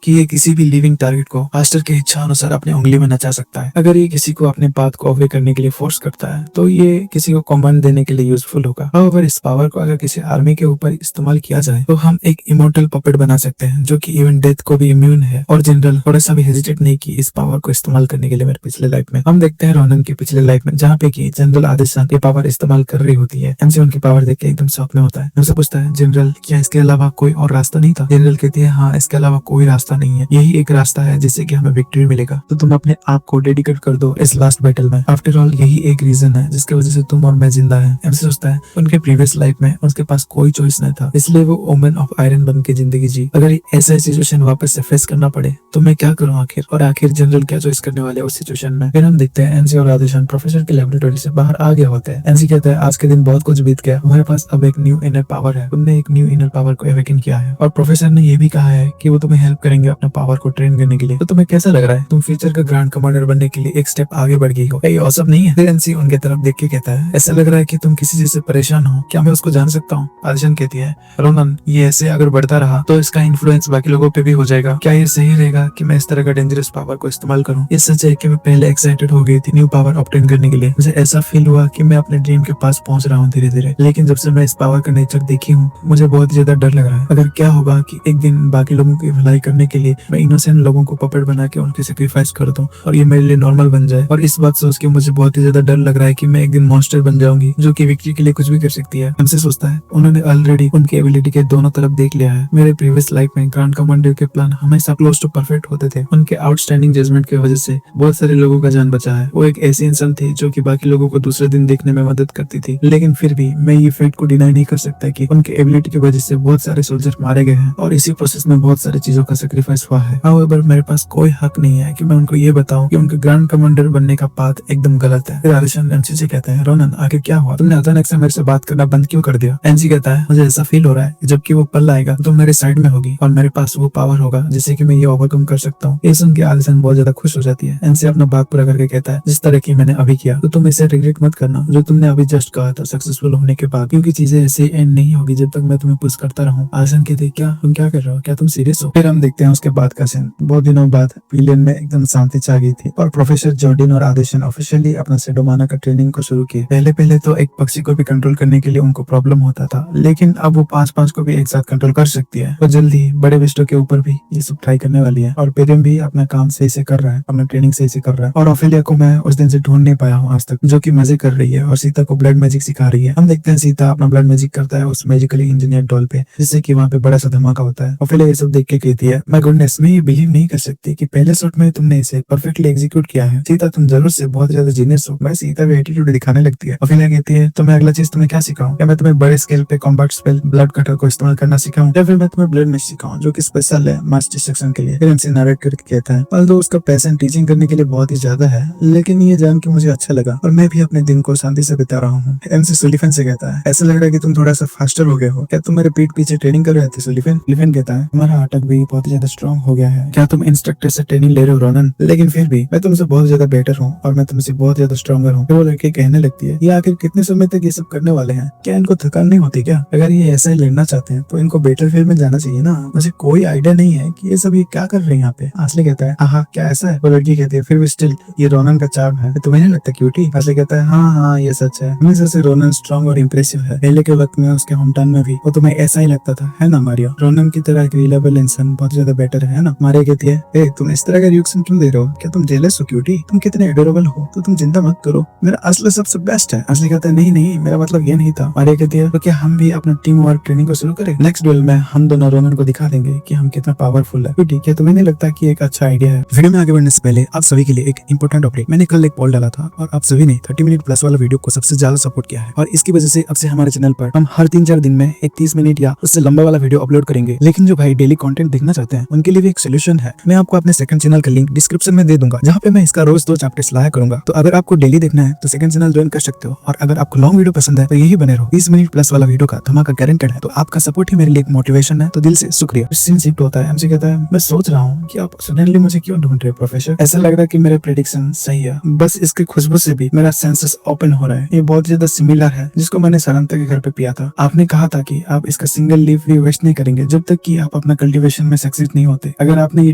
कि ये किसी भी लिविंग टारगेट को मास्टर की इच्छा अनुसार अपनी उंगली में नचा सकता है। अगर ये किसी को अपने बात को ऑवे करने के लिए फोर्स करता है तो ये किसी को कमांड देने के लिए यूजफुल होगा। हाउएवर इस पावर को अगर किसी आर्मी के ऊपर इस्तेमाल किया जाए तो हम एक इमोर्टल पपेट बना सकते हैं जो कि इवन डेथ को भी इम्यून है। और जनरल थोड़ा सा भी हेजिटेट नहीं की इस पावर को इस्तेमाल करने के लिए मेरे पिछले लाइफ में। हम देखते हैं रोनन की पिछले लाइफ में जहाँ पे की जनरल आदिशान ये पावर इस्तेमाल कर रही होती है। एमसी उनकी पावर देख के एकदम शॉक में होता है। उनसे पूछता है, जनरल क्या इसके अलावा कोई और रास्ता नहीं था? जनरल कहती है, हाँ इसके अलावा कोई रास्ता नहीं है, यही एक रास्ता है जिससे कि हमें विक्ट्री मिलेगा। तो तुम अपने आप को डेडिकेट कर दो इस लास्ट बैटल में। आफ्टर ऑल यही एक रीजन है जिसकी वजह से तुम और मैं जिंदा है। एमसी सोचता है, उनके प्रीवियस लाइफ में उसके पास कोई चॉइस नहीं था, इसलिए वो वुमेन ऑफ आयरन बन के जिंदगी जी। अगर ऐसा सिचुएशन वापस से फेस करना पड़े तो मैं क्या करूँ आखिर? और आखिर जनरल क्या चॉइस करने वाले उस सिचुएशन में? फिर हम देखते हैं एमसी और आदिशान प्रोफेसर की लेबोरेटरी से बाहर आ गए होते हैं। एमसी कहता है, आज के दिन बहुत कुछ बीत गया, हमारे पास अब एक न्यू इनर पावर है। तुमने एक न्यू इनर पावर को एवेकन किया है और प्रोफेसर ने ये भी कहा है कि वो तुम्हें हेल्प करेंगे अपने पावर को ट्रेन करने के लिए। तो तुम्हें कैसा लग रहा है? तुम फ्यूचर का ग्रैंड कमांडर बनने के लिए एक स्टेप आगे बढ़ गई हो। क्या ये ऑसम नहीं है? फिर एमसी उनके तरफ देख के कहता है, ऐसा लग रहा है कि तुम किसी चीज से परेशान हो, क्या मैं उसको जान सकता हूँ? आदिशान कहती है, रोनन ये ऐसे अगर बढ़ता रहा तो इसका इन्फ्लुएंस बाकी लोगों पे भी हो जाएगा। क्या ये सही रहेगा कि मैं इस तरह का डेंजरस पावर को इस्तेमाल करूँ? ये सच है कि मैं पहले एक्साइटेड हो गई थी न्यू पावर ऑब्टेन करने के लिए। मुझे ऐसा फील हुआ कि मैं अपने ड्रीम के पास पहुंच रहा हूँ धीरे धीरे, लेकिन जब से मैं इस पावर का नेचर देखी हूँ मुझे बहुत ज्यादा डर लग रहा है। अगर क्या होगा कि एक दिन बाकी लोगों की भलाई करने के लिए मैं इनोसेंट लोगों को पपेट बना के उनकी सेक्रीफाइस कर दूं और ये मेरे लिए नॉर्मल बन जाए। और इस बात सोच के मुझे बहुत ही ज्यादा डर लग रहा है कि मैं एक दिन मॉन्स्टर बन जाऊंगी जो कि विक्ट्री के लिए कुछ भी कर सकती है। हमसे सोचता है, उन्होंने ऑलरेडी उनकी एबिलिटी के दोनों तरफ देख लिया है। मेरे प्रीवियस लाइफ में ग्रैंड कमांडर के प्लान हमेशा क्लोज टू परफेक्ट होते थे। उनके आउटस्टैंडिंग जजमेंट की वजह से बहुत सारे लोगों का जान बचा है। वो एक ऐसी इंसान थी जो कि बाकी लोगों को दूसरे दिन देखने में मदद करती थी, लेकिन फिर भी मैं ये फैक्ट को डिनाई नहीं कर सकता कि उनके एबिलिटी की वजह से बहुत सारे सोल्जर मारे गए हैं और इसी प्रोसेस में बहुत सारी चीजों का सेक्रीफाइस हुआ है। हाउएवर मेरे पास कोई हक नहीं है कि मैं उनको ये बताऊं कि उनके ग्रैंड कमांडर बनने का पाथ एकदम गलत है। फिर आदिशान एमसी से कहता है, रोनन आखिर क्या हुआ? तुमने अचानक से मेरे से बात करना बंद क्यों कर दिया? एमसी कहता है, मुझे ऐसा फील हो रहा है जबकि वो पल आएगा तो मेरे साइड में होगी और मेरे पास वो पावर होगा जिससे कि मैं ये ओवरकम कर सकता हूँ। ये सुन के आदिशान बहुत ज्यादा खुश हो जाती है। एमसी अपना बात पूरा करके कहता है, जिस तरह की मैंने अभी किया तो तुम इसे रिग्रेट मत करना जो तुमने अभी जस्ट कहा था सक्सेसफुल होने के बाद, क्योंकि चीजें ऐसे एंड नहीं होगी जब तक मैं तुम्हें पुश करता रहूं। आदिशान कहते, क्या तुम क्या कर रहे हो? क्या तुम सीरियस हो? फिर हम देखते हैं उसके बाद का सीन। बहुत दिनों बाद पिलियन में एकदम शांति छा गई थी और प्रोफेसर जॉर्डन और आदिशान ऑफिशियली अपना सेडोमाना का ट्रेनिंग को शुरू किए। पहले तो एक पक्षी को भी कंट्रोल करने के लिए उनको प्रॉब्लम होता था, लेकिन अब वो 5-5 को भी एक साथ कंट्रोल कर सकती है। वो जल्दी बड़े विस्टों के ऊपर भी ये सब ट्राई करने वाली है और पेरियम भी अपना काम सही से कर रहा है, अपना ट्रेनिंग सही से कर रहा है। और ऑफेलिया को मैं उस दिन से ढूंढ नहीं पाया हूँ आज तक, जो कि मजे कर रही है और सीता को ब्लड मैजिक सिखा रही है। हम देखते हैं सीता अपना ब्लड मैजिक करता है उस मैजिकली इंजीनियर डॉल पे, जिससे कि वहाँ पे बड़ा सा धमाका होता है। ऑफेलिया ये सब देख के कहती है, मैं गुडनेस में ये बिलीव नहीं कर सकती कि पहले शॉट में तुमने इसे परफेक्टली एग्जीक्यूट किया है। सीता तुम जरूर से बहुत ज्यादा जीनियस हो। मैं सीता भी एटीट्यूड दिखाने लगती है। ऑफेलिया कहती है, तो मैं अगला चीज तुम्हें क्या सिखाऊं? क्या मैं तुम्हें बड़े स्केल पे कॉम्बैट स्पेल ब्लड कटर को इस्तेमाल करना सिखाऊं, या फिर मैं तुम्हें ब्लड मैजिक सिखाऊं जो कि स्पेशल है मास डिस्ट्रक्शन के लिए? फिर एमसी नरेट करके कहता है, ऑल्दो उसका पैशन टीचिंग करने के लिए बहुत ही ज्यादा है, लेकिन ये जान के मुझे अच्छा लगा और मैं भी अपने दिन को शांति से बिता रहा हूँ। एमसी सुलिफन से कहता है, ऐसा लग रहा है कि तुम थोड़ा सा फास्टर हो गए हो। क्या तुम मेरे पीठ पीछे ट्रेनिंग कर रहे थे सुलिफन? सुलिफन कहता है, तुम्हारा अटक भी बहुत ज्यादा स्ट्रॉन्ग हो गया है। क्या तुम इंस्ट्रक्टर से ट्रेनिंग ले रहे हो रोनन? लेकिन फिर भी मैं तुमसे बहुत ज्यादा बेटर हूँ और मैं तुमसे बहुत ज्यादा स्ट्रॉन्गर हूँ। वो लड़की कहने लगती है, ये आखिर कितने समय तक ये सब करने वाले हैं? क्या इनको थकान नहीं होती क्या? अगर ये ऐसा ही लड़ना चाहते हैं तो इनको बेटर फील्ड में जाना चाहिए ना। मुझे कोई आइडिया नहीं है कि ये सब ये क्या कर रहे हैं यहाँ पे। आसले कहता है, हाँ क्या ऐसा है? वो लड़की कहती है, फिर भी स्टिल ये रोनन का चार्म है, तुम्हें नहीं लगता क्यूटी? आसले कहता है, हाँ ये सच है, हमेशा से रोनन स्ट्रॉन्ग और इम्प्रेसिव है। पहले के वक्त में उसके होम टाउन में भी वो तुम्हें ऐसा ही लगता था, है ना मारिया? रोनन की तरह एक रिलेबल इंसान बहुत ज्यादा बेटर है ना? मारिया कहती है, ए तुम इस तरह का रिएक्शन क्यों दे रहे हो? क्या तुम जेलस हो क्यूटी? तुम कितने एडोरेबल हो, तो तुम चिंता मत करो, मेरा असली सबसे बेस्ट है। असली कहता है, नहीं मेरा मतलब ये नहीं था। मारिया कहती है, तो क्या हम भी अपना टीम वर्क ट्रेनिंग को शुरू करें? नेक्स्ट डुएल में हम दोनों रोनन को दिखा देंगे कि हम कितना पावरफुल है। ठीक है, तुम्हें नहीं लगता कि एक अच्छा आइडिया है? वीडियो में आगे बढ़ने से पहले आप सभी के लिए एक इंपॉर्टेंट अपडेट। मैंने कल एक पोल पोल डाला था और आप सभी ने 30 मिनट प्लस वाला वीडियो को सबसे ज्यादा सपोर्ट किया है और इसकी वजह से अब से हमारे चैनल पर हम हर 3-4 दिन में एक 30 मिनट या उससे लंबा वाला वीडियो अपलोड करेंगे। लेकिन जो भाई डेली कंटेंट देखना चाहते हैं उनके लिए भी एक सोल्यूशन है। मैं आपको अपने सेकंड चैनल का लिंक डिस्क्रिप्शन में दे दूंगा, जहाँ पे मैं इसका रोज 2 चैप्टर्स लाया करूंगा। तो अगर आपको डेली देखना है तो सेकंड चैनल ज्वाइन कर सकते हो और अगर आपको लॉन्ग वीडियो पसंद है तो यही बने रहो। 30 मिनट प्लस वाला वीडियो का धमाका गारंटेड है। तो आपका सपोर्ट ही मेरे लिए एक मोटिवेशन है, तो दिल से शुक्रिया। सीन शिफ्ट होता है, एमसी कहता है मैं सोच रहा हूँ कि आप सडनली मुझे क्यों ढूंढ रहे हो प्रोफेसर। ऐसा लग रहा है कि मेरे प्रेडिक्शन सही है, बस इसकी खुशबू से भी मेरा सेंसेस ओपन हो रहा है। ये बहुत ज्यादा सिमिलर है जिसको मैंने सारंता के घर पे पिया था। आपने कहा था कि आप इसका सिंगल लीफ भी वेस्ट नहीं करेंगे जब तक कि आप अपना कल्टीवेशन में सक्सीड नहीं होते। अगर आपने ये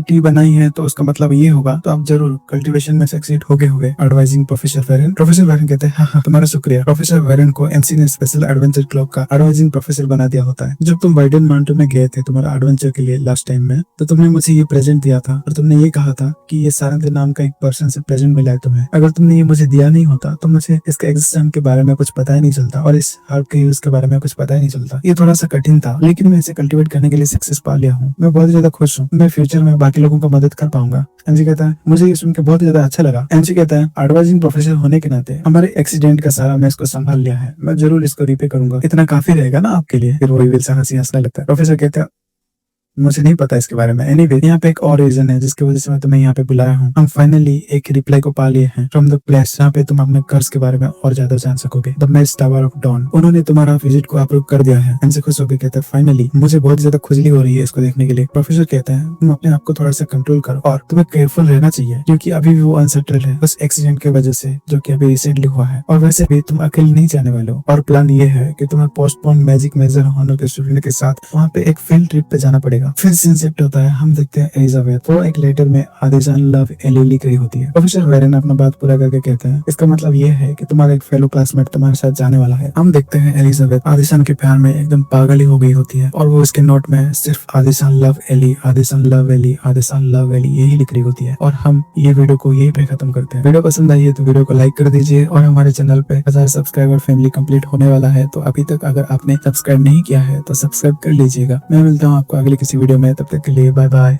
टी बनाई है तो उसका मतलब ये होगा तो आप जरूर कल्टीवेशन में सक्सीड होगे। Advising professor Warren. Professor Warren कहते हैं हाँ तुम्हारा शुक्रिया। प्रोफेसर वेरेन को एमसी ने स्पेशल एडवेंचर क्लब का एडवाइजिंग प्रोफेसर बना दिया होता है। जब तुम वाइडन माउंटेन में गए थे तुम्हारा एडवेंचर के लिए लास्ट टाइम में, तो तुमने मुझे ये प्रेजेंट दिया था और तुमने ये कहा था कि ये सारंत नाम का एक पर्सन से प्रेजेंट मिला है तुम्हें। अगर तुमने ये मुझे दिया नहीं होता तो मुझे इसके एग्जिस्टेंस के बारे में कुछ पता ही नहीं चलता और इस हर्ब के यूज के बारे में कुछ पता ही नहीं चलता। ये थोड़ा सा कठिन था लेकिन मैं इसे कल्टीवेट करने के लिए सक्सेस पा लिया हूँ। मैं बहुत ज्यादा खुश हूँ। मैं फ्यूचर में बाकी लोगों को मदद कर पाऊंगा। एमजी कहता है मुझे ये सुन के बहुत ज्यादा अच्छा लगा। एमजी कहता है एडवाइजिंग प्रोफेसर होने के नाते हमारे एक्सीडेंट का सारा मैं इसको संभाल लिया है, मैं जरूर इसको रिपे करूंगा। इतना काफी रहेगा ना आपके लिए। फिर वही विल्सन हंसने लगता है। प्रोफेसर कहता है मुझे नहीं पता इसके बारे में। एनीवे यहाँ पे एक और रीजन है जिसकी वजह से मैं तुम्हें यहाँ पे बुलाया हूँ। हम फाइनली एक रिप्लाई को पा लिए हैं फ्रॉम द प्लेस जहाँ पे तुम अपने कर्ज के बारे में और ज्यादा जान सकोगे। द मेज टावर ऑफ डॉन। उन्होंने तुम्हारा विजिट को अप्रूव कर दिया है। इनसे खुश होकर कहता है फाइनली मुझे बहुत ज्यादा खुजली हो रही है इसको देखने के लिए। प्रोफेसर कहता है तुम अपने आप को थोड़ा सा कंट्रोल करो और तुम्हें केयरफुल रहना चाहिए क्योंकि अभी भी वो अनसेटल है उस एक्सीडेंट की वजह से जो कि अभी रिसेंटली हुआ है। और वैसे भी तुम अकेले नहीं जाने वाले हो और प्लान ये है कि तुम्हें पोस्टपोन मैजिक मेजर हॉनर के स्टूडेंट के साथ वहाँ पे एक फील्ड ट्रिप पे जाना पड़ेगा। फिर सिंसेप्ट होता है। हम देखते हैं एलिजाबेथ वो एक लेटर में आदिशान लव एली लिख रही होती है। प्रोफेसर वेरेन अपना बात पूरा करके कहते हैं इसका मतलब ये है कि तुम्हारा एक फेलो क्लासमेट तुम्हारे साथ जाने वाला है। हम देखते हैं एलिजाबेथ आदिशान के प्यार में एकदम पागल ही हो गई होती है और वो इसके नोट में सिर्फ Adishaan love Ellie, Adishaan love Ellie, Adishaan love Ellie यही लिख रही होती है। और हम ये वीडियो को यही पे खत्म करते हैं। वीडियो पसंद आई है तो वीडियो को लाइक कर दीजिए और हमारे चैनल पे 1000 सब्सक्राइबर फैमिली कंप्लीट होने वाला है, तो अभी तक अगर आपने सब्सक्राइब नहीं किया है तो सब्सक्राइब कर लीजिएगा। मैं मिलता हूँ आपको अगले किसी वीडियो में, तब तक के लिए बाय बाय।